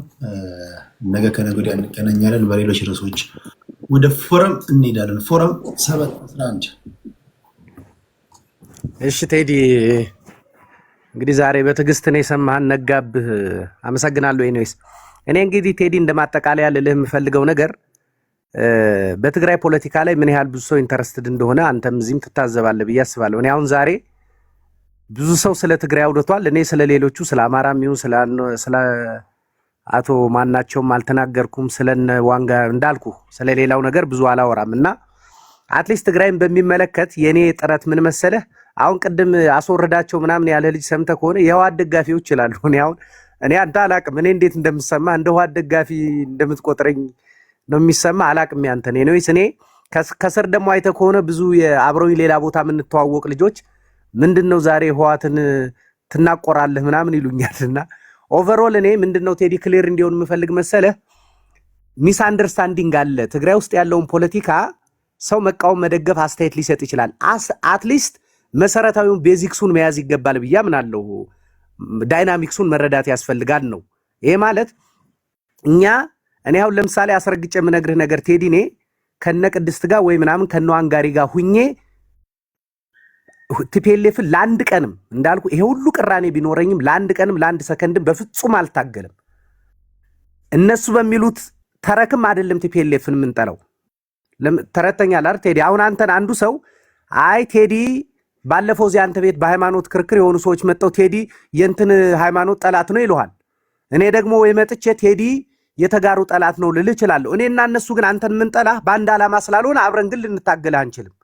ነገ ከነገ ወዲያ እንገናኛለን በሌሎች ርዕሶች። ወደ ፎረም እንሄዳለን። ፎረም 711 እሺ ቴዲ፣ እንግዲህ ዛሬ በትዕግስት ነው የሰማህን፣ ነጋብህ። አመሰግናለሁ። ኤኒዌይስ እኔ እንግዲህ ቴዲ እንደማጠቃለያ ልልህ የምፈልገው ነገር በትግራይ ፖለቲካ ላይ ምን ያህል ብዙ ሰው ኢንተረስትድ እንደሆነ አንተም እዚህም ትታዘባለህ ብዬ አስባለሁ። እኔ አሁን ዛሬ ብዙ ሰው ስለ ትግራይ አውድቷል። እኔ ስለ ሌሎቹ ስለ አማራም ይሁን ስለ አቶ ማናቸውም አልተናገርኩም። ስለነ ዋንጋ እንዳልኩ ስለ ሌላው ነገር ብዙ አላወራም እና አትሊስት ትግራይን በሚመለከት የኔ ጥረት ምን መሰለህ፣ አሁን ቅድም አስወረዳቸው ምናምን ያለ ልጅ ሰምተህ ከሆነ የህወሓት ደጋፊዎች ይላሉ። እኔ አንተ አላቅም፣ እኔ እንዴት እንደምሰማ እንደ ህወሓት ደጋፊ እንደምትቆጥረኝ ነው የሚሰማ። አላቅም ያንተ ነው ወይስ እኔ ከስር ደግሞ አይተህ ከሆነ ብዙ የአብረውኝ ሌላ ቦታ የምንተዋወቅ ልጆች ምንድነው ዛሬ ህወሓትን ትናቆራለህ ምናምን ይሉኛልና ኦቨርኦል እኔ ምንድነው ቴዲ ክሊር እንዲሆን የምፈልግ መሰለህ፣ ሚስ አንደርስታንዲንግ አለ ትግራይ ውስጥ ያለውን ፖለቲካ። ሰው መቃወም፣ መደገፍ፣ አስተያየት ሊሰጥ ይችላል። አትሊስት መሰረታዊውን ቤዚክሱን መያዝ ይገባል ብዬ አምናለሁ። ዳይናሚክሱን መረዳት ያስፈልጋል ነው። ይሄ ማለት እኔ አሁን ለምሳሌ አስረግጬ የምነግርህ ነገር ቴዲ፣ እኔ ከነ ቅድስት ጋር ወይ ምናምን ከነ ዋንጋሪ ጋር ሁኜ ቲፒኤልኤፍን ለአንድ ቀንም እንዳልኩ ይሄ ሁሉ ቅራኔ ቢኖረኝም ለአንድ ቀንም ለአንድ ሰከንድም በፍጹም አልታገልም። እነሱ በሚሉት ተረክም አይደለም ቲፒኤልኤፍን የምንጠላው። ተረተኛል አይደል ቴዲ? አሁን አንተን አንዱ ሰው አይ ቴዲ ባለፈው እዚህ አንተ ቤት በሃይማኖት ክርክር የሆኑ ሰዎች መጥተው ቴዲ የእንትን ሃይማኖት ጠላት ነው ይሉሃል። እኔ ደግሞ ወይ መጥቼ ቴዲ የተጋሩ ጠላት ነው ልልህ እችላለሁ። እኔና እነሱ ግን አንተን የምንጠላህ በአንድ ዓላማ ስላልሆነ አብረን ግን ልንታገልህ አንችልም።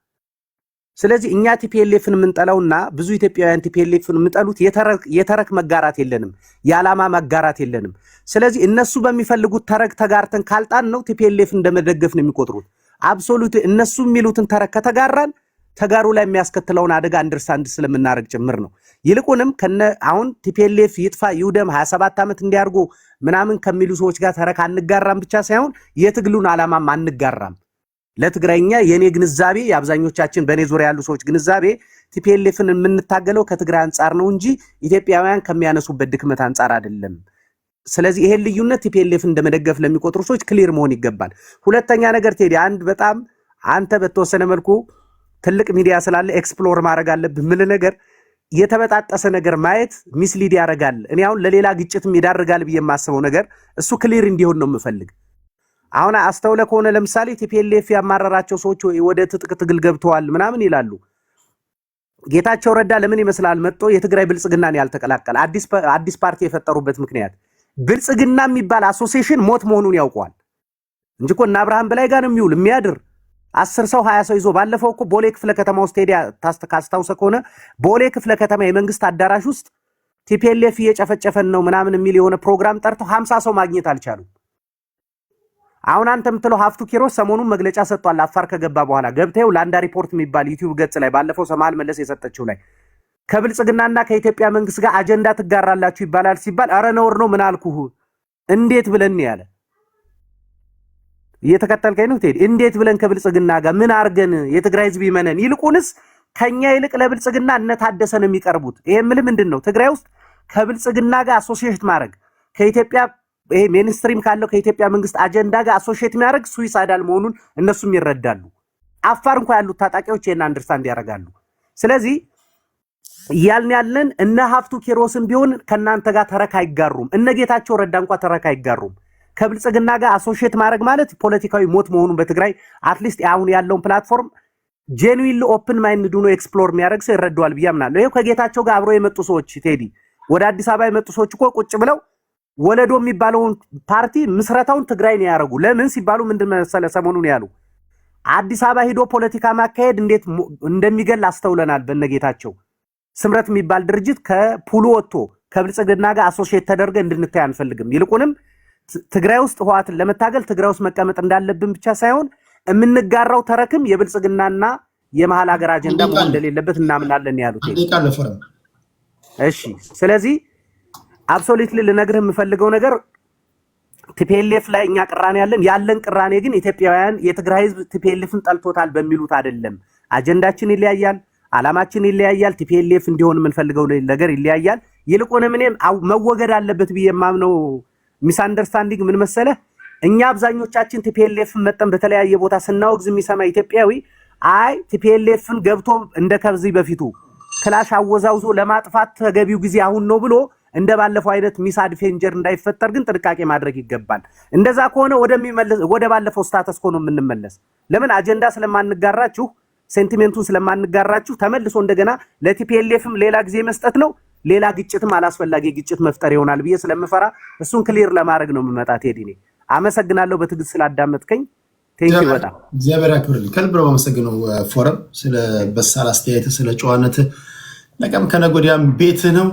ስለዚህ እኛ ቲፒኤልኤፍን የምንጠላውና ብዙ ኢትዮጵያውያን ቲፒኤልኤፍን የምጠሉት የተረክ መጋራት የለንም፣ የዓላማ መጋራት የለንም። ስለዚህ እነሱ በሚፈልጉት ተረክ ተጋርተን ካልጣን ነው ቲፒኤልኤፍ እንደመደገፍ ነው የሚቆጥሩት። አብሶሉት እነሱ የሚሉትን ተረክ ከተጋራን ተጋሩ ላይ የሚያስከትለውን አደጋ አንደርስታንድ ስለምናደርግ ጭምር ነው። ይልቁንም አሁን ቲፒኤልኤፍ ይጥፋ ይውደም 27 ዓመት እንዲያርጉ ምናምን ከሚሉ ሰዎች ጋር ተረክ አንጋራም ብቻ ሳይሆን የትግሉን ዓላማም አንጋራም። ለትግራይኛ የኔ ግንዛቤ የአብዛኞቻችን በኔ ዙሪያ ያሉ ሰዎች ግንዛቤ ቲፒኤልኤፍን የምንታገለው ከትግራይ አንጻር ነው እንጂ ኢትዮጵያውያን ከሚያነሱበት ድክመት አንጻር አይደለም። ስለዚህ ይሄን ልዩነት ቲፒኤልኤፍ እንደመደገፍ ለሚቆጥሩ ሰዎች ክሊር መሆን ይገባል። ሁለተኛ ነገር ቴዲ፣ አንተ በተወሰነ መልኩ ትልቅ ሚዲያ ስላለ ኤክስፕሎር ማድረግ አለብህ። ምን ነገር የተበጣጠሰ ነገር ማየት ሚስሊድ ያደርጋል። እኔ አሁን ለሌላ ግጭትም ይዳርጋል ብዬ የማስበው ነገር እሱ ክሊር እንዲሆን ነው የምፈልግ። አሁን አስተውለ ከሆነ ለምሳሌ ቲፒኤልኤፍ ያማረራቸው ሰዎች ወደ ትጥቅ ትግል ገብተዋል ምናምን ይላሉ። ጌታቸው ረዳ ለምን ይመስላል መጥቶ የትግራይ ብልጽግናን ያልተቀላቀለ? አዲስ ፓርቲ የፈጠሩበት ምክንያት ብልጽግና የሚባል አሶሲዬሽን ሞት መሆኑን ያውቀዋል እንጂ እኮ እና አብርሃም በላይ ጋር ነው የሚውል የሚያድር 10 ሰው 20 ሰው ይዞ። ባለፈው እኮ ቦሌ ክፍለ ከተማ ውስጥ ሄዳ ካስታውሰ ከሆነ ቦሌ ክፍለ ከተማ የመንግስት አዳራሽ ውስጥ ቲፒኤልኤፍ እየጨፈጨፈን ነው ምናምን የሚል የሆነ ፕሮግራም ጠርተው 50 ሰው ማግኘት አልቻሉም። አሁን አንተ የምትለው ሀፍቱ ኪሮስ ሰሞኑን መግለጫ ሰጥቷል። አፋር ከገባ በኋላ ገብተው ላንዳ ሪፖርት የሚባል ዩቲዩብ ገጽ ላይ ባለፈው ሰማል መለስ የሰጠችው ላይ ከብልጽግናና ከኢትዮጵያ መንግስት ጋር አጀንዳ ትጋራላችሁ ይባላል ሲባል አረ ነውር ነው ምን አልኩህ እንዴት ብለን ያለ እየተከተልከኝ ነው ቴዲ? እንዴት ብለን ከብልጽግና ጋር ምን አርገን የትግራይ ህዝብ ይመነን? ይልቁንስ ከኛ ይልቅ ለብልጽግና እነታደሰ ነው የሚቀርቡት። ይሄ ምንድን ነው? ትግራይ ውስጥ ከብልጽግና ጋር አሶሲዬት ማድረግ ከኢትዮጵያ ይሄ ሜንስትሪም ካለው ከኢትዮጵያ መንግስት አጀንዳ ጋር አሶሺየት የሚያደርግ ሱይሳይዳል መሆኑን እነሱም ይረዳሉ። አፋር እንኳን ያሉት ታጣቂዎች ይሄን አንደርስታንድ ያደርጋሉ። ስለዚህ ያለን እነ ሀፍቱ ኪሮስም ቢሆን ከናንተ ጋር ተረካ አይጋሩም። እነ ጌታቸው ረዳ እንኳን ተረካ አይጋሩም። ከብልጽግና ጋር አሶሺየት ማድረግ ማለት ፖለቲካዊ ሞት መሆኑን በትግራይ አትሊስት አሁን ያለውን ፕላትፎርም ጄኑዊንሊ ኦፕን ማይንድ ሆኖ ኤክስፕሎር የሚያደርግ ሰው ይረዳዋል ብዬ አምናለሁ። ይሄው ከጌታቸው ጋር አብሮ የመጡ ሰዎች ቴዲ ወደ አዲስ አበባ የመጡ ሰዎች እኮ ቁጭ ብለው ወለዶ የሚባለውን ፓርቲ ምስረታውን ትግራይ ነው ያደረጉ። ለምን ሲባሉ ምንድን መሰለ ሰሞኑን ያሉ አዲስ አበባ ሄዶ ፖለቲካ ማካሄድ እንዴት እንደሚገል አስተውለናል። በነጌታቸው ስምረት የሚባል ድርጅት ከፑሉ ወጥቶ ከብልጽግና ጋር አሶሺየት ተደርገ እንድንታይ አንፈልግም። ይልቁንም ትግራይ ውስጥ ህወሓትን ለመታገል ትግራይ ውስጥ መቀመጥ እንዳለብን ብቻ ሳይሆን የምንጋራው ተረክም የብልጽግናና የመሃል ሀገር አጀንዳ መሆን እንደሌለበት እናምናለን ያሉት። እሺ ስለዚህ አብሶሉትሊ ልነግርህ የምፈልገው ነገር ቲፒኤልኤፍ ላይ እኛ ቅራኔ ያለን ቅራኔ ግን ኢትዮጵያውያን የትግራይ ህዝብ ቲፒኤልኤፍን ጠልቶታል በሚሉት አይደለም። አጀንዳችን ይለያያል፣ አላማችን ይለያያል። ቲፒኤልኤፍ እንዲሆን የምንፈልገው ነገር ይለያያል። ይልቁንም እኔም መወገድ አለበት ብዬ የማምነው ሚስ አንደርስታንዲንግ ምን መሰለህ፣ እኛ አብዛኞቻችን ቲፒኤልኤፍን መጠን በተለያየ ቦታ ስናወግዝ የሚሰማ ኢትዮጵያዊ አይ ቲፒኤልኤፍን ገብቶ እንደ ከዚህ በፊቱ ክላሽ አወዛውዞ ለማጥፋት ተገቢው ጊዜ አሁን ነው ብሎ እንደ ባለፈው አይነት ሚስ አድቬንቸር እንዳይፈጠር ግን ጥንቃቄ ማድረግ ይገባል። እንደዛ ከሆነ ወደ ባለፈው ስታተስ ኮ ነው የምንመለስ። ለምን አጀንዳ ስለማንጋራችሁ፣ ሴንቲሜንቱን ስለማንጋራችሁ ተመልሶ እንደገና ለቲፒኤልኤፍም ሌላ ጊዜ መስጠት ነው፣ ሌላ ግጭትም አላስፈላጊ ግጭት መፍጠር ይሆናል ብዬ ስለምፈራ እሱን ክሊር ለማድረግ ነው የምመጣ። ቴዲ እኔ አመሰግናለሁ በትዕግስት ስላዳመጥከኝ። ቴንኪው በጣም እግዚአብሔር ያክብርልኝ። ከልብ ነው የማመሰግነው ፎረም፣ ስለ በሳል አስተያየት፣ ስለ ጨዋነት። ነገም ከነገ ወዲያም ቤት ነው።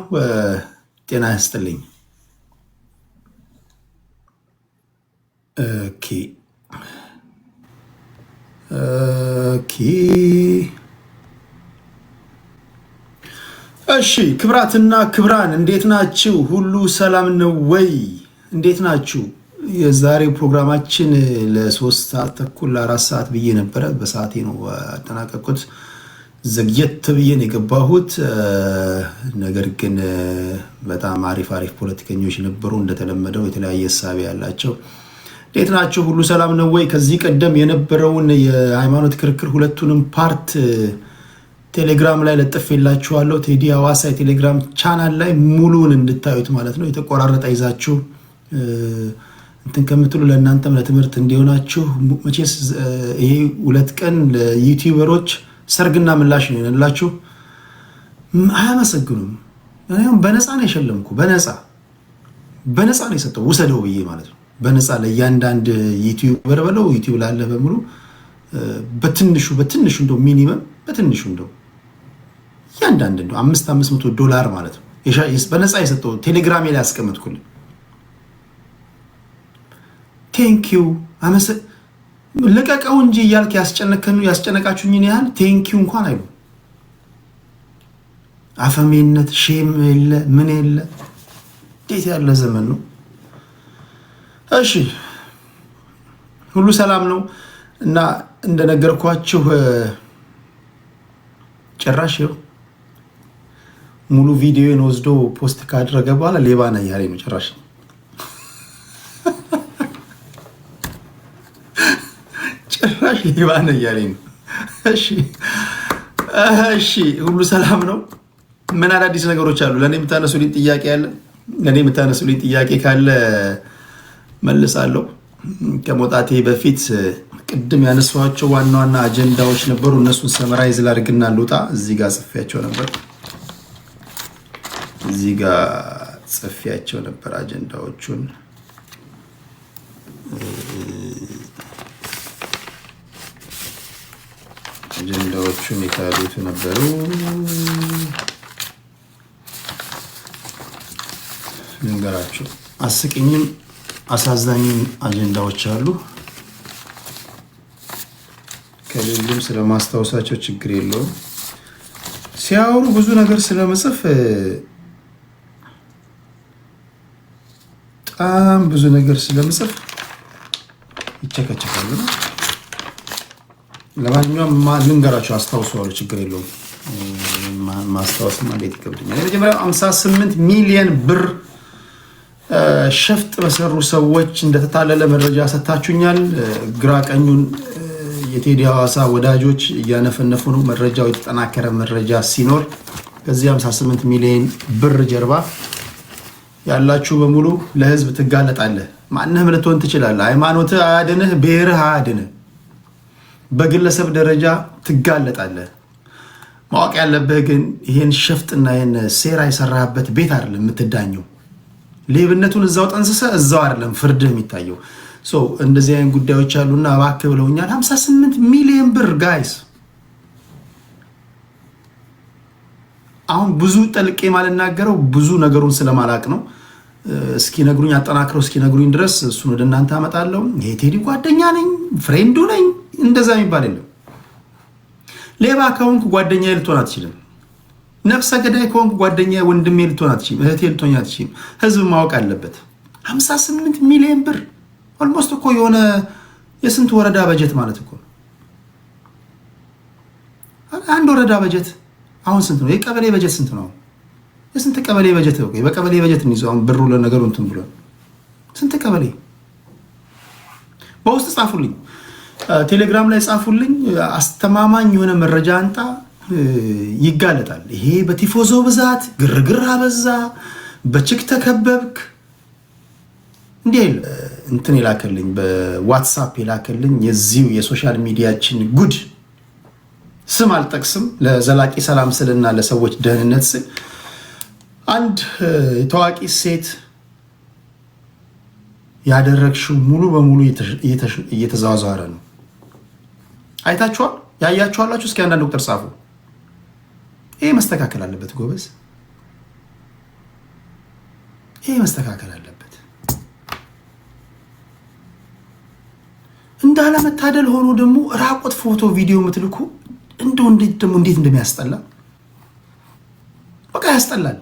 ጤና ይስጥልኝ። ኦኬ እሺ፣ ክብራትና ክብራን እንዴት ናችሁ? ሁሉ ሰላም ነው ወይ? እንዴት ናችሁ? የዛሬው ፕሮግራማችን ለ3 ሰዓት ተኩል ለ4 ሰዓት ብዬ ነበረ። በሰዓቴ ነው አጠናቀቅኩት። ዘግየት ብዬ ነው የገባሁት። ነገር ግን በጣም አሪፍ ፖለቲከኞች ነበሩ፣ እንደተለመደው የተለያየ ሀሳብ ያላቸው። እንዴት ናችሁ? ሁሉ ሰላም ነው ወይ? ከዚህ ቀደም የነበረውን የሃይማኖት ክርክር ሁለቱንም ፓርት ቴሌግራም ላይ ለጥፌላችኋለሁ። ቴዲ ሐዋሳ የቴሌግራም ቻናል ላይ ሙሉውን እንድታዩት ማለት ነው። የተቆራረጠ ይዛችሁ እንትን ከምትሉ ለእናንተም ለትምህርት እንዲሆናችሁ። መቼስ ይሄ 2 ቀን ለዩቲዩበሮች ሰርግና ምላሽ ነው ያላችሁ። አያመሰግኑም። በነፃ ነው የሸለምኩ፣ በነፃ ነው የሰጠው፣ ውሰደው ብዬ ማለት ነው። በነፃ ለእያንዳንድ ዩቲዩበር በለው ዩቲዩብ ላለ በሙሉ በትንሹ እንደው ሚኒመም በትንሹ እንደው እያንዳንድ እንደው $500 ማለት ነው በነፃ የሰጠው ቴሌግራም ላይ ያስቀመጥኩልኝ። ቴንኪው ልቀቀው እንጂ እያልክ ያስጨነቃችሁኝን ያህል ቴንኪው እንኳን አይሉ። አፈሜነት ሼም የለ ምን የለ። እንዴት ያለ ዘመን ነው! እሺ ሁሉ ሰላም ነው እና እንደነገርኳችሁ ጭራሽ ሙሉ ቪዲዮን ወስዶ ፖስት ካደረገ በኋላ ሌባ ነህ ያለኝ ነው ጭራሽ። ሌባ ነህ ያለኝ ነው። እሺ ሁሉ ሰላም ነው። ምን አዳዲስ ነገሮች አሉ? ለእኔ የምታነሱልኝ ጥያቄ አለ? ለእኔ የምታነሱልኝ ጥያቄ ካለ መልሳለሁ። ከመውጣቴ በፊት ቅድም ያነሷቸው ዋና ዋና አጀንዳዎች ነበሩ። እነሱን ሰመራይዝ ላድርግና ልውጣ። እዚህ ጋር ጽፌያቸው ነበር አጀንዳዎቹን። የታሉት ነበሩ። ልንገራችሁ፣ አስቂኝም አሳዛኝም አጀንዳዎች አሉ። ከሌሉም ስለማስታወሳቸው ችግር የለውም። ሲያወሩ ብዙ ነገር ስለመጽፍ በጣም ብዙ ነገር ስለመጽፍ ይቸከቸካሉ። ለማንኛውም ልንገራችሁ፣ አስታውሰዋለሁ፣ ችግር የለውም። ማስታወስማ እንዴት ይከብደኛል። የመጀመሪያው 58 ሚሊዮን ብር ሸፍጥ በሰሩ ሰዎች እንደተታለለ መረጃ ሰጥታችሁኛል። ግራ ቀኙን የቴዲ ሐዋሳ ወዳጆች እያነፈነፉ ነው። መረጃው የተጠናከረ መረጃ ሲኖር ከዚህ 58 ሚሊዮን ብር ጀርባ ያላችሁ በሙሉ ለህዝብ ትጋለጣለህ። ማንህም ልትሆን ትችላለህ። ሃይማኖትህ አያድንህ፣ ብሔርህ አያድንህ። በግለሰብ ደረጃ ትጋለጣለህ። ማወቅ ያለብህ ግን ይህን ሸፍጥና ይህን ሴራ የሰራህበት ቤት አይደለም የምትዳኘው። ሌብነቱን እዛው ጠንስሰህ እዛው አይደለም ፍርድህ የሚታየው። እንደዚህ አይነት ጉዳዮች አሉና እባክህ ብለውኛል። 58 ሚሊዮን ብር ጋይስ። አሁን ብዙ ጠልቄ ማልናገረው ብዙ ነገሩን ስለማላቅ ነው። እስኪ ነግሩኝ፣ አጠናክረው እስኪ ነግሩኝ ድረስ እሱን ወደ እናንተ አመጣለሁ። የቴዲ ጓደኛ ነኝ፣ ፍሬንዱ ነኝ፣ እንደዛ የሚባል የለም። ሌባ ከሆንክ ጓደኛዬ ልትሆን አትችልም። ነፍሰ ገዳይ ከሆንክ ጓደኛዬ፣ ወንድሜ ልትሆን አትችልም። እህቴ ልትሆን አትችልም። ህዝብ ማወቅ አለበት። 58 ሚሊዮን ብር ኦልሞስት እኮ የሆነ የስንት ወረዳ በጀት ማለት እኮ አንድ ወረዳ በጀት አሁን ስንት ነው? የቀበሌ በጀት ስንት ነው? የስንት ቀበሌ በጀት ነው? በቀበሌ በጀት እንይዘው አሁን ብሩ ለነገሩ እንትን ብሎ ስንት ቀበሌ? በውስጥ ጻፉልኝ፣ ቴሌግራም ላይ ጻፉልኝ። አስተማማኝ የሆነ መረጃ አንጣ፣ ይጋለጣል። ይሄ በቲፎዞ ብዛት ግርግር አበዛ፣ በችክ ተከበብክ እንዲህ እንትን የላከልኝ በዋትሳፕ የላከልኝ የዚሁ የሶሻል ሚዲያችን ጉድ ስም አልጠቅስም ለዘላቂ ሰላም ስልና ለሰዎች ደህንነት ስል አንድ ታዋቂ ሴት ያደረግሽው ሙሉ በሙሉ እየተዛዋዛረ ነው። አይታችኋል? ያያችኋላችሁ? እስኪ አንዳንድ ቁጥር ጻፉ። ይሄ መስተካከል አለበት ጎበዝ፣ ይሄ መስተካከል አለበት። እንዳለመታደል ሆኖ ደግሞ ራቆት ፎቶ ቪዲዮ የምትልኩ እንደው እንዴት እንደሚያስጠላ በቃ ያስጠላል።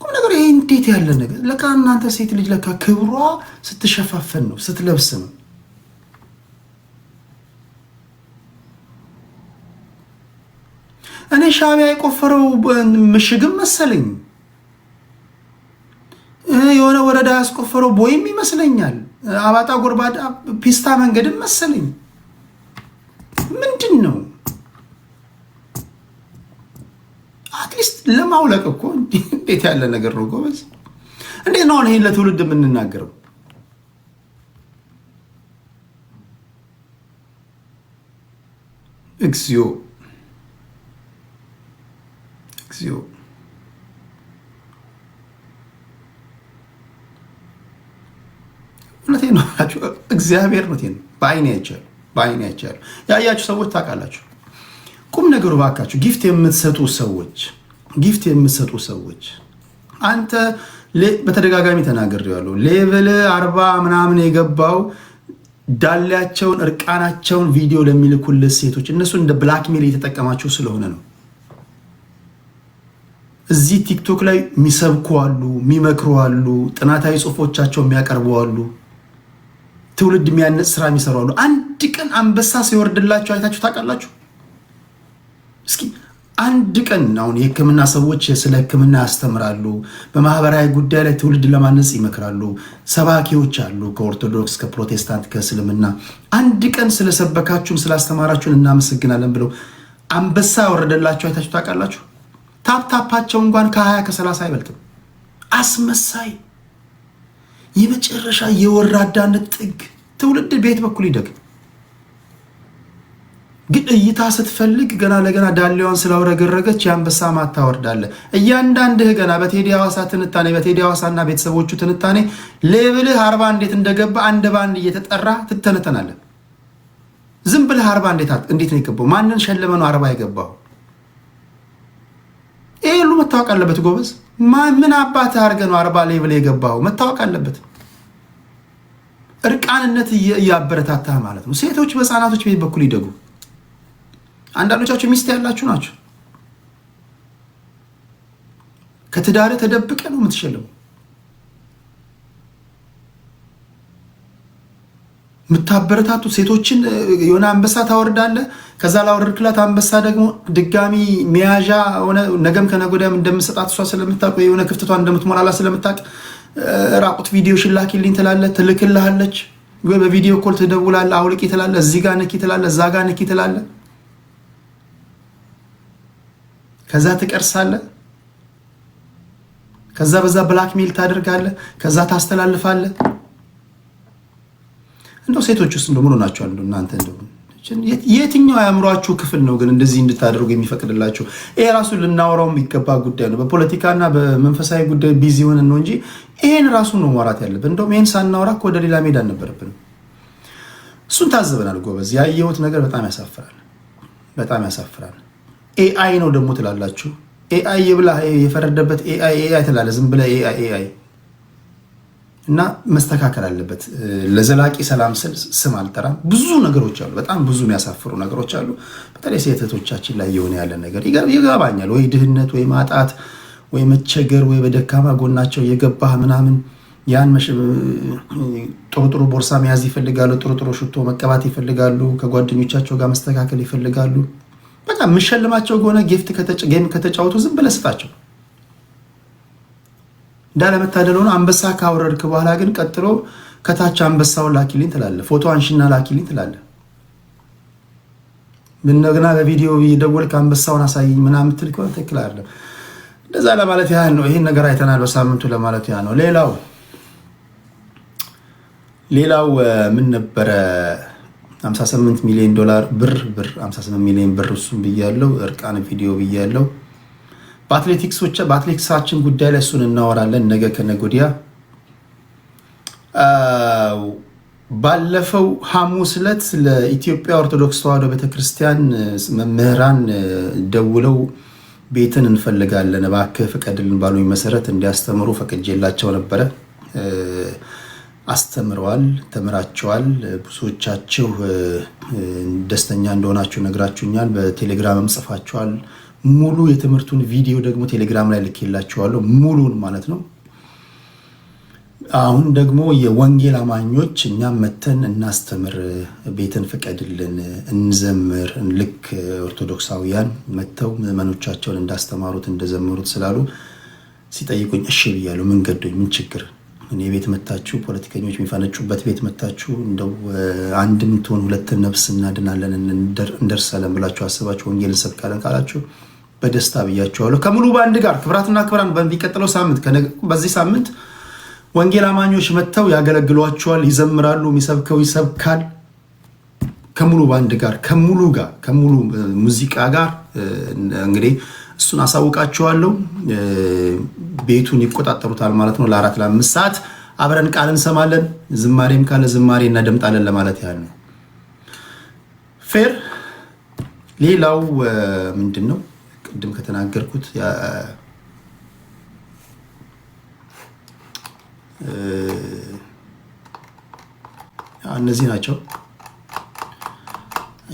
ቁም ነገር ይሄ እንዴት ያለ ነገር ለካ እናንተ ሴት ልጅ ለካ ክብሯ ስትሸፋፈን ነው ስትለብስ ነው። እኔ ሻዕቢያ የቆፈረው ምሽግም መሰለኝ፣ የሆነ ወረዳ ያስቆፈረው ቦይም ይመስለኛል፣ አባጣ ጎርባዳ ፒስታ መንገድም መሰለኝ። ምንድን ነው አትሊስት ለማውለቅ እኮ እንዴት ያለ ነገር ነው ጎበዝ! እንዴት ነው ይሄን ለትውልድ የምንናገረው? እግዚኦ እግዚኦ! እውነቴን ነው ያላችሁ፣ እግዚአብሔር እውነቴን ነው። በአይኔ አይቻለሁ። ያያችሁ ሰዎች ታውቃላችሁ። ቁም ነገሩ ባካችሁ ጊፍት የምትሰጡ ሰዎች አንተ በተደጋጋሚ ተናግሬዋለሁ። ሌቭል 40 ምናምን የገባው ዳሌያቸውን እርቃናቸውን ቪዲዮ ለሚልኩልህ ሴቶች እነሱ እንደ ብላክሜል እየተጠቀማቸው ስለሆነ ነው። እዚህ ቲክቶክ ላይ የሚሰብኩ አሉ፣ የሚመክሩ አሉ፣ ጥናታዊ ጽሁፎቻቸው የሚያቀርቡ አሉ፣ ትውልድ የሚያነጽ ስራ የሚሰሩ አሉ። አንድ ቀን አንበሳ ሲወርድላቸው አይታችሁ ታውቃላችሁ? እስኪ አንድ ቀን አሁን የህክምና ሰዎች ስለ ህክምና ያስተምራሉ፣ በማህበራዊ ጉዳይ ላይ ትውልድ ለማነጽ ይመክራሉ፣ ሰባኪዎች አሉ ከኦርቶዶክስ ከፕሮቴስታንት ከእስልምና። አንድ ቀን ስለሰበካችሁን ስላስተማራችሁን እናመሰግናለን ብለው አንበሳ ያወረደላቸው አይታችሁ ታውቃላችሁ? ታፕታፓቸው እንኳን ከ20 ከ30 አይበልጥም። አስመሳይ የመጨረሻ የወራዳነት ጥግ። ትውልድ ቤት በኩል ይደግ ግን እይታ ስትፈልግ ገና ለገና ዳሌዋን ስላውረገረገች የአንበሳ ማታ ወርዳለ። እያንዳንድህ ገና በቴዲ ሐዋሳ ትንታኔ በቴዲ ሐዋሳና ቤተሰቦቹ ትንታኔ ሌቭልህ 40 እንዴት እንደገባ አንድ ባንድ እየተጠራ ትተነተናለህ። ዝም ብለህ 40 እንዴት ነው የገባው? ማንን ሸለመ ነው 40 የገባው? ይሄ ሁሉ መታወቅ አለበት ጎበዝ። ምን አባትህ አድርገህ ነው 40 ሌቭል የገባው? መታወቅ አለበት። እርቃንነት እያበረታታህ ማለት ነው። ሴቶች በህፃናቶች ቤት በኩል ይደጉ። አንዳንዶቻችሁ ሚስት ያላችሁ ናቸው። ከትዳር ተደብቀ ነው የምትሸልሙ። የምታበረታቱ ሴቶችን የሆነ አንበሳ ታወርዳለህ። ከዛ ላወረድክላት አንበሳ ደግሞ ድጋሚ መያዣ ሆነ ነገም ከነገ ወዲያም እንደምሰጣት እሷ ስለምታውቅ የሆነ ክፍተቷን እንደምትሞላላ ስለምታውቅ ራቁት ቪዲዮ ሽላኪልኝ ትላለህ፣ ትልክልሃለች። ወይ በቪዲዮ ኮል ትደውላለህ፣ አውልቂ ትላለህ፣ እዚህ ጋር ንኪ ትላለህ፣ እዛ ጋር ንኪ ትላለህ። ከዛ ትቀርሳለህ። ከዛ በዛ ብላክሜል ታደርጋለህ። ከዛ ታስተላልፋለህ። እንደው ሴቶች ውስጥ እንደምን ሆናችሁ አሉ እናንተ? እንደው የትኛው ያምሯችሁ ክፍል ነው ግን እንደዚህ እንድታደርጉ የሚፈቅድላችሁ? ይሄ ራሱ ልናወራው የሚገባ ጉዳይ ነው። በፖለቲካና በመንፈሳዊ ጉዳይ ቢዚ ሆነን ነው እንጂ ይሄን ራሱ ነው ማውራት ያለብን። እንደውም ይሄን ሳናወራ ወደ ሌላ ሜዳ አልነበረብንም። እሱን ታዘበናል ጎበዝ። ያየሁት ነገር በጣም ያሳፍራል፣ በጣም ያሳፍራል። ኤአይ ነው ደግሞ ትላላችሁ። ኤአይ ይብላ የፈረደበት ኤአይ ትላለህ። ዝም ብለህ ኤአይ እና መስተካከል አለበት። ለዘላቂ ሰላም ስም አልጠራም። ብዙ ነገሮች አሉ፣ በጣም ብዙ የሚያሳፍሩ ነገሮች አሉ። በተለይ ሴቶቻችን ላይ የሆነ ያለ ነገር ይገባኛል። ወይ ድህነት፣ ወይ ማጣት፣ ወይ መቸገር ወይ በደካማ ጎናቸው የገባህ ምናምን ያን ጥሩ ጥሩ ቦርሳ መያዝ ይፈልጋሉ፣ ጥሩ ጥሩ ሽቶ መቀባት ይፈልጋሉ፣ ከጓደኞቻቸው ጋር መስተካከል ይፈልጋሉ። በቃ የምሸልማቸው ከሆነ ጌም ከተጫወቱ ዝም ብለህ ስጣቸው። እንዳለመታደል ሆኖ አንበሳ ካወረድክ በኋላ ግን ቀጥሎ ከታች አንበሳውን ላኪልኝ ትላለህ፣ ፎቶ አንሺና ላኪልኝ ትላለህ። ምንነግና በቪዲዮ እየደወልክ አንበሳውን አሳይኝ ምናምን ትል ከሆነ ትክክል አይደለም። እንደዛ ለማለት ያህል ነው። ይህን ነገር አይተናል በሳምንቱ ለማለት ያህል ነው። ሌላው ምን ነበረ? 58 ሚሊዮን ዶላር ብር 58 ሚሊዮን ብር እሱም ብያለው፣ እርቃን ቪዲዮ ብያለው። በአትሌቲክሳችን ጉዳይ ላይ እሱን እናወራለን ነገ ከነገ ወዲያ። ባለፈው ሐሙስ ዕለት ለኢትዮጵያ ኦርቶዶክስ ተዋሕዶ ቤተክርስቲያን መምህራን ደውለው ቤትን እንፈልጋለን እባክህ ፍቀድልን ባሉኝ መሰረት እንዲያስተምሩ ፈቅጄላቸው ነበረ። አስተምረዋል፣ ተምራቸዋል። ብዙዎቻችሁ ደስተኛ እንደሆናችሁ ነግራችሁኛል። በቴሌግራምም ጽፋችኋል። ሙሉ የትምህርቱን ቪዲዮ ደግሞ ቴሌግራም ላይ ልኬላችኋለሁ፣ ሙሉን ማለት ነው። አሁን ደግሞ የወንጌል አማኞች እኛም መተን እናስተምር፣ ቤትን ፍቀድልን፣ እንዘምር፣ ልክ ኦርቶዶክሳውያን መተው ምዕመኖቻቸውን እንዳስተማሩት እንደዘመሩት ስላሉ ሲጠይቁኝ እሺ ብያለሁ። ምን ገዶኝ? ምን ችግር? እኔ ቤት መታችሁ ፖለቲከኞች የሚፈነጩበት ቤት መታችሁ እንደው አንድም ትሆን ሁለት ነፍስ እናድናለን እንደርሳለን ብላችሁ አስባችሁ ወንጌል እንሰብካለን ካላችሁ በደስታ ብያችኋለሁ። ከሙሉ ባንድ ጋር ክብራትና ክብራን በሚቀጥለው ሳምንት በዚህ ሳምንት ወንጌል አማኞች መጥተው ያገለግሏቸዋል፣ ይዘምራሉ፣ የሚሰብከው ይሰብካል። ከሙሉ ባንድ ጋር ከሙሉ ሙዚቃ ጋር እንግዲህ እሱን አሳውቃቸዋለሁ። ቤቱን ይቆጣጠሩታል ማለት ነው። ለ4 ለ5 ሰዓት አብረን ቃል እንሰማለን፣ ዝማሬም ካለ ዝማሬ እናደምጣለን ለማለት ያህል ነው። ፌር ሌላው ምንድን ነው? ቅድም ከተናገርኩት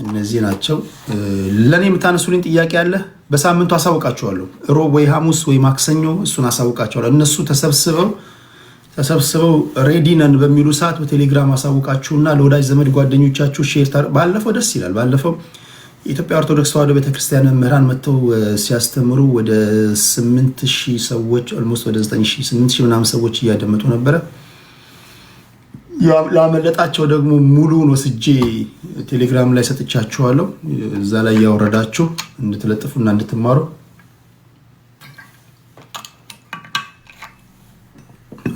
እነዚህ ናቸው። ለእኔ የምታነሱልኝ ጥያቄ አለ፣ በሳምንቱ አሳውቃቸዋለሁ። ሮብ ወይ ሐሙስ ወይ ማክሰኞ እሱን አሳውቃቸዋለሁ። እነሱ ተሰብስበው ሬዲ ነን በሚሉ ሰዓት በቴሌግራም አሳውቃችሁና ለወዳጅ ዘመድ ጓደኞቻችሁ ሼር። ባለፈው ደስ ይላል። ባለፈው የኢትዮጵያ ኦርቶዶክስ ተዋሕዶ ቤተክርስቲያን መምህራን መጥተው ሲያስተምሩ ወደ 8000 ሰዎች ኦልሞስት ወደ 8000 ምናምን ሰዎች እያደመጡ ነበረ። ላመለጣቸው ደግሞ ሙሉውን ወስጄ ቴሌግራም ላይ ሰጥቻችኋለሁ። እዛ ላይ ያወረዳችሁ እንድትለጥፉና እንድትማሩ።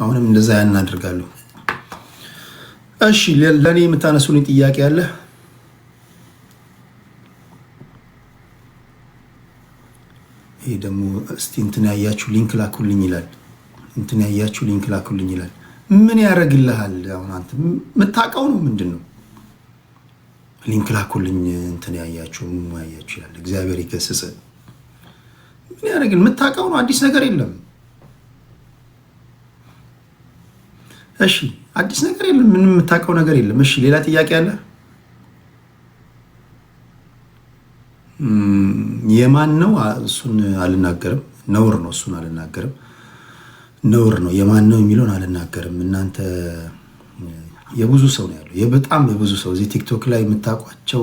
አሁንም እንደዛ ያን አድርጋለሁ። እሺ ለኔ የምታነሱልኝ ጥያቄ አለ? ይሄ ደግሞ እስቲ እንትን ያያችሁ ሊንክ ላኩልኝ ይላል። ምን ያደርግልሃል? አሁን አንተ የምታውቀው ነው ምንድን ነው? ሊንክ ላኩልኝ እንትን ያያችሁ ይላል። እግዚአብሔር ይገስጽ። ምን ያደርግልህ? የምታውቀው ነው። አዲስ ነገር የለም። እሺ አዲስ ነገር የለም። ምንም የምታውቀው ነገር የለም። እሺ ሌላ ጥያቄ አለ? የማን ነው? እሱን አልናገርም። ነውር ነው። እሱን አልናገርም። ነውር ነው። የማን ነው የሚለውን አልናገርም። እናንተ የብዙ ሰው ነው ያለው፣ በጣም የብዙ ሰው እዚህ ቲክቶክ ላይ የምታውቋቸው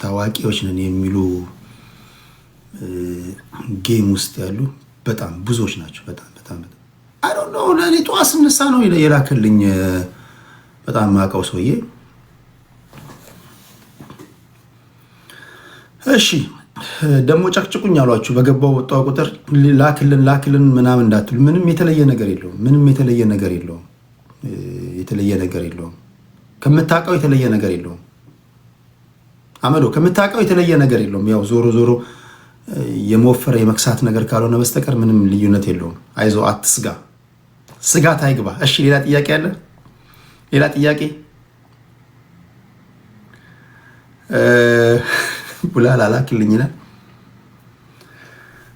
ታዋቂዎች ነን የሚሉ ጌም ውስጥ ያሉ በጣም ብዙዎች ናቸው። በጣም አይ ዶንት ኖ። ለእኔ ጠዋት ስነሳ ነው የላከልኝ በጣም የማውቀው ሰውዬ። እሺ ደግሞ ጨቅጭቁኝ አሏችሁ። በገባው ወጣው ቁጥር ላክልን ምናምን እንዳትሉ። ምንም የተለየ ነገር የለውም። ከምታውቀው የተለየ ነገር የለውም። አመዶ ከምታውቀው የተለየ ነገር የለውም። ያው ዞሮ የመወፈረ የመክሳት ነገር ካልሆነ በስተቀር ምንም ልዩነት የለውም። አይዞ አትስጋ፣ ስጋት አይግባ። እሺ ሌላ ጥያቄ አለ? ሌላ ጥያቄ ቡላል አላክልኝ ይላል።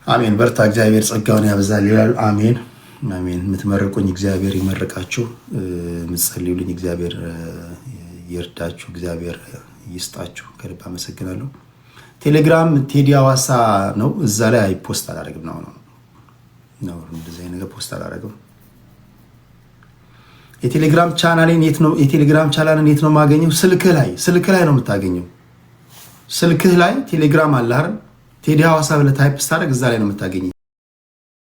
አሜን። በርታ፣ እግዚአብሔር ጸጋውን ያበዛል ይላሉ። አሜን። የምትመርቁኝ እግዚአብሔር ይመርቃችሁ፣ የምትጸልዩልኝ እግዚአብሔር ይርዳችሁ፣ እግዚአብሔር ይስጣችሁ። ከልብ አመሰግናለሁ። ቴሌግራም ቴዲ ሐዋሳ ነው። እዛ ላይ ፖስት አላደርግም ነው እንደዚህ አይነት ነገር ፖስት አላደርግም። የቴሌግራም ቻናሌን የት ነው? የቴሌግራም ቻናልን የት ነው የማገኘው? ስልክህ ላይ ነው የምታገኘው። ስልክህ ላይ ቴሌግራም አለ አይደል? ቴዲ ሐዋሳ ብለህ ታይፕ ስታደርግ እዛ ላይ ነው የምታገኘው።